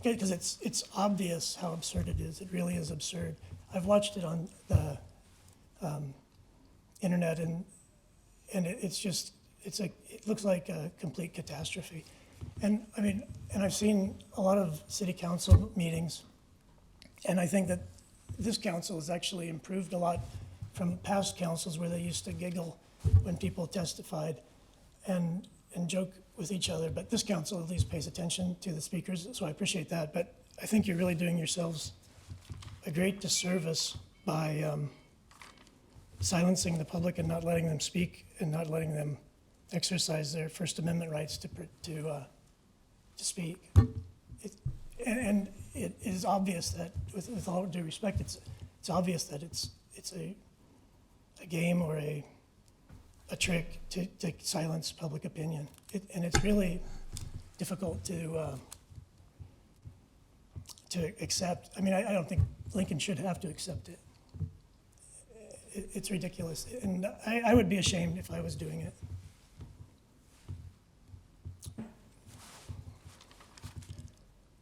Because it's obvious how absurd it is. It really is absurd. I've watched it on the internet, and it looks like a complete catastrophe. And I've seen a lot of city council meetings, and I think that this council has actually improved a lot from past councils where they used to giggle when people testified and joke with each other, but this council at least pays attention to the speakers, so I appreciate that. But I think you're really doing yourselves a great disservice by silencing the public and not letting them speak and not letting them exercise their First Amendment rights to to speak. And it is obvious that, with all due respect, it's obvious that it's a game or a trick to silence public opinion. And it's really difficult to accept. I mean, I don't think Lincoln should have to accept it. It's ridiculous, and I would be ashamed if I was doing it.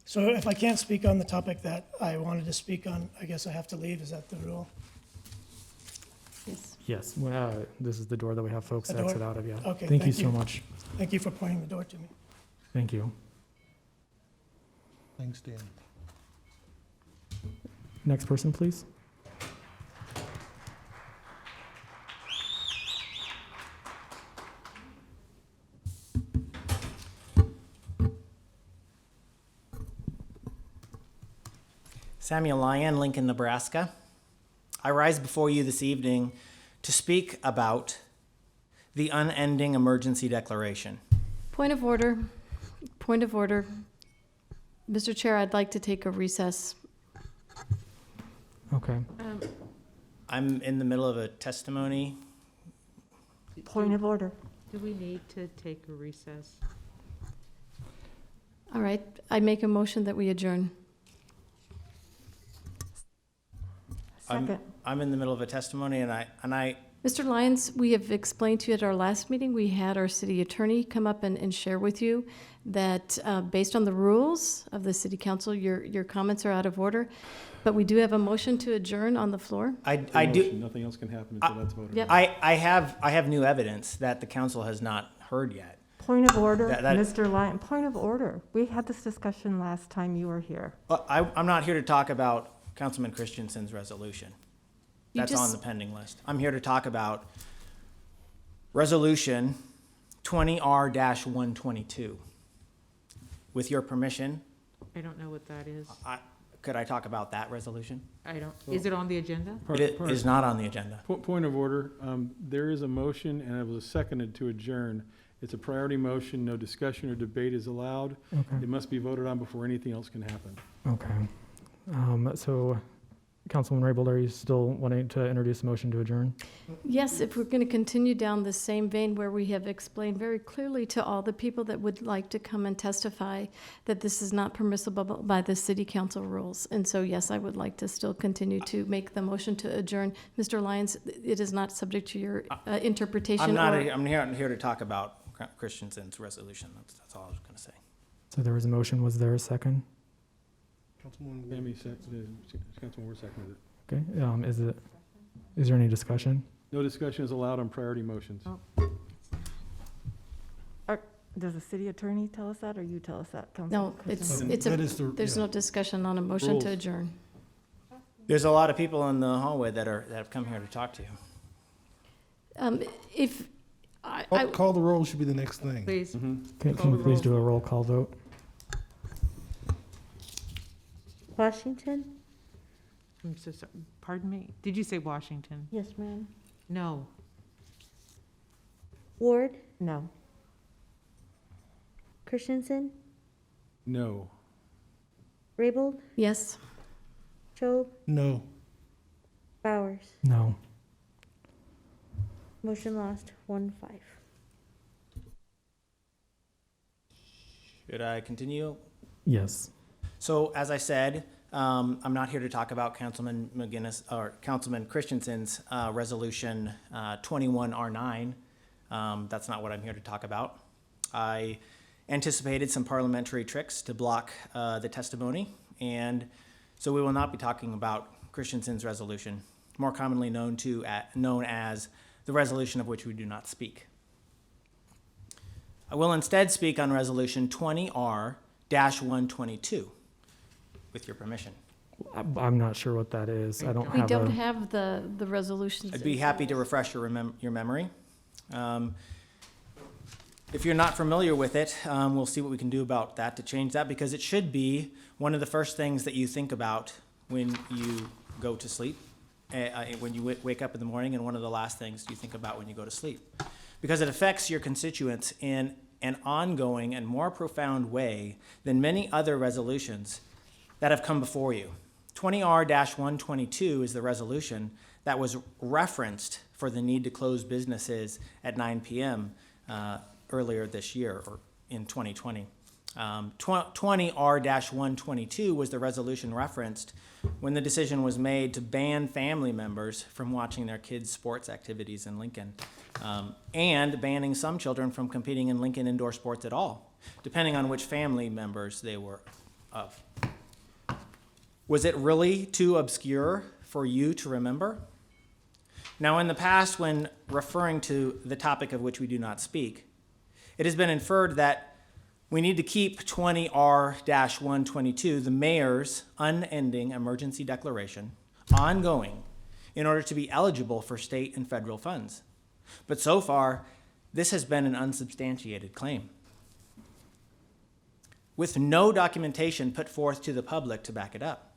So if I can't speak on the topic that I wanted to speak on, I guess I have to leave. Is that the rule? Yes. Yes, this is the door that we have folks The door? exit out of, yeah. Okay, Thank you so much. Thank you for pointing the door to me. Thank you. Thanks, Dan. Next person, please. Samuel Lyon, Lincoln, Nebraska. I rise before you this evening to speak about the unending emergency declaration. Point of order. Point of order. Mr. Chair, I'd like to take a recess. Okay. I'm in the middle of a testimony. Point of order. Do we need to take a recess? All right, I make a motion that we adjourn. I'm in the middle of a testimony, and I Mr. Lyons, we have explained to you at our last meeting, we had our city attorney come up and share with you that based on the rules of the city council, your comments are out of order, but we do have a motion to adjourn on the floor. I do. Nothing else can happen until that's voted. Yep. I have new evidence that the council has not heard yet. Point of order, That- Mr. Lyon, point of order. We had this discussion last time you were here. I'm not here to talk about Councilman Christensen's resolution. You That's just- on the pending list. I'm here to talk about Resolution 20R-122. With your permission, I don't know what that is. could I talk about that resolution? I don't, is it on the agenda? It is not on the agenda. Point of order, there is a motion and it was seconded to adjourn. It's a priority motion, no discussion or debate is allowed. Okay. It must be voted on before anything else can happen. Okay. So, Councilman Raybold, are you still wanting to introduce a motion to adjourn? Yes, if we're going to continue down the same vein where we have explained very clearly to all the people that would like to come and testify that this is not permissible by the city council rules. And so, yes, I would like to still continue to make the motion to adjourn. Mr. Lyons, it is not subject to your interpretation. I'm here to talk about Christensen's resolution. That's all I was going to say. So there was a motion, was there a second? Councilman Ward seconded it. Okay, is there any discussion? No discussion is allowed on priority motions. Does the city attorney tell us that, or you tell us that, No, Councilman? there's no discussion on a motion Rules. to adjourn. There's a lot of people in the hallway that have come here to talk to you. Call the roll should be the next thing. Please. Can we please do a roll call vote? Washington? I'm so sorry. Pardon me? Did you say Washington? Yes, ma'am. No. Ward? No. Christensen? No. Raybold? Yes. Chobe? No. Bowers? No. Motion lost, 1-5. Should I continue? Yes. So, as I said, I'm not here to talk about Councilman Christensen's resolution 21R9. That's not what I'm here to talk about. I anticipated some parliamentary tricks to block the testimony, and so we will not be talking about Christensen's resolution, more commonly known as the resolution of which we do not speak. I will instead speak on Resolution 20R-122, with your permission. I'm not sure what that is. I don't We have don't have the resolutions. I'd be happy to refresh your memory. If you're not familiar with it, we'll see what we can do about that to change that, because it should be one of the first things that you think about when you go to sleep, when you wake up in the morning, and one of the last things you think about when you go to sleep, because it affects your constituents in and ongoing and more profound way than many other resolutions that have come before you. 20R-122 is the resolution that was referenced for the need to close businesses at 9 p.m. Earlier this year, or in 2020. 20R-122 was the resolution referenced when the decision was made to ban family members from watching their kids' sports activities in Lincoln, and banning some children from competing in Lincoln indoor sports at all, depending on which family members they were of. Was it really too obscure for you to remember? Now, in the past, when referring to the topic of which we do not speak, it has been inferred that we need to keep 20R-122, the mayor's unending emergency declaration, ongoing in order to be eligible for state and federal funds. But so far, this has been an unsubstantiated claim, with no documentation put forth to the public to back it up.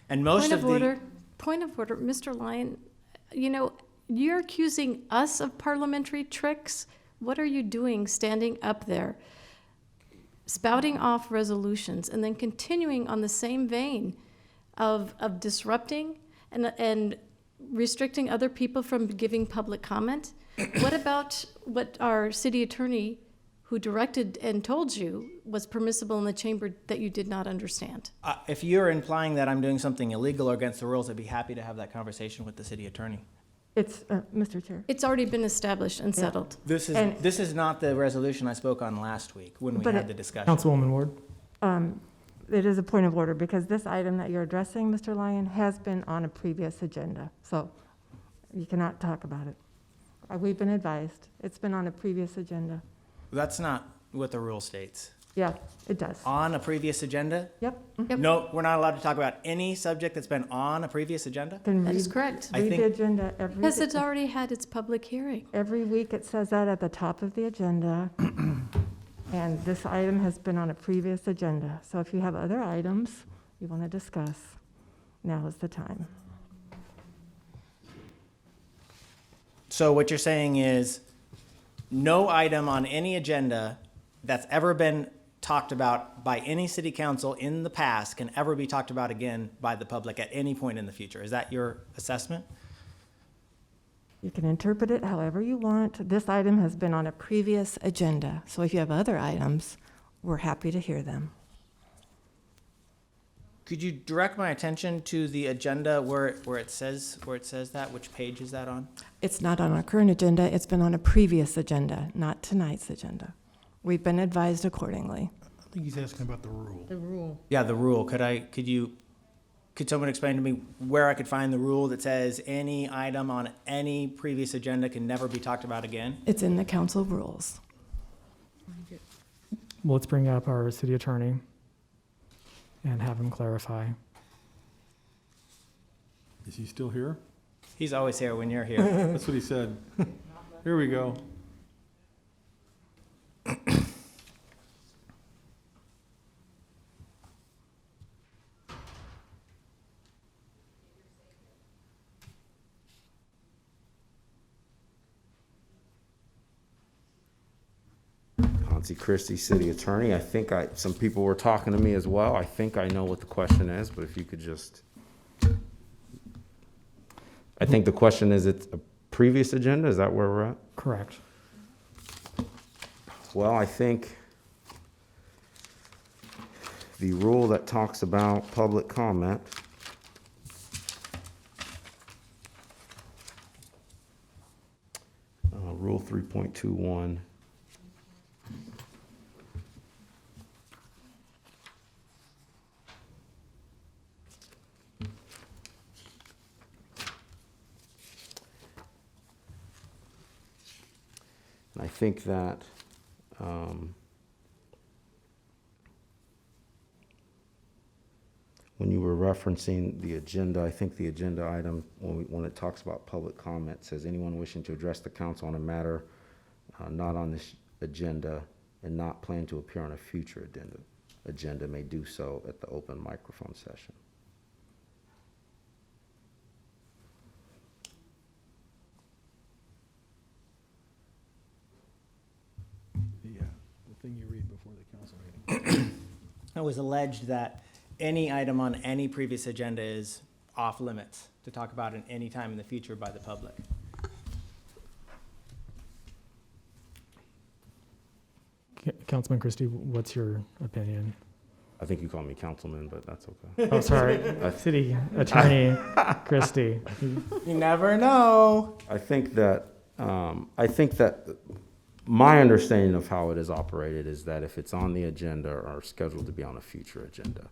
And most of the... Point of order, Mr. Lyon, you know, you're accusing us of parliamentary tricks. What are you doing standing up there, spouting off resolutions, and then continuing on the same vein of disrupting and restricting other people from giving public comment? What about what our city attorney, who directed and told you was permissible in the chamber, that you did not understand? If you're implying that I'm doing something illegal or against the rules, I'd be happy to have that conversation with the city attorney. It's, Mr. Chair. It's already been established and settled. This is not the resolution I spoke on last week when we had the discussion. Councilwoman Ward. It is a point of order because this item that you're addressing, Mr. Lyon, has been on a previous agenda. So you cannot talk about it. We've been advised. It's been on a previous agenda. That's not what the rule states. Yeah, it does. On a previous agenda? Yep. No, we're not allowed to talk about any subject that's been on a previous agenda? Then That read- is correct. I Read think- the agenda every. Because it's already had its public hearing. Every week it says that at the top of the agenda. And this item has been on a previous agenda. So if you have other items you want to discuss, now is the time. So what you're saying is no item on any agenda that's ever been talked about by any city council in the past can ever be talked about again by the public at any point in the future. Is that your assessment? You can interpret it however you want. This item has been on a Previous agenda. So if you have other items, we're happy to hear them. Could you direct my attention to the agenda where it says that? Which page is that on? It's not on our current agenda. It's been on a previous agenda, not tonight's agenda. We've been advised accordingly. I think he's asking about the rule. The rule. Yeah, the rule. Could someone explain to me where I could find the rule that says any item on any previous agenda can never be talked about again? It's in the council rules. Well, let's bring up our city attorney and have him clarify. Is he still here? He's always here when you're here. That's what he said. Here we go. Ponce Christie, City Attorney. I think some people were talking to me as well. I think I know what the question is, but if you could just... I think the question is, it's a previous agenda? Is that where we're at? Correct. Well, I think the rule that talks about public comment Rule 3.21 and I think that when you were referencing the agenda, I think the agenda item, when it talks about public comment, says anyone wishing to address the council on a matter not on this agenda and not plan to appear on a future agenda may do so at the open microphone session. Yeah. before the council meeting. It was alleged that any item on any previous agenda is off limits to talk about at any time in the future by the public. Councilman Christie, what's your opinion? I think you call me councilman, but that's okay. Oh, sorry, City Attorney Christie. You never know. I think that my understanding of how it is operated is that if it's on the agenda or scheduled to be on a future agenda,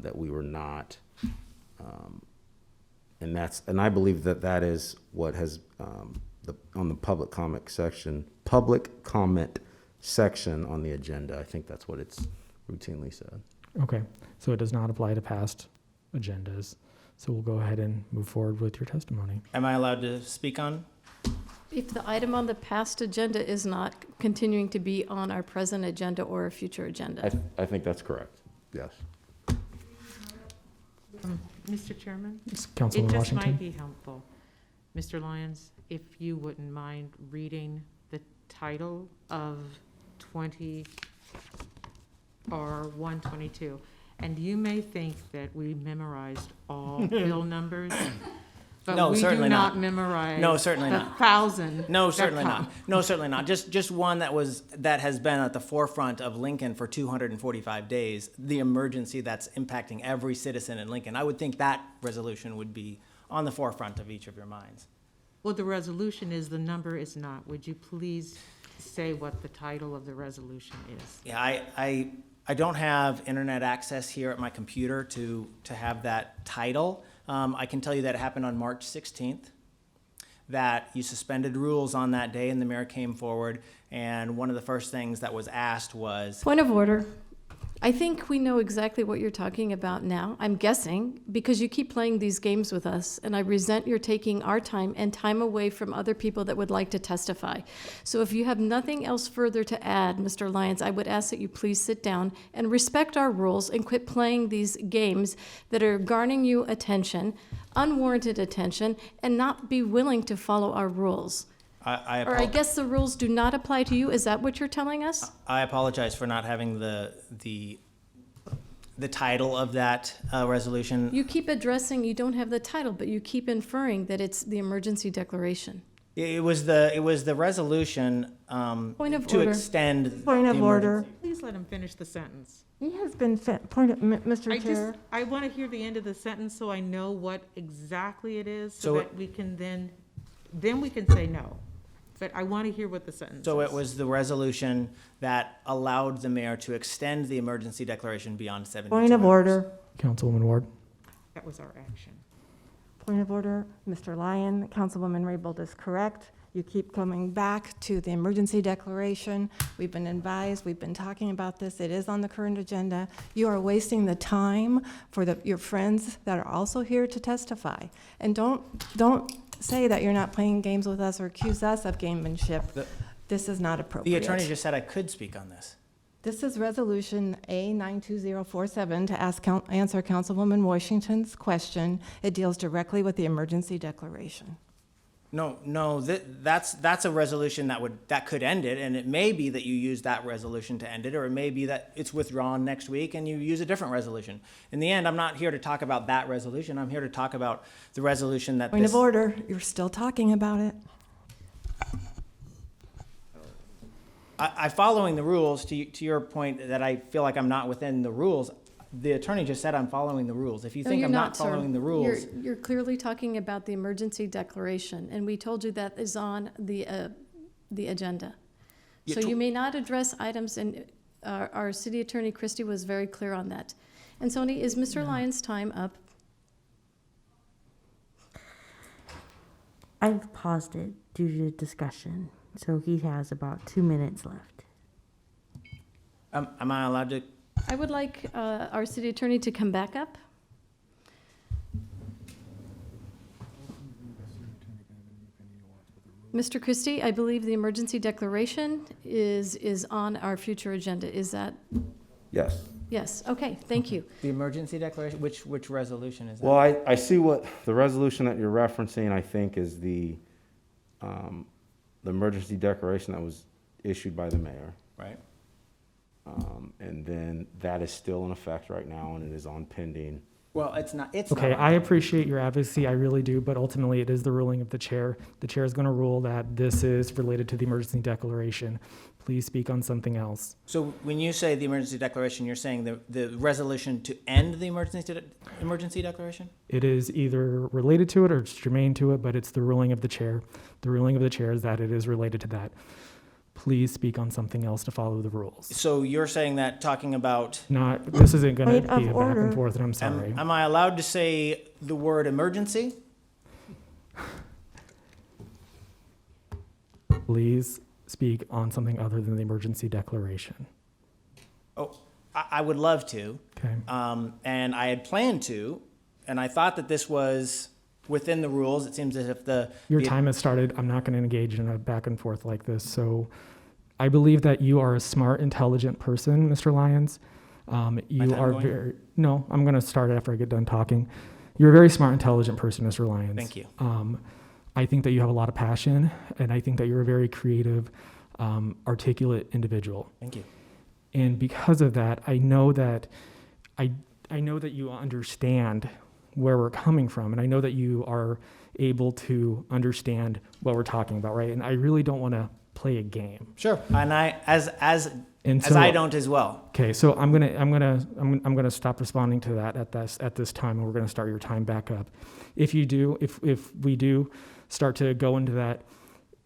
that we were not, and I believe that is what has, on the public comment section on the agenda, I think that's what it's routinely said. Okay, so it does not apply to past agendas. So we'll go ahead and move forward with your testimony. Am I allowed to speak on? If the item on the past agenda is not continuing to be on our present agenda or a future agenda. I think that's correct, yes. Mr. Chairman? Councilman It just Washington. might be helpful, Mr. Lyons, if you wouldn't mind reading the title of 20 or 122. And you may think that we memorized all bill numbers, but No, we do certainly not not. memorize No, certainly the not. 1,000. No, that certainly come. not. No, certainly not. Just one that has been at the forefront of Lincoln for 245 days, the emergency that's impacting every citizen in Lincoln. I would think that resolution would be on the forefront of each of your minds. Well, the resolution is, the number is not. Would you please say what the title of the resolution is? Yeah, I don't have internet access here at my computer to have that title. I can tell you that it happened on March 16th, that you suspended rules on that day and the mayor came forward, and one of the first things that was asked was... Point of order. I think we know exactly what you're talking about now. I'm guessing, because you keep playing these games with us, and I resent your taking our time and time away from other people that would like to testify. So if you have nothing else further to add, Mr. Lyons, I would ask that you please sit down and respect our rules and quit playing these games that are garnering you attention, unwarranted attention, and not be willing to follow our rules. Or I guess the rules do not apply to you. Is that what you're telling us? I apologize for not having the title of that resolution. You keep addressing, you don't have the title, but you keep inferring that it's the emergency declaration. It was the resolution Point of to order. extend. Point the of order. emergency. Please let him finish the sentence. He has been, Mr. Chair. I want to hear the end of the sentence so I know what exactly it is, So so that we can then we can say no. But I want to hear what the sentence is. So it was the resolution that allowed the mayor to extend the emergency declaration beyond 72 hours. Point of order. Councilwoman Ward. That was our action. Point of order. Mr. Lyon, Councilwoman Raybold is correct. You keep coming back to the emergency declaration. We've been advised, we've been talking about this. It is on the current agenda. You are wasting the time for your friends that are also here to testify. And don't say that you're not playing games with us or accuse us of gamemanship. This is not appropriate. The attorney just said I could speak on this. This is Resolution A92047 to answer Councilwoman Washington's question. It deals directly with the emergency declaration. No, that's a resolution that could end it, and it may be that you use that resolution to end it, or it may be that it's withdrawn next week and you use a different resolution. In the end, I'm not here to talk about that resolution. I'm here to talk about the resolution that Point of order. You're still talking about it. I following the rules, to your point that I feel like I'm not within the rules. The attorney just said I'm following the rules. If you No, think you're I'm not sir. following the rules, You're clearly talking about the emergency declaration, and we told you that is on the agenda. So you may not address items, and our city attorney, Christie, was very clear on that. And Sony, is Mr. Lyons' time up? I've paused it due to discussion, so he has about 2 minutes left. am I allowed to? I would like our city attorney to come back up. Mr. Christie, I believe the emergency declaration is on our future agenda. Is that? Yes. Yes, okay, thank you. The emergency declaration, which resolution is that? Well, I see what the resolution that you're referencing, I think, is the emergency declaration that was issued by the mayor. Right. And then that is still in effect right now, and it is on pending. Well, it's not. Okay, I appreciate your advocacy, I really do, but ultimately it is the ruling of the chair. The chair is going to rule that this is related to the emergency declaration. Please speak on something else. So when you say the emergency declaration, you're saying the resolution to end the emergency declaration? It is either related to it or it's germane to it, but it's the ruling of the chair. The ruling of the chair is that it is related to that. Please speak on something else to follow the rules. So you're saying that talking about... This isn't going to Point be of a back and order. forth, and I'm sorry. Am I allowed to say the word emergency? Please speak on something other than the emergency declaration. Oh, I would love to. Okay. And I had planned to, and I thought that this was within the rules. It seems as if Your time has started. I'm not going to engage in a back and forth like this. So I believe that you are a smart, intelligent person, Mr. Lyons. You are very... No, I'm going to start after I get done talking. You're a very smart, intelligent person, Mr. Lyons. Thank you. I think that you have a lot of passion, and I think that you're a very creative, articulate individual. Thank you. And because of that, I know that you understand where we're coming from, and I know that you are able to understand what we're talking about, right? And I really don't want to play a game. Sure. And as I don't as well. Okay, so I'm gonna stop responding to that at this time, and we're gonna start your time back up. If we do start to go into that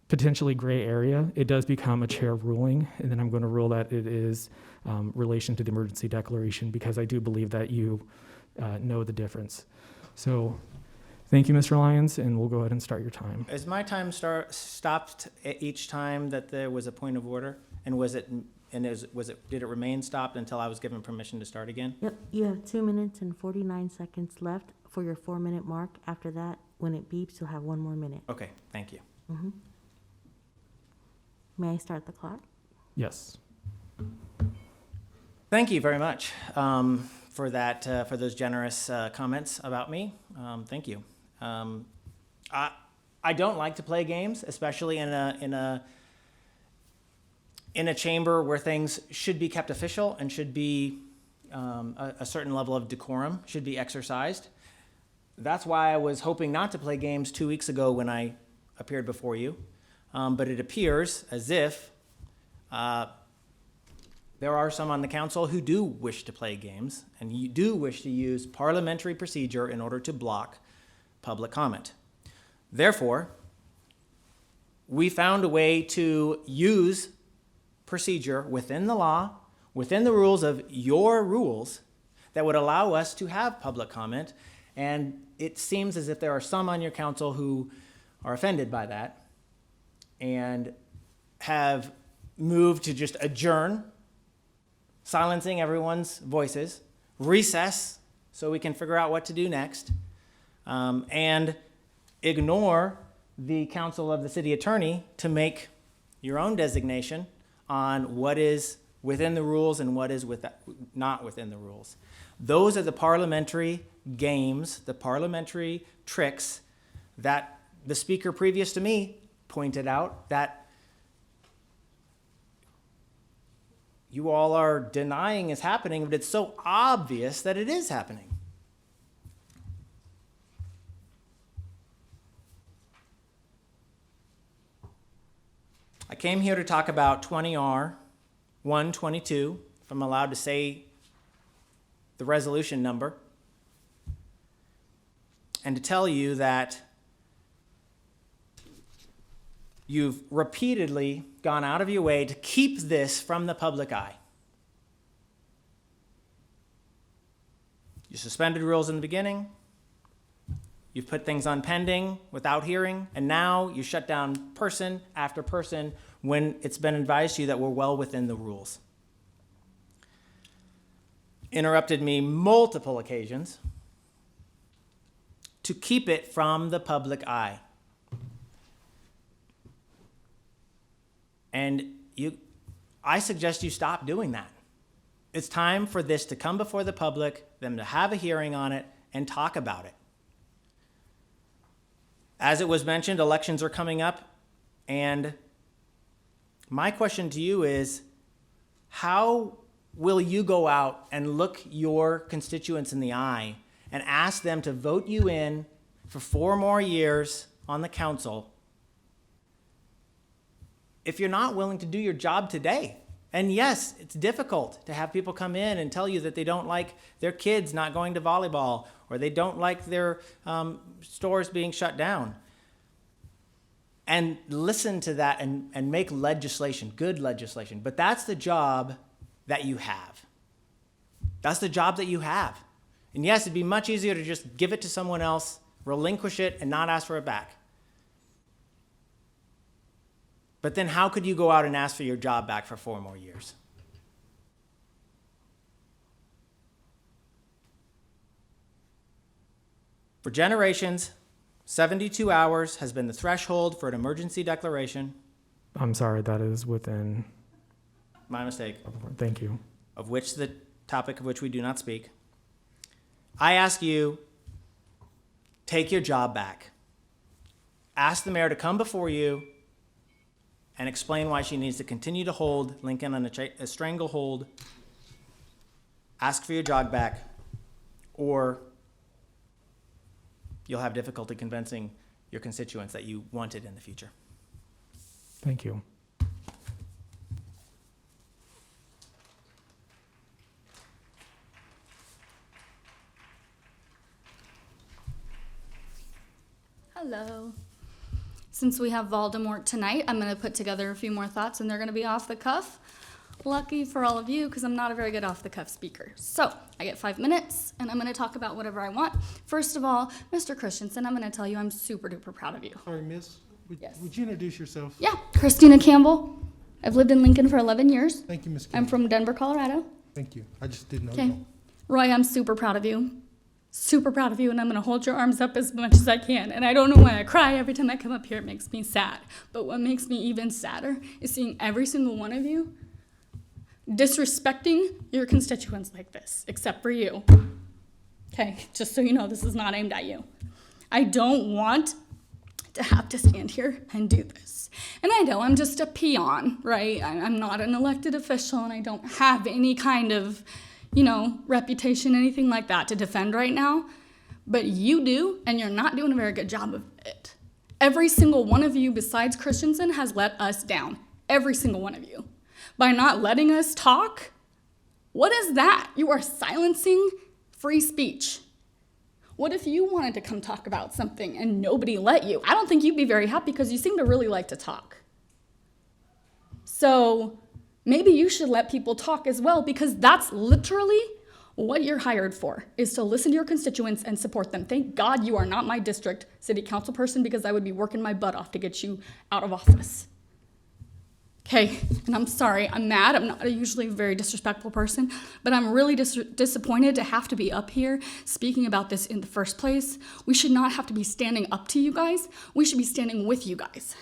potentially gray area, it does become a chair ruling, and then I'm going to rule that it is relation to the emergency declaration, because I do believe that you know the difference. So thank you, Mr. Lyons, and we'll go ahead and start your time. Is my time stopped at each time that there was a point of order? And did it remain stopped until I was given permission to start again? Yep, you have 2 minutes and 49 seconds left for your 4-minute mark. After that, when it beeps, you'll have 1 more minute. Okay, thank you. Mm-hmm. May I start the clock? Yes. Thank you very much for those generous comments about me. Thank you. I don't like to play games, especially in a chamber where things should be kept official and should be a certain level of decorum should be exercised. That's why I was hoping not to play games 2 weeks ago when I appeared before you. But it appears as if there are some on the council who do wish to play games, and you do wish to use parliamentary procedure in order to block public comment. Therefore, we found a way to use procedure within the law, within the rules of your rules, that would allow us to have public comment. And it seems as if there are some on your council who are offended by that and have moved to just adjourn, silencing everyone's voices, recess so we can figure out what to do next, and ignore the counsel of the city attorney to make your own designation on what is within the rules and what is not within the rules. Those are the parliamentary games, the parliamentary tricks that the speaker previous to me pointed out that you all are denying is happening, but it's so obvious that it is happening. I came here to talk about 20R 122, if I'm allowed to say the resolution number, and to tell you that you've repeatedly gone out of your way to keep this from the public eye. You suspended rules in the beginning, you've put things on pending without hearing, and now you shut down person after person when it's been advised to you that we're well within the rules. Interrupted me multiple occasions to keep it from the public eye. And I suggest you stop doing that. It's time for this to come before the public, them to have a hearing on it, and talk about it. As it was mentioned, elections are coming up, and my question to you is, how will you go out and look your constituents in the eye and ask them to vote you in for 4 more years on the council if you're not willing to do your job today? And yes, it's difficult to have people come in and tell you that they don't like their kids not going to volleyball, or they don't like their stores being shut down. And listen to that and make legislation, good legislation. But that's the job that you have. That's the job that you have. And yes, it'd be much easier to just give it to someone else, relinquish it, and not ask for it back. But then how could you go out and ask for your job back for 4 more years? For generations, 72 hours has been the threshold for an emergency declaration. I'm sorry, that is within. My mistake. Thank you. Of which the topic of which we do not speak. I ask you, take your job back. Ask the mayor to come before you and explain why she needs to continue to hold Lincoln on a stranglehold. Ask for your job back, or you'll have difficulty convincing your constituents that you want it in the future. Thank you. Hello. Since we have Voldemort tonight, I'm going to put together a few more thoughts, and they're going to be off the cuff. Lucky for all of you, because I'm not a very good off-the-cuff speaker. So, I get 5 minutes, and I'm going to talk about whatever I want. First of all, Mr. Christensen, I'm going to tell you I'm super duper proud of you. Sorry, miss. Yes. Would you introduce yourself? Yeah, Christina Campbell. I've lived in Lincoln for 11 years. Thank you, Miss I'm from Denver, Colorado. Thank you. I just didn't know. Okay. that. Roy, I'm super proud of you. Super proud of you, and I'm going to hold your arms up as much as I can. And I don't know why I cry every time I come up here. It makes me sad. But what makes me even sadder is seeing every single one of you disrespecting your constituents like this, except for you. Okay, just so you know, this is not aimed at you. I don't want to have to stand here and do this. And I know I'm just a peon, right? I'm not an elected official, and I don't have any kind of, reputation, anything like that to defend right now. But you do, and you're not doing a very good job of it. Every single one of you besides Christensen has let us down. Every single one of you. By not letting us talk? What is that? You are silencing free speech. What if you wanted to come talk about something and nobody let you? I don't think you'd be very happy, because you seem to really like to talk. So maybe you should let people talk as well, because that's literally what you're hired for, is to listen to your constituents and support them. Thank God you are not my district city council person, because I would be working my butt off to get you out of office. Okay, and I'm sorry, I'm mad. I'm not usually a very disrespectful person, but I'm really disappointed to have to be up here speaking about this in the first place. We should not have to be standing up to you guys. We should be standing with you guys.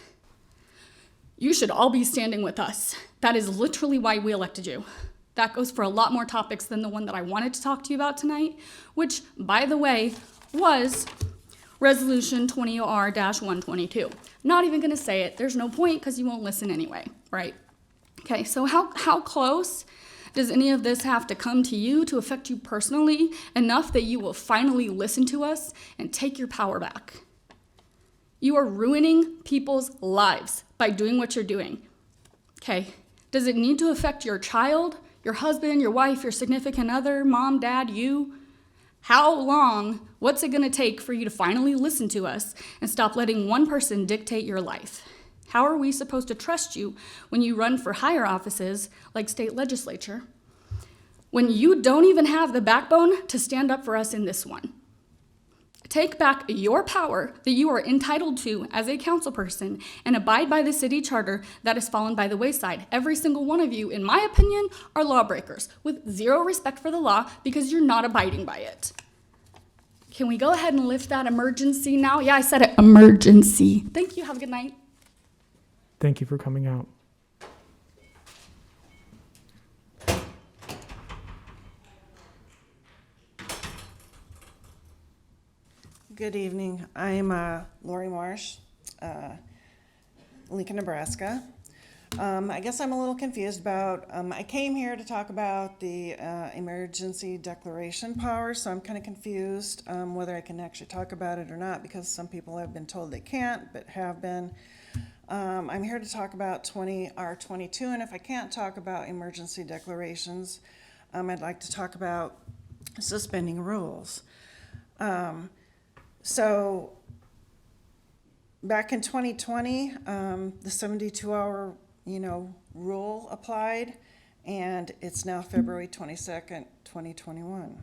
You should all be standing with us. That is literally why we elected you. That goes for a lot more topics than the one that I wanted to talk to you about tonight, which, by the way, was Resolution 20R-122. Not even gonna say it. There's no point, because you won't listen anyway, right? Okay, so how close does any of this have to come to you to affect you personally enough that you will finally listen to us and take your power back? You are ruining people's lives by doing what you're doing. Okay, does it need to affect your child, your husband, your wife, your significant other, mom, dad, you? How long, what's it gonna take for you to finally listen to us and stop letting one person dictate your life? How are we supposed to trust you when you run for higher offices like state legislature, when you don't even have the backbone to stand up for us in this one? Take back your power that you are entitled to as a council person and abide by the city charter that has fallen by the wayside. Every single one of you, in my opinion, are lawbreakers with zero respect for the law, because you're not abiding by it. Can we go ahead and lift that emergency now? Yeah, I said it, emergency. Thank you, have a good night. Thank you for coming out. Good evening. I'm Lori Marsh, Lincoln, Nebraska. I guess I'm a little confused about, I came here to talk about the emergency declaration power, so I'm kind of confused whether I can actually talk about it or not, because some people have been told they can't, but have been. I'm here to talk about R22, and if I can't talk about emergency declarations, I'd like to talk about suspending rules. So back in 2020, the 72-hour rule applied, and it's now February 22nd, 2021.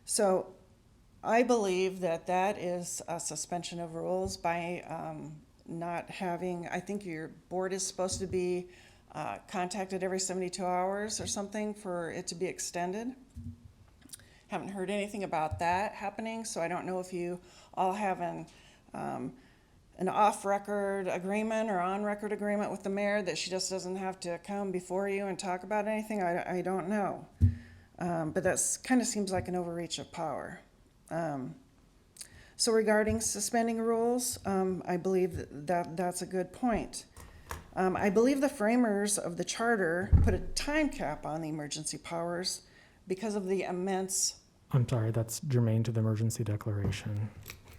So I believe that that is a suspension of rules by not having, I think your board is supposed to be contacted every 72 hours or something for it to be extended. Haven't heard anything about that happening, so I don't know if you all have an off-record agreement or on-record agreement with the mayor that she just doesn't have to come before you and talk about anything. I don't know. But that's kind of seems like an overreach of power. So regarding suspending rules, I believe that's a good point. I believe the framers of the charter put a time cap on the emergency powers because of the immense. I'm sorry, that's germane to the emergency declaration.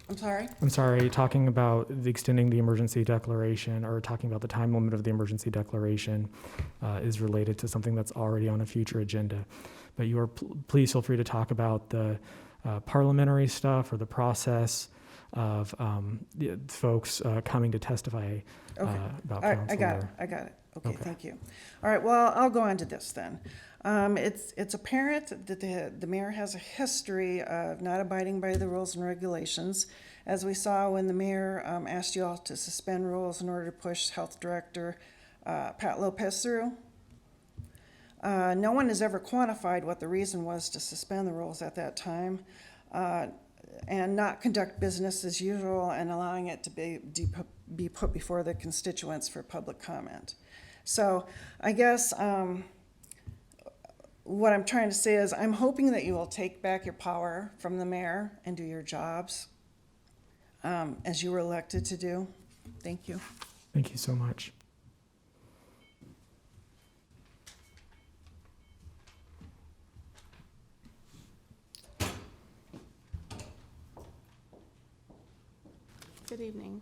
I'm sorry? I'm sorry, talking about extending the emergency declaration or talking about the time limit of the emergency declaration is related to something that's already on a future agenda. But you are, please feel free to talk about the parliamentary stuff or the process of folks coming to testify about council. I got it. Okay, thank you. All right, well, I'll go on to this then. It's apparent that the mayor has a history of not abiding by the rules and regulations, as we saw when the mayor asked you all to suspend rules in order to push Health Director Pat Lopez through. No one has ever quantified what the reason was to suspend the rules at that time and not conduct business as usual and allowing it to be put before the constituents for public comment. So I guess what I'm trying to say is I'm hoping that you will take back your power from the mayor and do your jobs as you were elected to do. Thank you. Thank you so much. Good evening.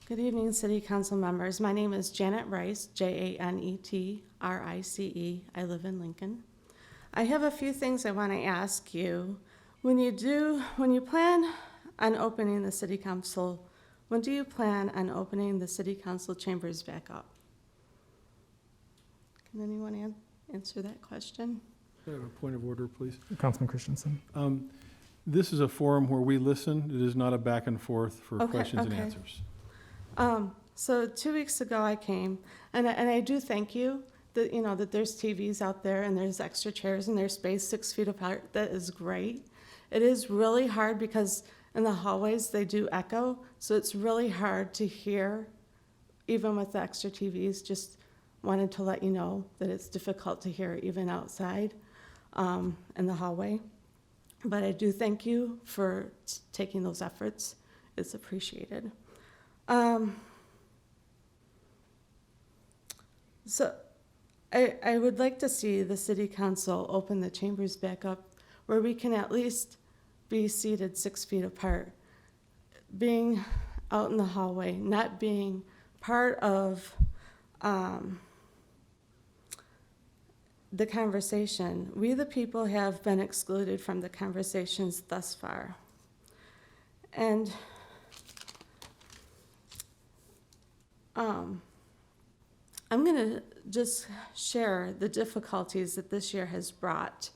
Good evening, City Council members. My name is Janet Rice, Janetrice. I live in Lincoln. I have a few things I want to ask you. When you plan on opening the City Council, when do you plan on opening the City Council chambers back up? Can anyone answer that question? I have a point of order, please. Councilman Christensen. This is a forum where we listen. It is not a back and forth for questions and answers. So 2 weeks ago I came, and I do thank you that that there's TVs out there and there's extra chairs and there's space 6 feet apart. That is great. It is really hard because in the hallways they do echo, so it's really hard to hear, even with the extra TVs. Just wanted to let you know that it's difficult to hear even outside in the hallway. But I do thank you for taking those efforts. It's appreciated. So I would like to see the City Council open the chambers back up where we can at least be seated 6 feet apart. Being out in the hallway, not being part of the conversation. We the people have been excluded from the conversations thus far. And I'm going to just share the difficulties that this year has brought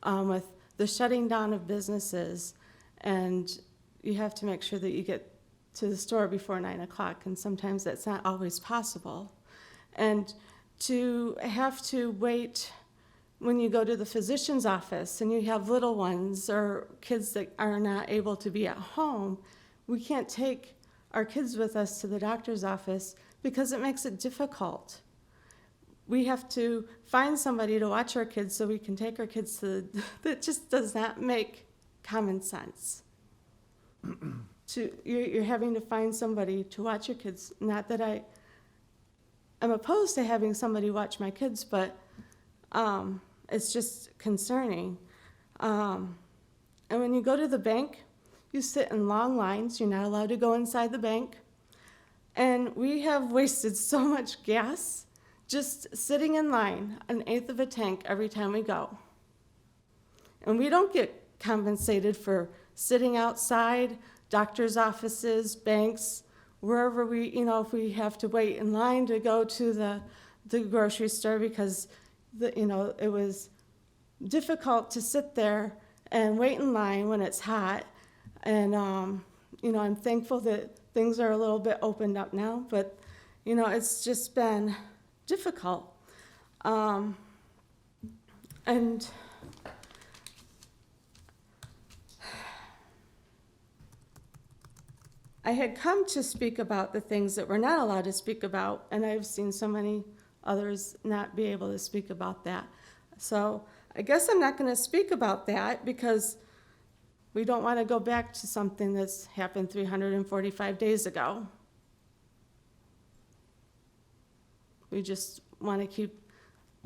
with the shutting down of businesses, and you have to make sure that you get to the store before 9 o'clock, and sometimes that's not always possible. And to have to wait when you go to the physician's office and you have little ones or kids that are not able to be at home, we can't take our kids with us to the doctor's office because it makes it difficult. we have to find somebody to watch our kids so we can take our kids to, that just does not make common sense. You're having to find somebody to watch your kids. Not that I'm opposed to having somebody watch my kids, but it's just concerning. And when you go to the bank, you sit in long lines. You're not allowed to go inside the bank. And we have wasted so much gas just sitting in line, 1/8 of a tank every time we go. And we don't get compensated for sitting outside, doctor's offices, banks, wherever we, if we have to wait in line to go to the grocery store because, it was difficult to sit there and wait in line when it's hot. And, I'm thankful that things are a little bit opened up now, but, it's just been difficult. And I had come to speak about the things that we're not allowed to speak about, and I've seen so many others not be able to speak about that. So I guess I'm not going to speak about that because we don't want to go back to something that's happened 345 days ago. We just want to keep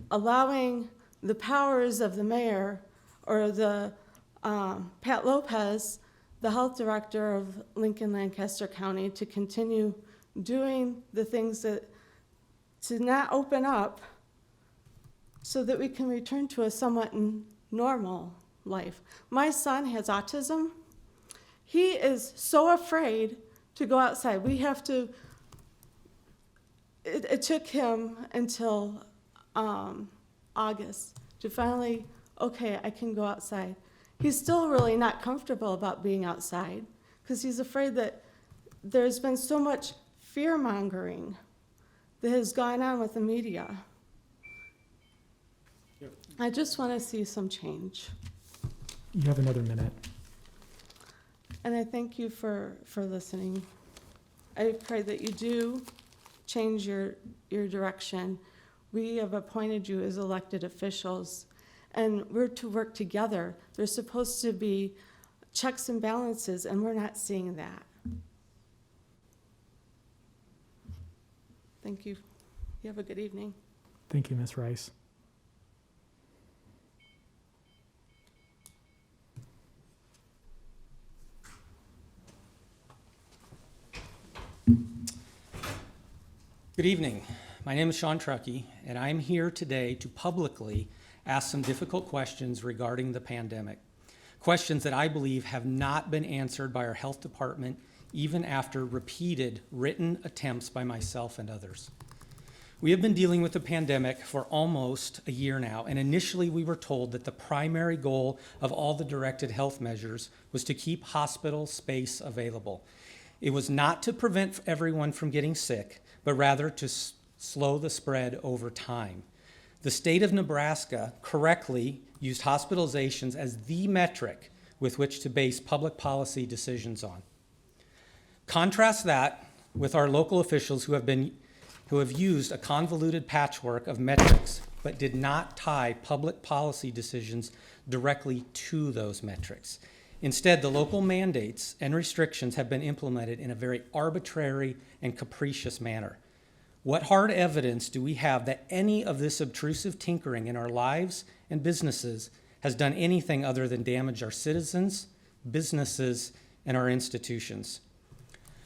allowing the powers of the mayor or the Pat Lopez, the health director of Lincoln Lancaster County, to continue doing the things to not open up so that we can return to a somewhat normal life. My son has autism. He is so afraid to go outside. We have to, it took him until August to finally, okay, I can go outside. He's still really not comfortable about being outside because he's afraid that there's been so much fear-mongering that has gone on with the media. Yep. I just want to see some change. You have another minute. And I thank you for listening. I pray that you do change your direction. We have appointed you as elected officials, and we're to work together. There's supposed to be checks and balances, and we're not seeing that. Thank you. You have a good evening. Thank you, Ms. Rice. Good evening. My name is Sean Truckee, and I'm here today to publicly ask some difficult questions regarding the pandemic. Questions that I believe have not been answered by our health department, even after repeated written attempts by myself and others. We have been dealing with the pandemic for almost a year now, and initially we were told that the primary goal of all the directed health measures was to keep hospital space available. It was not to prevent everyone from getting sick, but rather to slow the spread over time. The state of Nebraska correctly used hospitalizations as the metric with which to base public policy decisions on. Contrast that with our local officials who have used a convoluted patchwork of metrics but did not tie public policy decisions directly to those metrics. Instead, the local mandates and restrictions have been implemented in a very arbitrary and capricious manner. What hard evidence do we have that any of this obtrusive tinkering in our lives and businesses has done anything other than damage our citizens, businesses, and our institutions?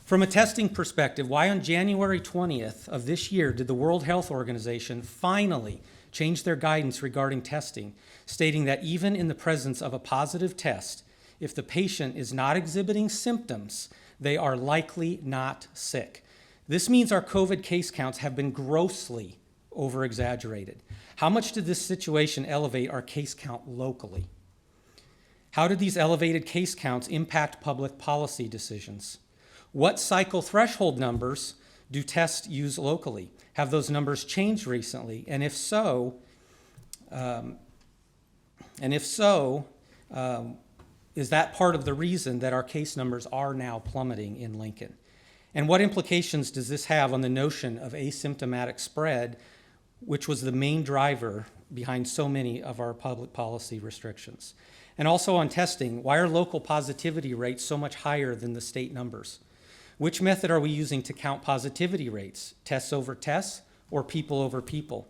From a testing perspective, why on January 20th of this year did the World Health Organization finally change their guidance regarding testing, stating that even in the presence of a positive test, if the patient is not exhibiting symptoms, they are likely not sick. This means our COVID case counts have been grossly over-exaggerated. How much did this situation elevate our case count locally? How did these elevated case counts impact public policy decisions? What cycle threshold numbers do tests use locally? Have those numbers changed recently? And if so, is that part of the reason that our case numbers are now plummeting in Lincoln? And what implications does this have on the notion of asymptomatic spread which was the main driver behind so many of our public policy restrictions. And also on testing, why are local positivity rates so much higher than the state numbers? Which method are we using to count positivity rates? Tests over tests or people over people?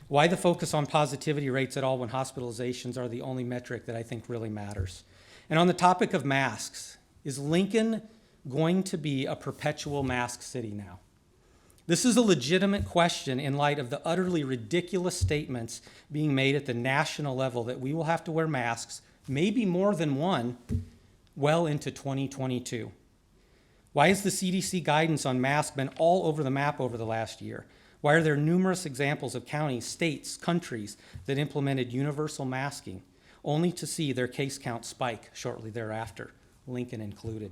Why the focus on positivity rates at all when hospitalizations are the only metric that I think really matters? And on the topic of masks, is Lincoln going to be a perpetual mask city now? This is a legitimate question in light of the utterly ridiculous statements being made at the national level that we will have to wear masks, maybe more than one, well into 2022. Why has the CDC guidance on masks been all over the map over the last year? Why are there numerous examples of counties, states, countries that implemented universal masking, only to see their case count spike shortly thereafter, Lincoln included?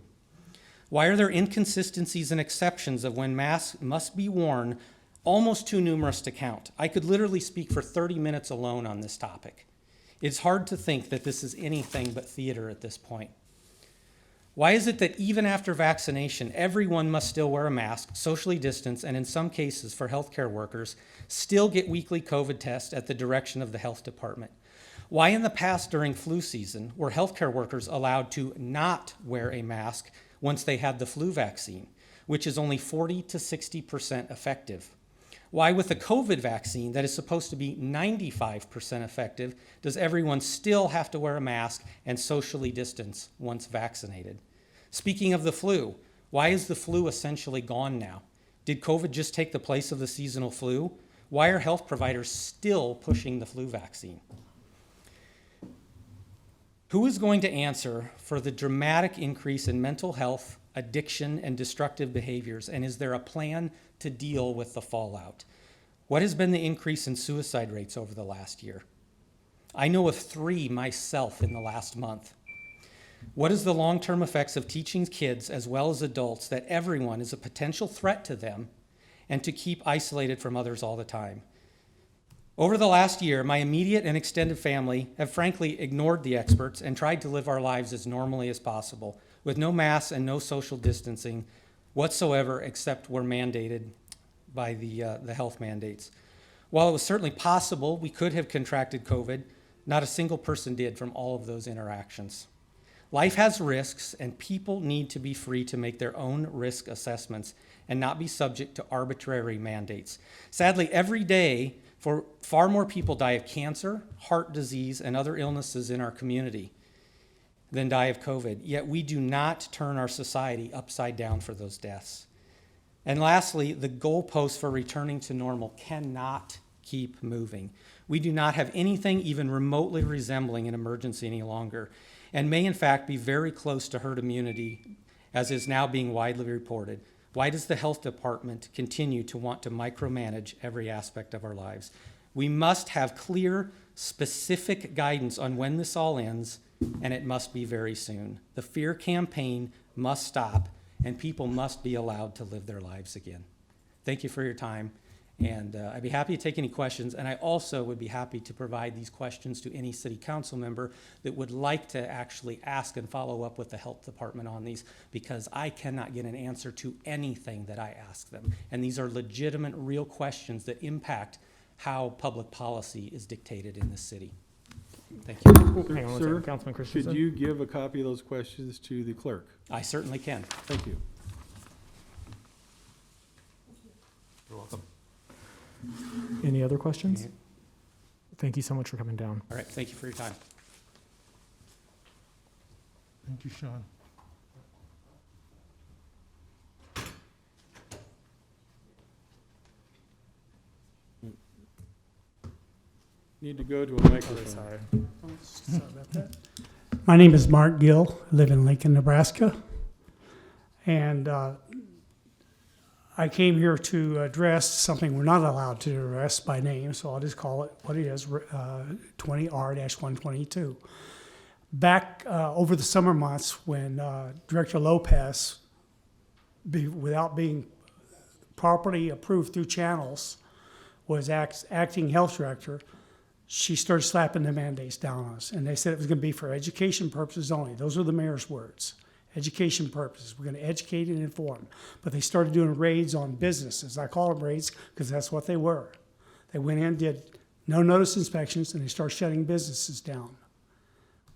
Why are there inconsistencies and exceptions of when masks must be worn almost too numerous to count? I could literally speak for 30 minutes alone on this topic. It's hard to think that this is anything but theater at this point. Why is it that even after vaccination, everyone must still wear a mask, socially distance, and in some cases for healthcare workers, still get weekly COVID tests at the direction of the health department? Why in the past during flu season were healthcare workers allowed to not wear a mask once they had the flu vaccine, which is only 40 to 60% effective? Why with a COVID vaccine that is supposed to be 95% effective, does everyone still have to wear a mask and socially distance once vaccinated? Speaking of the flu, why is the flu essentially gone now? Did COVID just take the place of the seasonal flu? Why are health providers still pushing the flu vaccine? Who is going to answer for the dramatic increase in mental health, addiction, and destructive behaviors, and is there a plan to deal with the fallout? What has been the increase in suicide rates over the last year? I know of 3 myself in the last month. What is the long-term effects of teaching kids as well as adults that everyone is a potential threat to them and to keep isolated from others all the time? Over the last year, my immediate and extended family have frankly ignored the experts and tried to live our lives as normally as possible, with no masks and no social distancing whatsoever, except where mandated by the health mandates. While it was certainly possible we could have contracted COVID, not a single person did from all of those interactions. Life has risks, and people need to be free to make their own risk assessments and not be subject to arbitrary mandates. Sadly, every day, far more people die of cancer, heart disease, and other illnesses in our community than die of COVID, yet we do not turn our society upside down for those deaths. And lastly, the goalposts for returning to normal cannot keep moving. We do not have anything even remotely resembling an emergency any longer, and may in fact be very close to herd immunity, as is now being widely reported. Why does the health department continue to want to micromanage every aspect of our lives? We must have clear, specific guidance on when this all ends, and it must be very soon. The fear campaign must stop, and people must be allowed to live their lives again. Thank you for your time, and I'd be happy to take any questions, and I also would be happy to provide these questions to any city council member that would like to actually ask and follow up with the health department on these, because I cannot get an answer to anything that I ask them. And these are legitimate, real questions that impact how public policy is dictated in this city. Thank you. Hang on one Sir, second, Councilman Christensen. could you give a copy of those questions to the clerk? I certainly can. Thank you. You're welcome. Any other questions? Thank you so much for coming down. All right, thank you for your time. Thank you, Sean. Need to go to a microphone. Sorry. Sorry about that. My name is Mark Gill. I live in Lincoln, Nebraska. And I came here to address something we're not allowed to address by name, so I'll just call it what it is, 20R-122. Back over the summer months when Director Lopez, without being properly approved through channels, was acting health director, she started slapping the mandates down on us. And they said it was going to be for education purposes only. Those are the mayor's words. Education purposes. We're going to educate and inform. But they started doing raids on businesses. I call them raids because that's what they were. They went in, did no notice inspections, and they start shutting businesses down.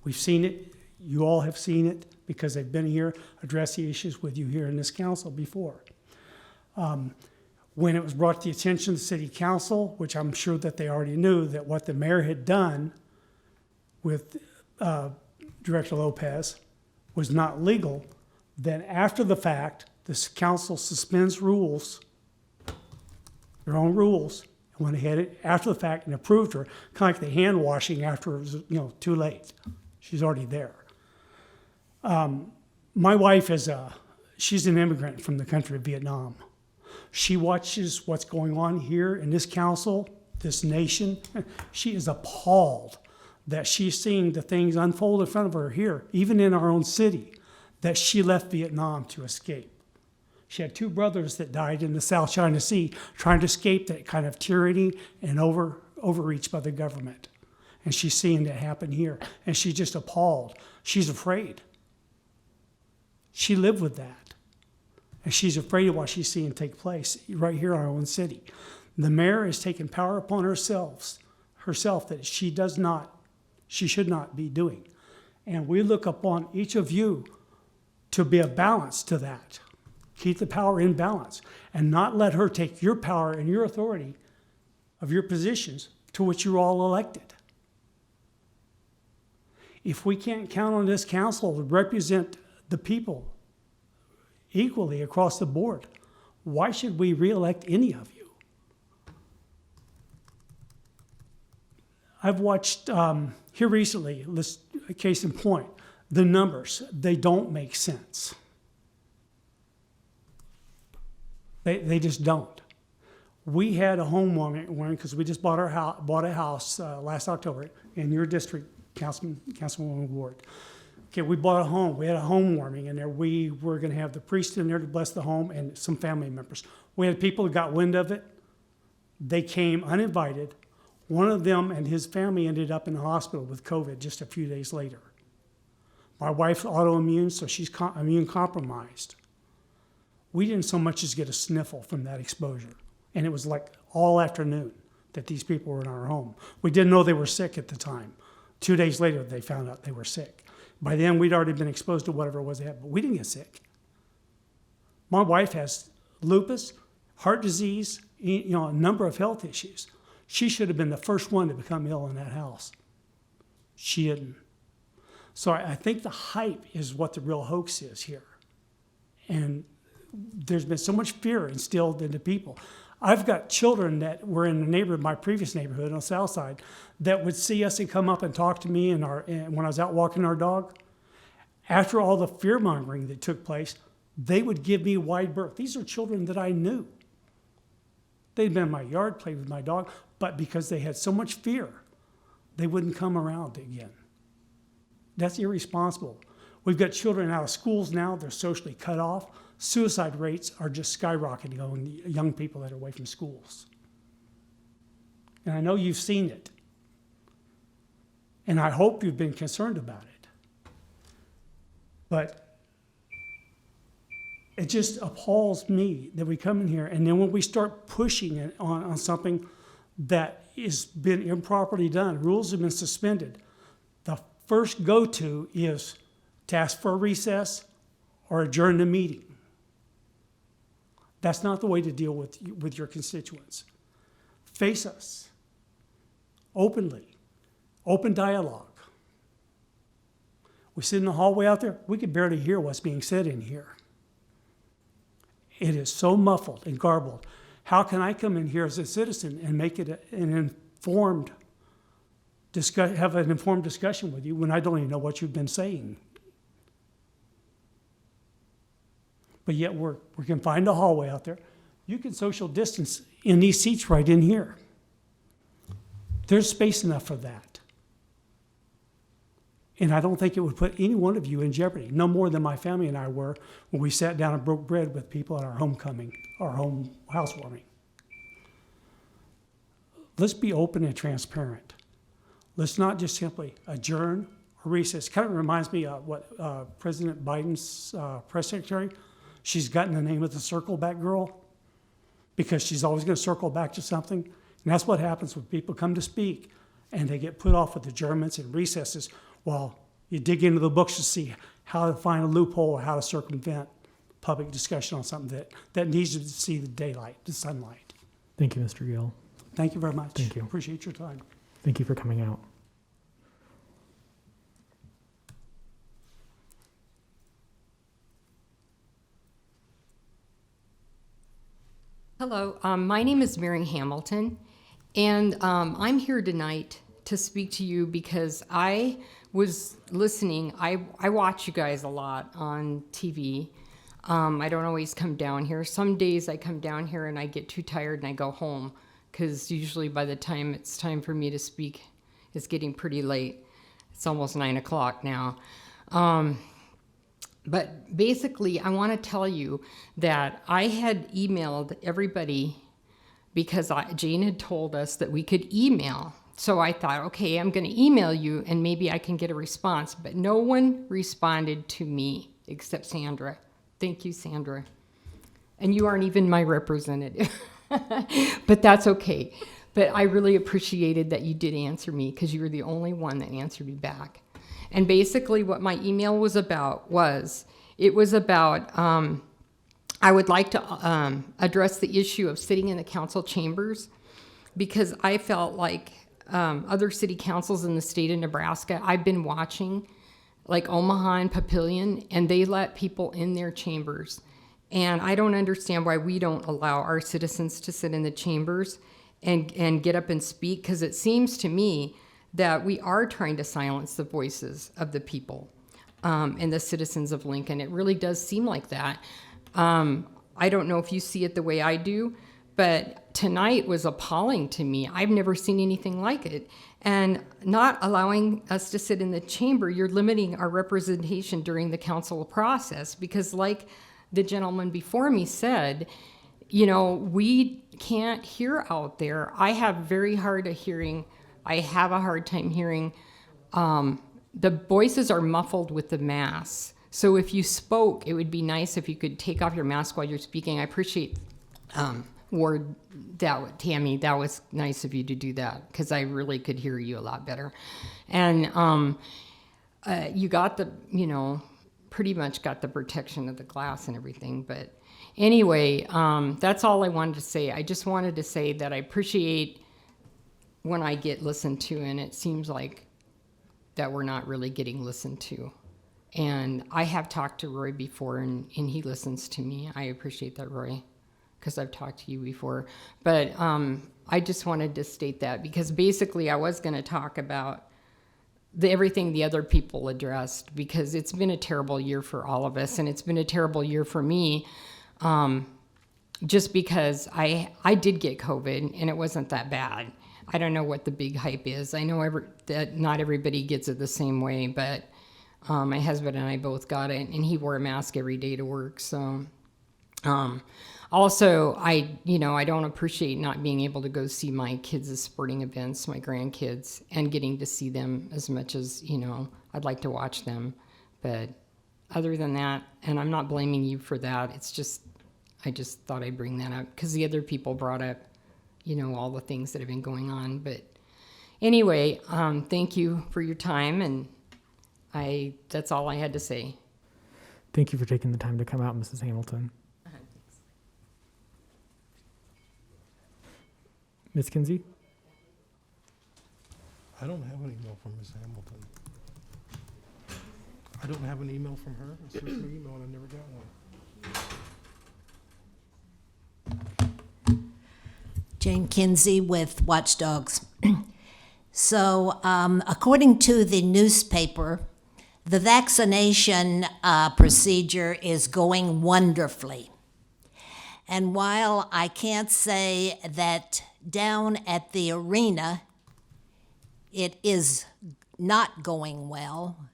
We've seen it. You all have seen it because they've been here, addressed the issues with you here in this council before. When it was brought to the attention of the city council, which I'm sure that they already knew, that what the mayor had done with Director Lopez was not legal, then after the fact, this council suspends rules, their own rules, and went ahead after the fact and approved her, kind of like the hand washing after it was, too late. She's already there. My wife she's an immigrant from the country of Vietnam. She watches what's going on here in this council, this nation. She is appalled that she's seeing the things unfold in front of her here, even in our own city, that she left Vietnam to escape. She had 2 brothers that died in the South China Sea trying to escape that kind of tyranny and overreach by the government. And she's seeing that happen here. And she's just appalled. She's afraid. She lived with that. And she's afraid of what she's seeing take place right here in our own city. The mayor has taken power upon herself that she should not be doing. And we look upon each of you to be a balance to that. Keep the power in balance and not let her take your power and your authority of your positions to which you're all elected. If we can't count on this council to represent the people equally across the board, why should we reelect any of you? I've watched here recently, a case in point, the numbers, they don't make sense. They just don't. We had a home warming because we just bought a house last October in your district, Councilwoman Ward. Okay, we bought a home. We had a home warming in there. We were going to have the priest in there to bless the home and some family members. We had people who got wind of it. They came uninvited. One of them and his family ended up in the hospital with COVID just a few days later. My wife's autoimmune, so she's immune compromised. We didn't so much as get a sniffle from that exposure. And it was like all afternoon that these people were in our home. We didn't know they were sick at the time. 2 days later, they found out they were sick. By then, we'd already been exposed to whatever it was they had, but we didn't get sick. My wife has lupus, heart disease, a number of health issues. She should have been the first one to become ill in that house. She didn't. So I think the hype is what the real hoax is here. And there's been so much fear instilled into people. I've got children that were in the neighborhood, my previous neighborhood on the south side, that would see us and come up and talk to me and when I was out walking our dog. After all the fear mongering that took place, they would give me wide berth. These are children that I knew. They'd been in my yard, played with my dog, but because they had so much fear, they wouldn't come around again. That's irresponsible. We've got children out of schools now, they're socially cut off. Suicide rates are just skyrocketing among the young people that are away from schools. And I know you've seen it. And I hope you've been concerned about it. But it just appalls me that we come in here and then when we start pushing it on something that has been improperly done, rules have been suspended, the first go-to is to ask for a recess or adjourn the meeting. That's not the way to deal with your constituents. Face us openly, open dialogue. We sit in the hallway out there, we could barely hear what's being said in here. It is so muffled and garbled. How can I come in here as a citizen and make it have an informed discussion with you when I don't even know what you've been saying? But yet we can find a hallway out there. You can social distance in these seats right in here. There's space enough for that. And I don't think it would put any one of you in jeopardy, no more than my family and I were when we sat down and broke bread with people at our homecoming, our home housewarming. Let's be open and transparent. Let's not just simply adjourn or recess. Kind of reminds me of what President Biden's press secretary, she's gotten the name of the circle back girl because she's always going to circle back to something. And that's what happens when people come to speak and they get put off with adjournments and recesses while you dig into the books to see how to find a loophole or how to circumvent public discussion on something that needs to see the daylight, the sunlight. Thank you, Mr. Gill. Thank you very much. Thank you. Appreciate your time. Thank you for coming out. Hello, my name is Mary Hamilton, and I'm here tonight to speak to you because I was listening. I watch you guys a lot on TV. I don't always come down here. Some days I come down here and I get too tired and I go home because usually by the time it's time for me to speak, it's getting pretty late. It's almost 9 o'clock now. But basically, I want to tell you that I had emailed everybody because Jane had told us that we could email. So I thought, okay, I'm going to email you and maybe I can get a response. But no one responded to me except Sandra. Thank you, Sandra. And you aren't even my representative. But that's okay. But I really appreciated that you did answer me because you were the only one that answered me back. And basically what my email was about I would like to address the issue of sitting in the council chambers because I felt like other city councils in the state of Nebraska, I've been watching, like Omaha and Papillion, and they let people in their chambers. And I don't understand why we don't allow our citizens to sit in the chambers and get up and speak, because it seems to me that we are trying to silence the voices of the people and the citizens of Lincoln. It really does seem like that. I don't know if you see it the way I do, but tonight was appalling to me. I've never seen anything like it. And not allowing us to sit in the chamber, you're limiting our representation during the council process, because like the gentleman before me said, you know, we can't hear out there. I have very hard of hearing. I have a hard time hearing. The voices are muffled with the masks. So if you spoke, it would be nice if you could take off your mask while you're speaking. I appreciate Ward, Tammy, that was nice of you to do that, because I really could hear you a lot better. And you got the, you know, pretty much got the protection of the glass and everything. But anyway, that's all I wanted to say. I just wanted to say that I appreciate when I get listened to, and it seems like that we're not really getting listened to. And I have talked to Roy before, and he listens to me. I appreciate that, Roy, because I've talked to you before. But I just wanted to state that, because basically I was going to talk about everything the other people addressed, because it's been a terrible year for all of us, and it's been a terrible year for me, just because I did get COVID, and it wasn't that bad. I don't know what the big hype is. I know that not everybody gets it the same way, but my husband and I both got it, and he wore a mask every day to work. So also, I don't appreciate not being able to go see my kids' sporting events, my grandkids, and getting to see them as much as, you know, I'd like to watch them. But other than that, and I'm not blaming you for that, it's just, I just thought I'd bring that up because the other people brought up, you know, all the things that have been going on. But anyway, thank you for your time, and that's all I had to say. Thank you for taking the time to come out, Mrs. Hamilton. Ms. Kinsey? I don't have an email from Ms. Hamilton. I don't have an email from her. I searched her email and I never got one. Jane Kinsey with Watchdogs. So, according to the newspaper, the vaccination procedure is going wonderfully. And while I can't say that down at the arena it is not going well,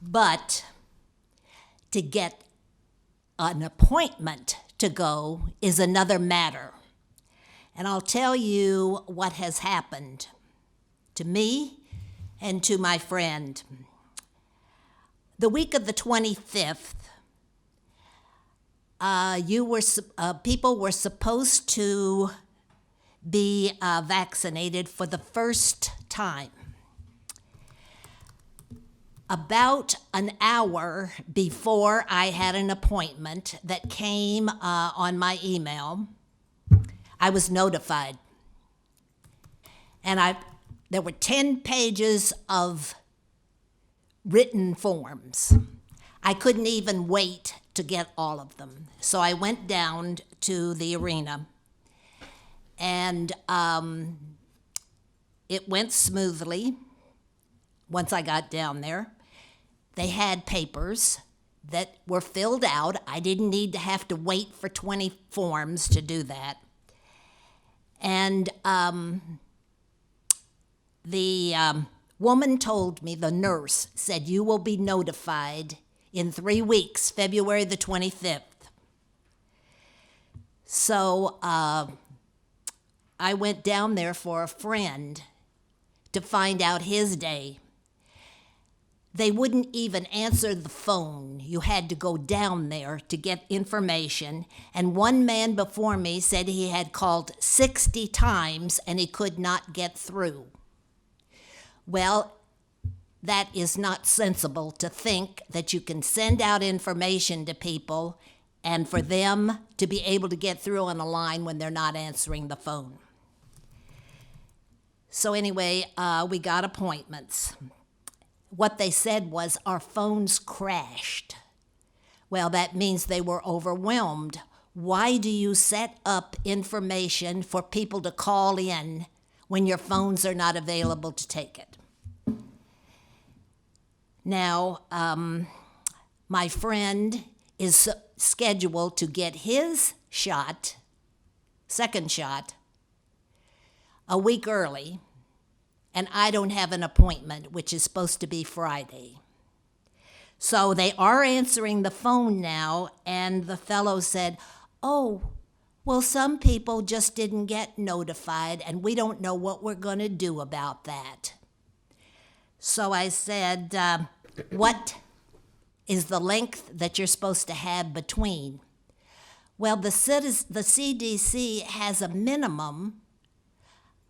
but to get an appointment to go is another matter. And I'll tell you what has happened to me and to my friend. The week of the 25th, people were supposed to be vaccinated for the first time. About an hour before I had an appointment that came on my email, I was notified. And there were 10 pages of written forms. I couldn't even wait to get all of them. So I went down to the arena, and it went smoothly once I got down there. They had papers that were filled out. I didn't need to have to wait for 20 forms to do that. And the woman told me, the nurse said, you will be notified in 3 weeks, February the 25th. So I went down there for a friend to find out his day. They wouldn't even answer the phone. You had to go down there to get information. And one man before me said he had called 60 times and he could not get through. Well, that is not sensible to think that you can send out information to people and for them to be able to get through on a line when they're not answering the phone. So anyway, we got appointments. What they said was our phones crashed. Well, that means they were overwhelmed. Why do you set up information for people to call in when your phones are not available to take it? Now, my friend is scheduled to get his shot, second shot, a week early, and I don't have an appointment, which is supposed to be Friday. So they are answering the phone now, and the fellow said, oh, well, some people just didn't get notified, and we don't know what we're going to do about that. So I said, what is the length that you're supposed to have between? Well, the CDC has a minimum,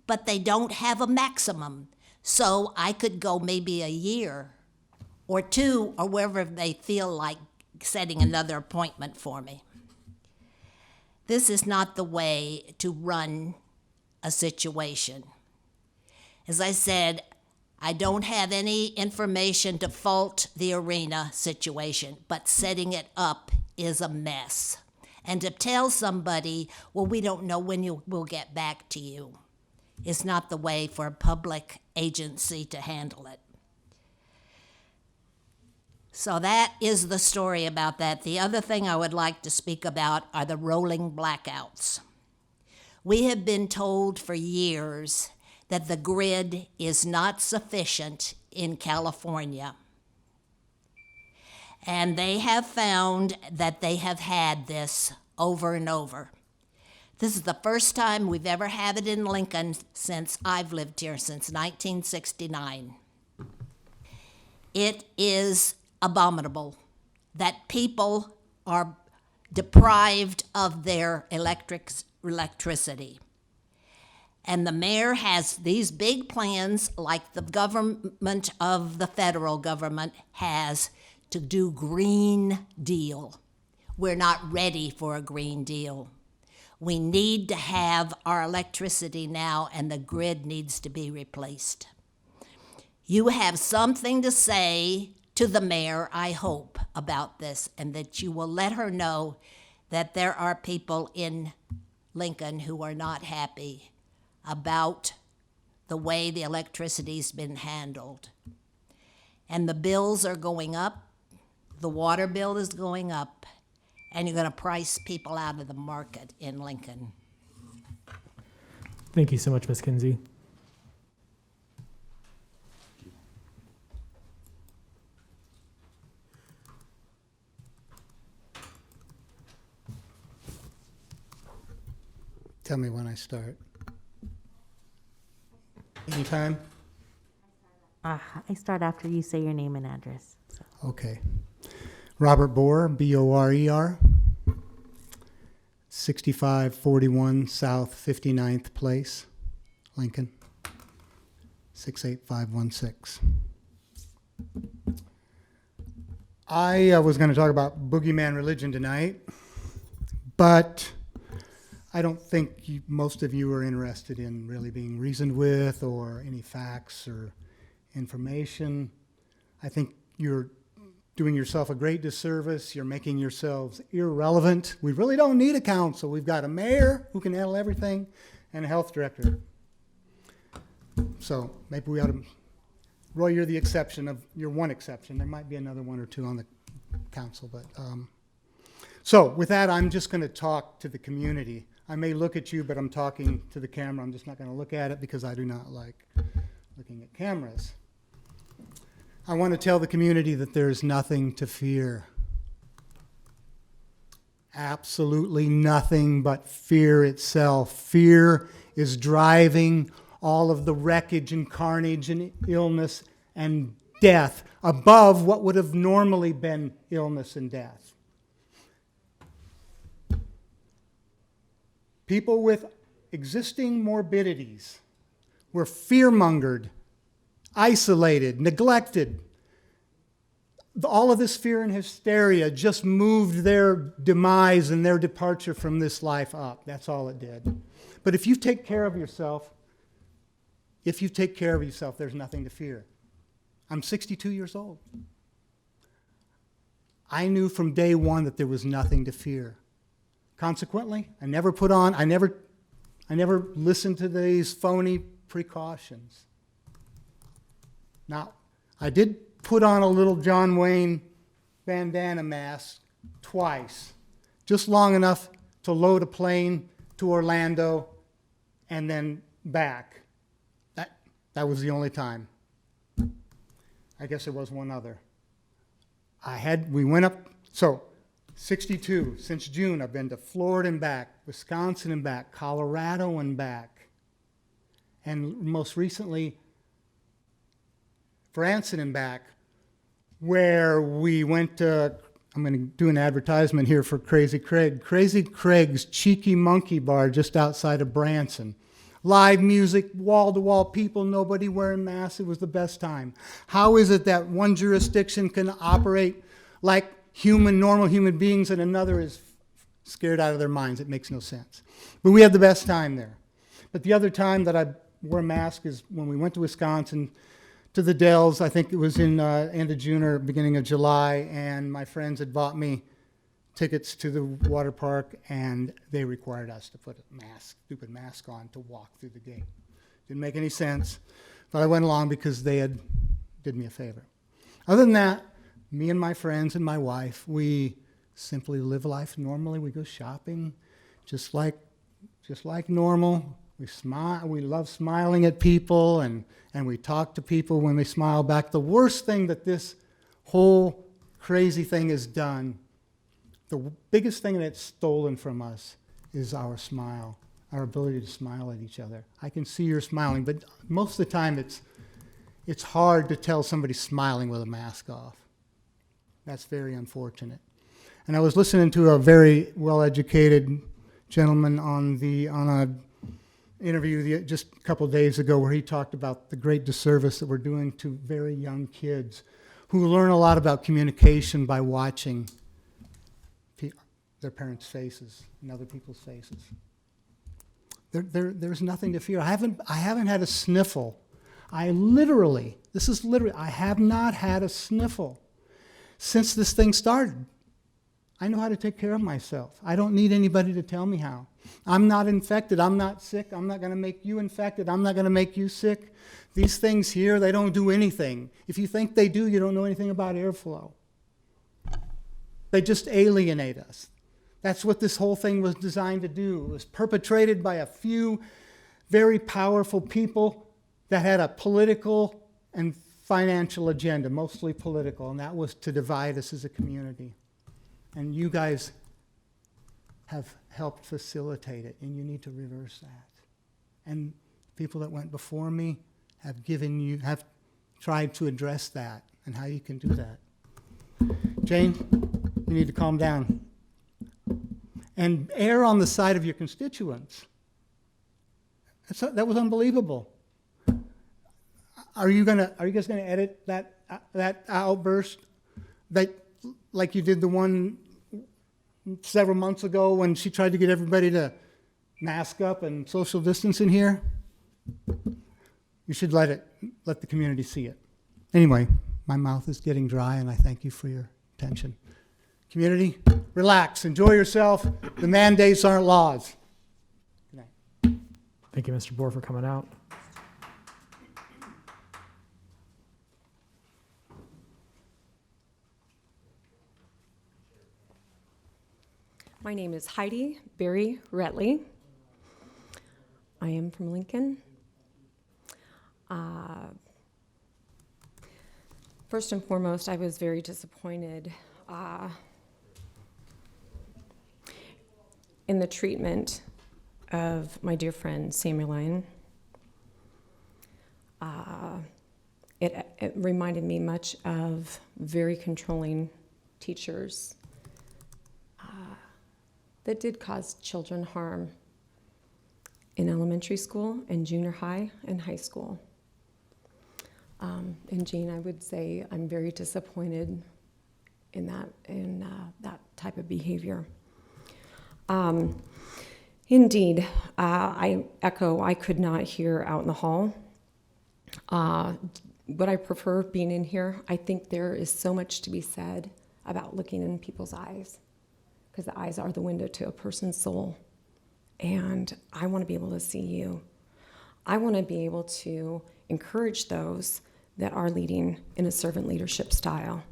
but they don't have a maximum. So I could go maybe a year or two, or wherever they feel like setting another appointment for me. This is not the way to run a situation. As I said, I don't have any information to fault the arena situation, but setting it up is a mess. And to tell somebody, well, we don't know when we'll get back to you, is not the way for a public agency to handle it. So that is the story about that. The other thing I would like to speak about are the rolling blackouts. We have been told for years that the grid is not sufficient in California. And they have found that they have had this over and over. This is the first time we've ever had it in Lincoln since I've lived here, since 1969. It is abominable that people are deprived of their electricity. And the mayor has these big plans, like the government of the federal government has, to do Green Deal. We're not ready for a Green Deal. We need to have our electricity now, and the grid needs to be replaced. You have something to say to the mayor, I hope, about this, and that you will let her know that there are people in Lincoln who are not happy about the way the electricity's been handled. And the bills are going up, the water bill is going up, and you're going to price people out of the market in Lincoln. Thank you so much, Ms. Kinsey. Tell me when I start. Anytime? I start after you say your name and address. Okay. Robert Borer, B-O-R-E-R, 6541 South 59th Place, Lincoln, 68516. I was going to talk about boogeyman religion tonight, but I don't think most of you are interested in really being reasoned with or any facts or information. I think you're doing yourself a great disservice. You're making yourselves irrelevant. We really don't need a council. We've got a mayor who can handle everything and a health director. So maybe we ought to, Roy, you're the exception you're one exception. There might be another one or two on the council, but so with that, I'm just going to talk to the community. I may look at you, but I'm talking to the camera. I'm just not going to look at it because I do not like looking at cameras. I want to tell the community that there is nothing to fear. Absolutely nothing but fear itself. Fear is driving all of the wreckage and carnage and illness and death above what would have normally been illness and death. People with existing morbidities were fear-mongered, isolated, neglected. All of this fear and hysteria just moved their demise and their departure from this life up. That's all it did. But if you take care of yourself, there's nothing to fear. I'm 62 years old. I knew from day one that there was nothing to fear. Consequently, I never listened to these phony precautions. Now, I did put on a little John Wayne bandana mask twice, just long enough to load a plane to Orlando and then back. That was the only time. I guess there was one other. We went up, so 62, since June, I've been to Florida and back, Wisconsin and back, Colorado and back, and most recently, Branson and back, where we went to, I'm going to do an advertisement here for Crazy Craig. Crazy Craig's Cheeky Monkey Bar just outside of Branson. Live music, wall-to-wall people, nobody wearing masks. It was the best time. How is it that one jurisdiction can operate like normal human beings and another is scared out of their minds? It makes no sense. But we had the best time there. But the other time that I wore a mask is when we went to Wisconsin to the Dells. I think it was in end of June or beginning of July, and my friends had bought me tickets to the water park, and they required us to put a stupid mask on to walk through the gate. Didn't make any sense, but I went along because they had did me a favor. Other than that, me and my friends and my wife, we simply live life normally. We go shopping just like normal. We smile. We love smiling at people, and we talk to people when they smile back. The worst thing that this whole crazy thing has done, the biggest thing that's stolen from us, is our smile, our ability to smile at each other. I can see you're smiling, but most of the time it's hard to tell somebody's smiling with a mask off. That's very unfortunate. And I was listening to a very well-educated gentleman on a interview just a couple days ago where he talked about the great disservice that we're doing to very young kids who learn a lot about communication by watching their parents' faces and other people's faces. There's nothing to fear. I haven't had a sniffle. I have not had a sniffle since this thing started. I know how to take care of myself. I don't need anybody to tell me how. I'm not infected. I'm not sick. I'm not going to make you infected. I'm not going to make you sick. These things here, they don't do anything. If you think they do, you don't know anything about airflow. They just alienate us. That's what this whole thing was designed to do. It was perpetrated by a few very powerful people that had a political and financial agenda, mostly political, and that was to divide us as a community. And you guys have helped facilitate it, and you need to reverse that. And people that went before me have tried to address that and how you can do that. Jane, you need to calm down. and err on the side of your constituents. That was unbelievable. Are you guys gonna edit that outburst, like you did the one several months ago when she tried to get everybody to mask up and social distance in here? You should let the community see it. Anyway, my mouth is getting dry, and I thank you for your attention. Community, relax, enjoy yourself. The mandates aren't laws. Good night. Thank you, Mr. Bohr, for coming out. My name is Heidi Berry Retley. I am from Lincoln. First and foremost, I was very disappointed in the treatment of my dear friend Samuel Lyon. It reminded me much of very controlling teachers that did cause children harm in elementary school and junior high and high school. And Jean, I would say I'm very disappointed in that type of behavior. Indeed, I echo, I could not hear out in the hall. But I prefer being in here. I think there is so much to be said about looking in people's eyes, because the eyes are the window to a person's soul. And I want to be able to see you. I want to be able to encourage those that are leading in a servant leadership style.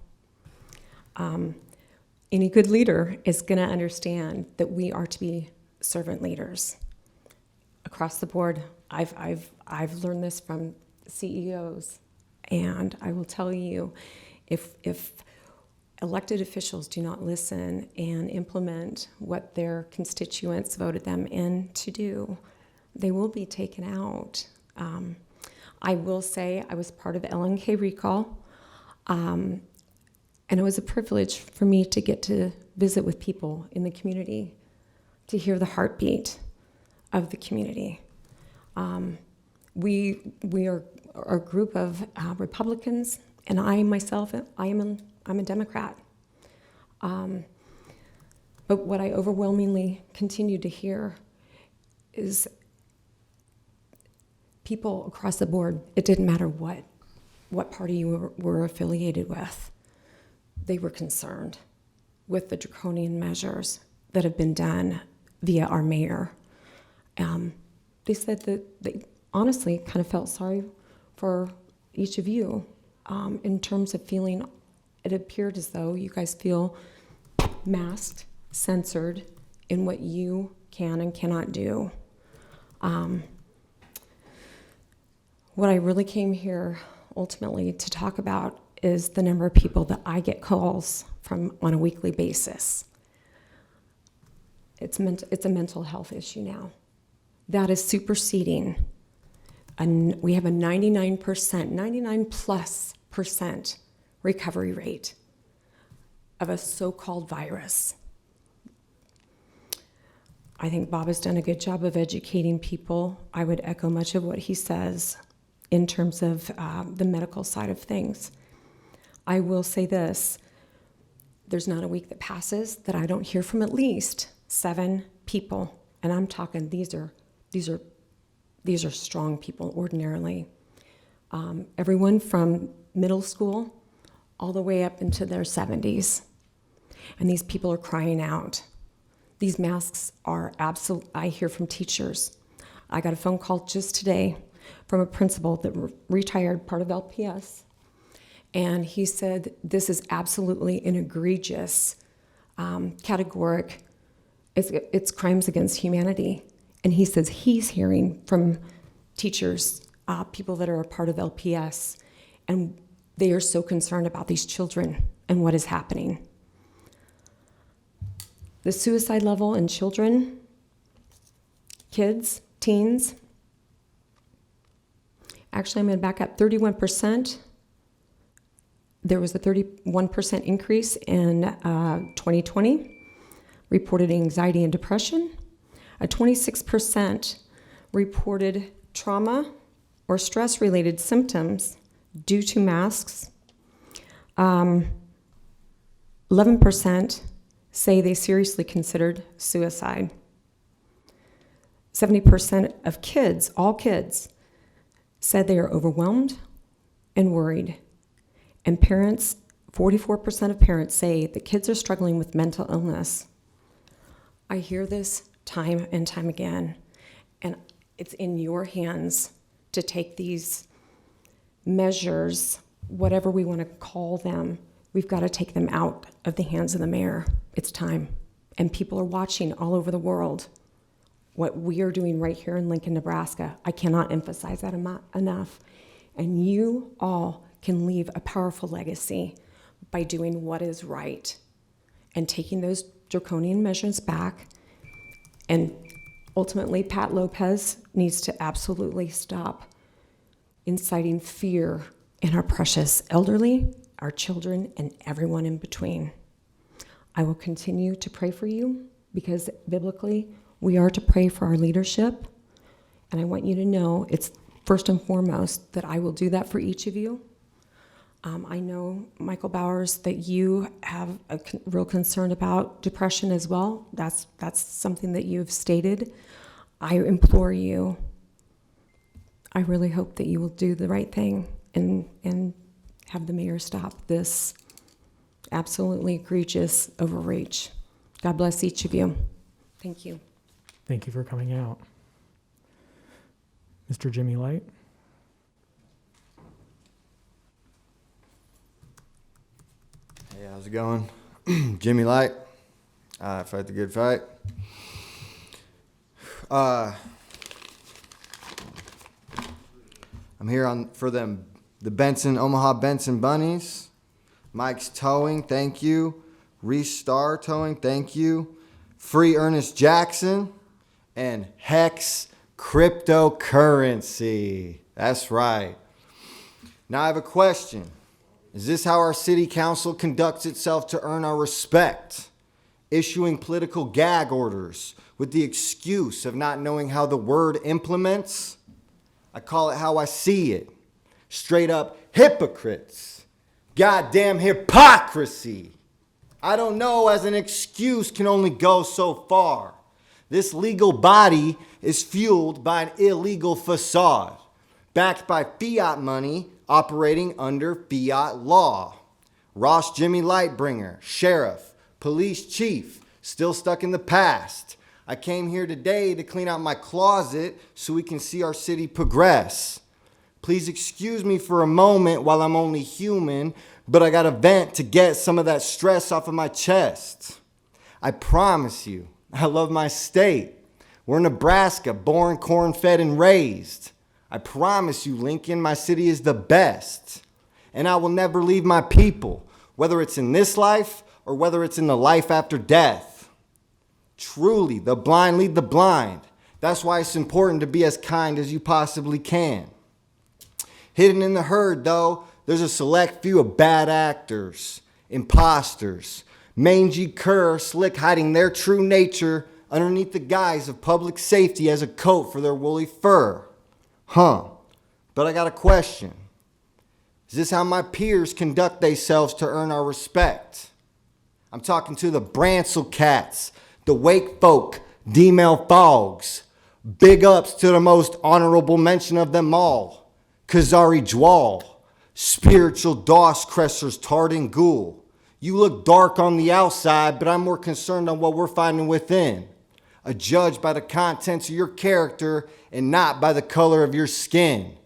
Any good leader is going to understand that we are to be servant leaders. Across the board, I've learned this from CEOs, and I will tell you, if elected officials do not listen and implement what their constituents voted them in to do, they will be taken out. I will say I was part of the LNK recall, and it was a privilege for me to get to visit with people in the community, to hear the heartbeat of the community. We are a group of Republicans, and I myself, I'm a Democrat. But what I overwhelmingly continue to hear is people across the board, it didn't matter what party you were affiliated with, they were concerned with the draconian measures that have been done via our mayor. They said that they honestly kind of felt sorry for each of you in terms of feeling, it appeared as though you guys feel masked, censored in what you can and cannot do. What I really came here ultimately to talk about is the number of people that I get calls from on a weekly basis. It's a mental health issue now. That is superseding. And we have a 99+ recovery rate of a so-called virus. I think Bob has done a good job of educating people. I would echo much of what he says in terms of the medical side of things. I will say this, there's not a week that passes that I don't hear from at least 7 people, and I'm talking these are strong people ordinarily. Everyone from middle school all the way up into their 70s. And these people are crying out. These masks are absolute. I hear from teachers. I got a phone call just today from a principal that retired, part of LPS. And he said, this is absolutely an egregious, categoric, it's crimes against humanity. And he says he's hearing from teachers, people that are a part of LPS, and they are so concerned about these children and what is happening. The suicide level in children, kids, teens, actually I'm going to back up, 31%. There was a 31% increase in 2020, reported anxiety and depression. A 26% reported trauma or stress-related symptoms due to masks. 11% say they seriously considered suicide. 70% of kids, all kids, said they are overwhelmed and worried. And parents, 44% of parents say that kids are struggling with mental illness. I hear this time and time again, and it's in your hands to take these measures, whatever we want to call them. We've got to take them out of the hands of the mayor. It's time. And people are watching all over the world what we are doing right here in Lincoln, Nebraska. I cannot emphasize that enough. And you all can leave a powerful legacy by doing what is right and taking those draconian measures back. And ultimately, Pat Lopez needs to absolutely stop inciting fear in our precious elderly, our children, and everyone in between. I will continue to pray for you because biblically, we are to pray for our leadership. And I want you to know it's first and foremost that I will do that for each of you. I know, Michael Bowers, that you have a real concern about depression as well. That's something that you've stated. I implore you, I really hope that you will do the right thing and have the mayor stop this absolutely egregious overreach. God bless each of you. Thank you. Thank you for coming out. Mr. Jimmy Light. Hey, how's it going? Jimmy Light. Fight the good fight. I'm here for the Omaha Benson Bunnies. Mike's Towing, thank you. Reese Star Towing, thank you. Free Ernest Jackson. And Hex Cryptocurrency. That's right. Now I have a question. Is this how our city council conducts itself to earn our respect? Issuing political gag orders with the excuse of not knowing how the word implements? I call it how I see it. Straight up hypocrites. Goddamn hypocrisy. I don't know, as an excuse can only go so far. This legal body is fueled by an illegal facade, backed by fiat money operating under fiat law. Ross Jimmy Lightbringer, sheriff, police chief, still stuck in the past. I came here today to clean out my closet so we can see our city progress. Please excuse me for a moment while I'm only human, but I got a vent to get some of that stress off of my chest. I promise you, I love my state. We're Nebraska, born, corn-fed, and raised. I promise you, Lincoln, my city is the best. And I will never leave my people, whether it's in this life or whether it's in the life after death. Truly, the blind lead the blind. That's why it's important to be as kind as you possibly can. Hidden in the herd, though, there's a select few of bad actors, imposters, mangy cur slick hiding their true nature underneath the guise of public safety as a coat for their woolly fur. But I got a question. Is this how my peers conduct themselves to earn our respect? I'm talking to the Bransel cats, the Wake folk, D-Mail fogs. Big ups to the most honorable mention of them all, Kazari Dwal, spiritual Doss Cressers Tardin Ghoul. You look dark on the outside, but I'm more concerned on what we're finding within. A judge by the contents of your character and not by the color of your skin.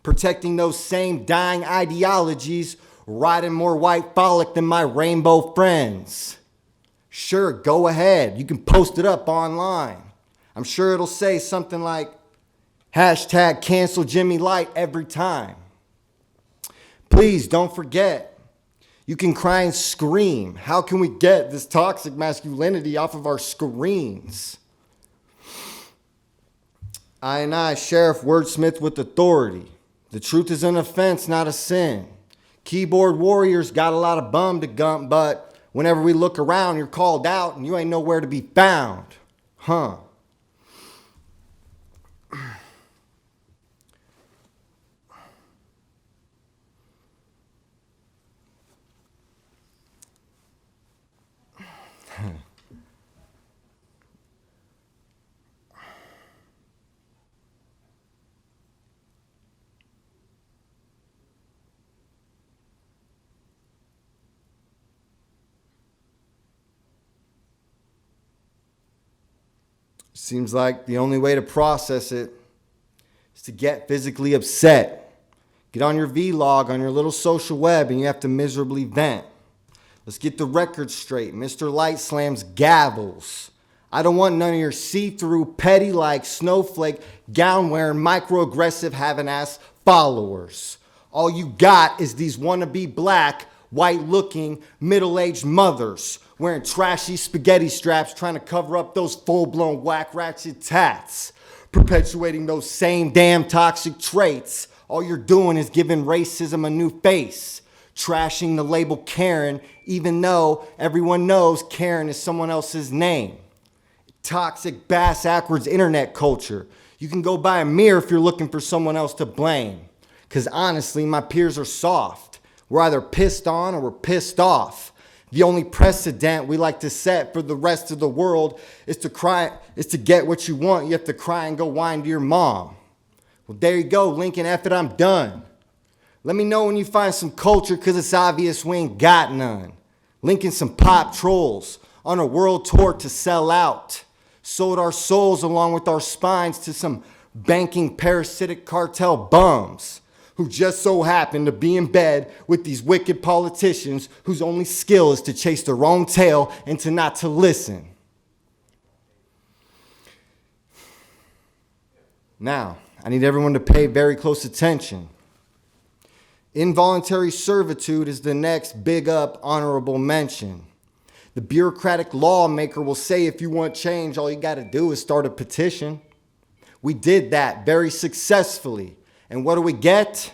Protecting those same dying ideologies, riding more white frolic than my rainbow friends. Sure, go ahead. You can post it up online. I'm sure it'll say something like, #cancel Jimmy Light every time. Please don't forget. You can cry and scream. How can we get this toxic masculinity off of our screens? I, Sheriff Wordsmith with authority. The truth is an offense, not a sin. Keyboard warriors got a lot of bum to gump, but Whenever we look around, you're called out and you ain't nowhere to be found. Huh? Seems like the only way to process it is to get physically upset. Get on your vlog on your little social web and you have to miserably vent. Let's get the record straight. Mr. Light slams gavels. I don't want none of your see-through, petty-like, snowflake, gown-wearing, microaggressive, having-ass followers. All you got is these wannabe black, white-looking, middle-aged mothers wearing trashy spaghetti straps trying to cover up those full-blown whack-ratchet tats, perpetuating those same damn toxic traits. All you're doing is giving racism a new face, trashing the label Karen, even though everyone knows Karen is someone else's name. Toxic, bass-ackwards internet culture. You can go buy a mirror if you're looking for someone else to blame. Because honestly, my peers are soft. We're either pissed on or we're pissed off. The only precedent we like to set for the rest of the world is to get what you want. You have to cry and go whine to your mom. Well, there you go, Lincoln, F it, I'm done. Let me know when you find some culture, because it's obvious we ain't got none. Lincoln some pop trolls on a world tour to sell out. Sold our souls along with our spines to some banking parasitic cartel bums who just so happen to be in bed with these wicked politicians whose only skill is to chase their own tail and to not to listen. Now, I need everyone to pay very close attention. Involuntary servitude is the next big up honorable mention. The bureaucratic lawmaker will say if you want change, all you got to do is start a petition. We did that very successfully. And what do we get?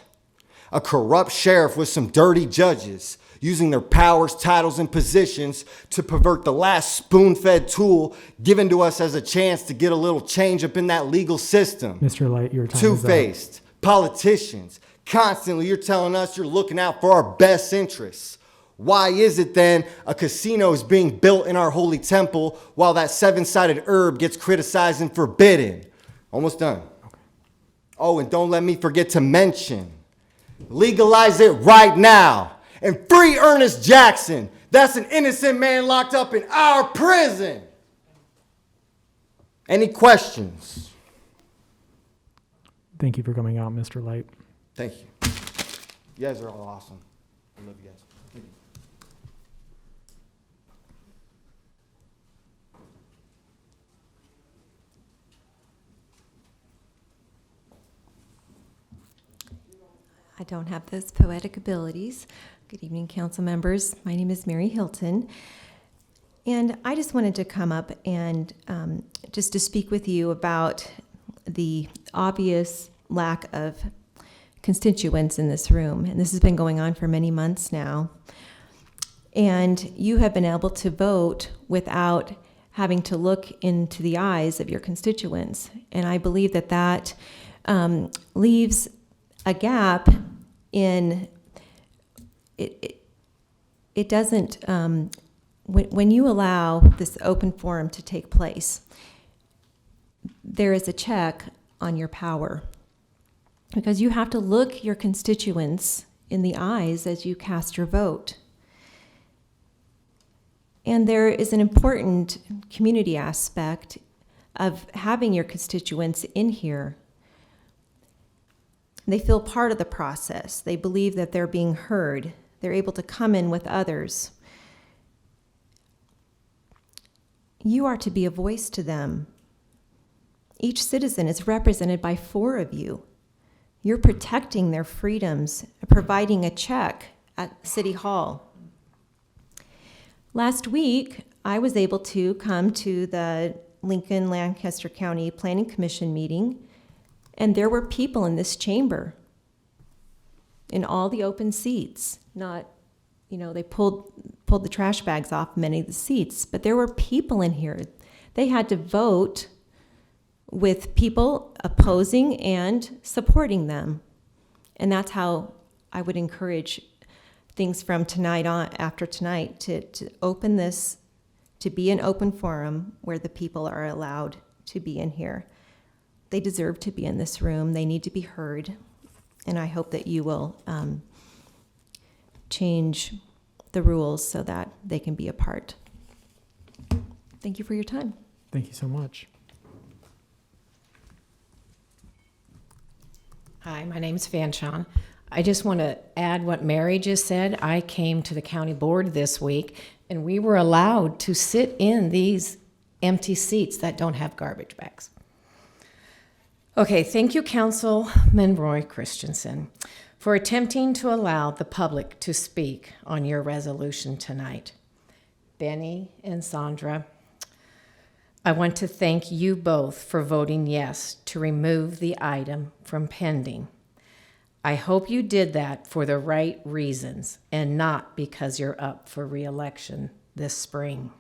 A corrupt sheriff with some dirty judges using their powers, titles, and positions to pervert the last spoon-fed tool given to us as a chance to get a little change up in that legal system. Mr. Light, your time is up. Two-faced politicians. Constantly, you're telling us you're looking out for our best interests. Why is it then a casino is being built in our holy temple while that seven-sided herb gets criticized and forbidden? Almost done. Okay. Oh, and don't let me forget to mention, legalize it right now and free Ernest Jackson. That's an innocent man locked up in our prison. Any questions? Thank you for coming out, Mr. Light. Thank you. You guys are all awesome. I love you guys. Thank you. I don't have those poetic abilities. Good evening, council members. My name is Mary Hilton. And I just wanted to come up and just to speak with you about the obvious lack of constituents in this room. And this has been going on for many months now. And you have been able to vote without having to look into the eyes of your constituents. And I believe that that leaves a gap in it. It doesn't, when you allow this open forum to take place, there is a check on your power, because you have to look your constituents in the eyes as you cast your vote. And there is an important community aspect of having your constituents in here. They feel part of the process. They believe that they're being heard. They're able to come in with others. You are to be a voice to them. Each citizen is represented by 4 of you. You're protecting their freedoms, providing a check at City Hall. Last week, I was able to come to the Lincoln-Lancaster County Planning Commission meeting, and there were people in this chamber in all the open seats. Not, they pulled pulled the trash bags off many of the seats, but there were people in here. They had to vote with people opposing and supporting them. And that's how I would encourage things from tonight on, after tonight, to open this, to be an open forum where the people are allowed to be in here. They deserve to be in this room. They need to be heard. And I hope that you will change the rules so that they can be a part. Thank you for your time. Thank you so much. Hi, my name's Fanshawn. I just want to add what Mary just said. I came to the county board this week, and we were allowed to sit in these empty seats that don't have garbage bags. Okay, thank you, Councilman Roy Christensen, for attempting to allow the public to speak on your resolution tonight. Benny and Sandra, I want to thank you both for voting yes to remove the item from pending. I hope you did that for the right reasons and not because you're up for re-election this spring.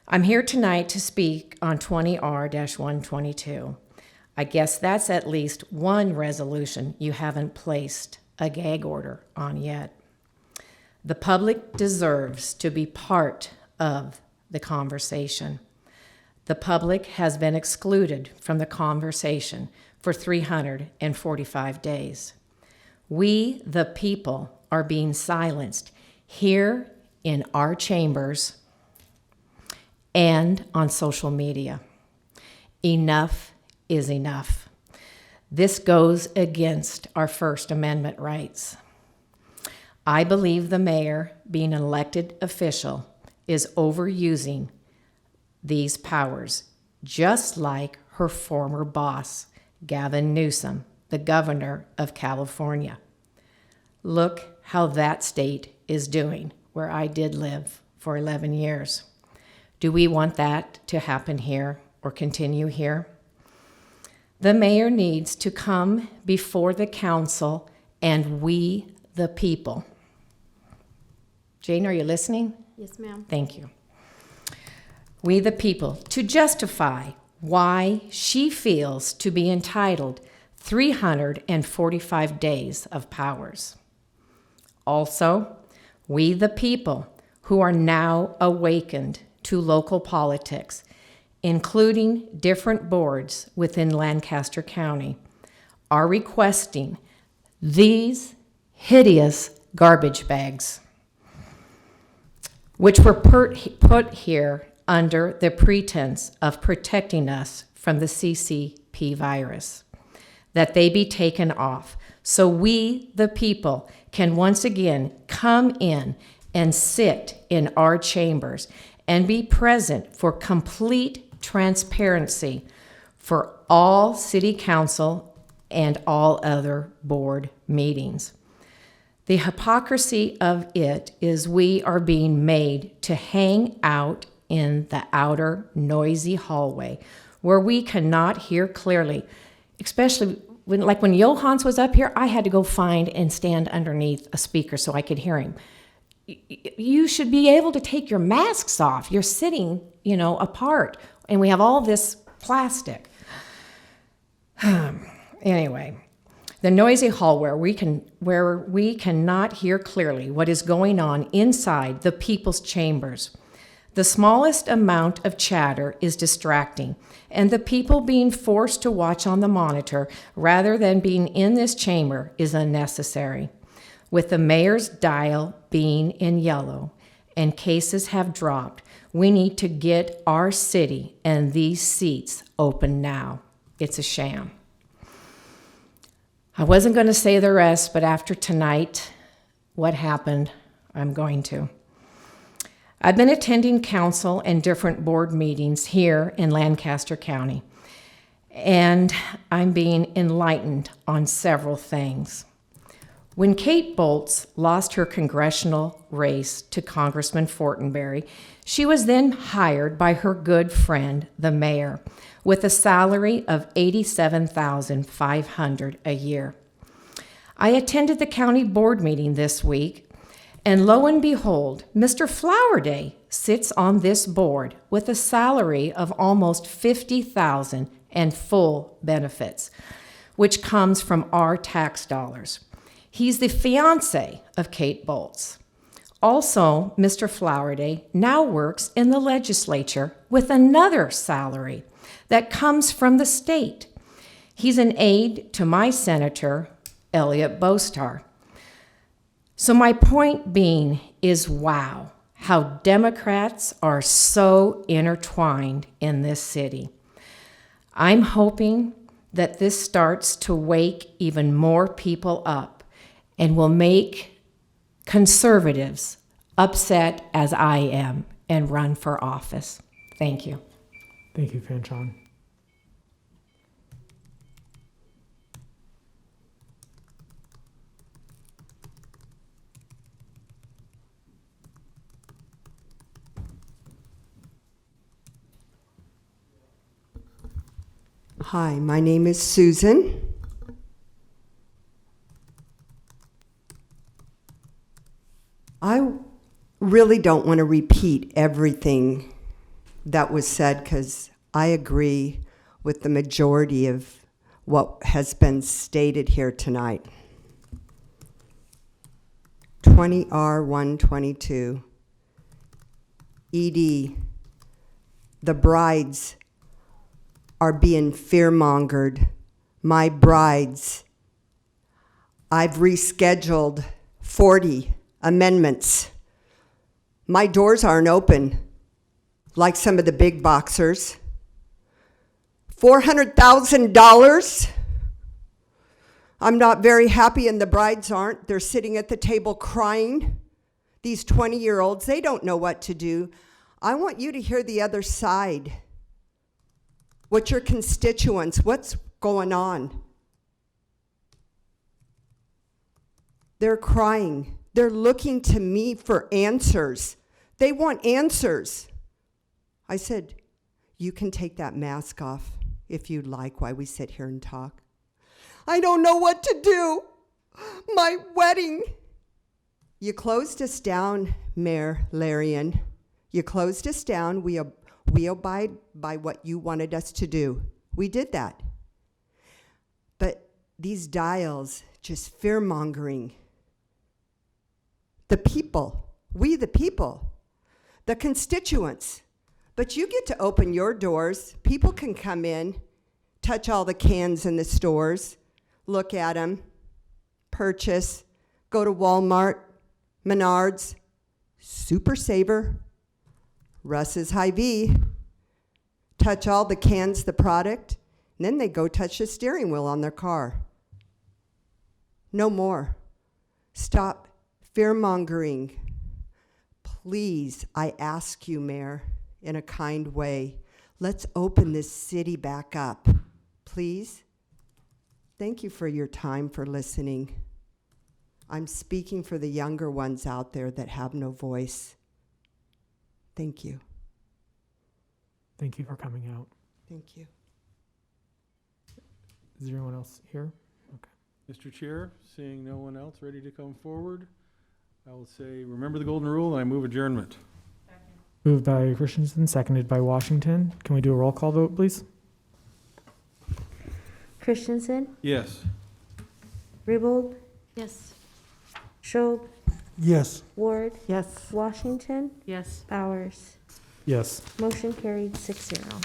I'm here tonight to speak on 20R-122. I guess that's at least one resolution you haven't placed a gag order on yet. The public deserves to be part of the conversation. The public has been excluded from the conversation for 345 days. We, the people, are being silenced here in our chambers and on social media. Enough is enough. This goes against our First Amendment rights. I believe the mayor, being an elected official, is overusing these powers, just like her former boss, Gavin Newsom, the governor of California. Look how that state is doing, where I did live for 11 years. Do we want that to happen here or continue here? The mayor needs to come before the council and we, the people. Jane, are you listening? Yes, ma'am. Thank you. We, the people, to justify why she feels to be entitled 345 days of powers. Also, we, the people, who are now awakened to local politics, including different boards within Lancaster County, are requesting these hideous garbage bags, which were put here under the pretense of protecting us from the CCP virus, that they be taken off so we, the people, can once again come in and sit in our chambers and be present for complete transparency for all city council and all other board meetings. The hypocrisy of it is we are being made to hang out in the outer noisy hallway where we cannot hear clearly, especially when Johans was up here, I had to go find and stand underneath a speaker so I could hear him. You should be able to take your masks off. You're sitting, apart, and we have all this plastic. Anyway, the noisy hall where we cannot hear clearly what is going on inside the people's chambers. The smallest amount of chatter is distracting, and the people being forced to watch on the monitor rather than being in this chamber is unnecessary. With the mayor's dial being in yellow and cases have dropped, we need to get our city and these seats open now. It's a sham. I wasn't going to say the rest, but after tonight, what happened, I'm going to. I've been attending council and different board meetings here in Lancaster County, and I'm being enlightened on several things. When Kate Bolts lost her congressional race to Congressman Fortenberry, she was then hired by her good friend, the mayor, with a salary of $87,500 a year. I attended the county board meeting this week, And lo and behold, Mr. Flowerday sits on this board with a salary of almost $50,000 and full benefits, which comes from our tax dollars. He's the fiance of Kate Bolts. Also, Mr. Flowerday now works in the legislature with another salary that comes from the state. He's an aide to my senator, Elliot Bostar. So my point being is, wow, how Democrats are so intertwined in this city. I'm hoping that this starts to wake even more people up and will make conservatives upset as I am and run for office. Thank you. Thank you, Fanchon. Hi, my name is Susan. I really don't want to repeat everything that was said because I agree with the majority of what has been stated here tonight. 20R122, ED, the brides are being fear-mongered. My brides. I've rescheduled 40 amendments. My doors aren't open like some of the big boxers. $400,000. I'm not very happy, and the brides aren't. They're sitting at the table crying. These 20-year-olds, they don't know what to do. I want you to hear the other side. What's your constituents? What's going on? They're crying. They're looking to me for answers. They want answers. I said, you can take that mask off if you'd like while we sit here and talk. I don't know what to do. My wedding. You closed us down, Mayor Larian. You closed us down. We abide by what you wanted us to do. We did that. But these dials, just fear-mongering. The people, we the people, the constituents. But you get to open your doors. People can come in, touch all the cans in the stores, look at them, purchase, go to Walmart, Menards, Super Saver, Russ's Hy-Vee, touch all the cans, the product, and then they go touch the steering wheel on their car. No more. Stop fear-mongering. Please, I ask you, Mayor, in a kind way, let's open this city back up. Please. Thank you for your time, for listening. I'm speaking for the younger ones out there that have no voice. Thank you. Thank you for coming out. Thank you. Is there anyone else here? Okay. Mr. Chair, seeing no one else ready to come forward, I will say, remember the golden rule, and I move adjournment. Moved by Christensen, seconded by Washington. Can we do a roll call vote, please? Christensen, Yes. Rebold, Yes. Schob, Yes. Ward, Yes. Washington, Yes. Bowers. Yes. Motion carried 6-0.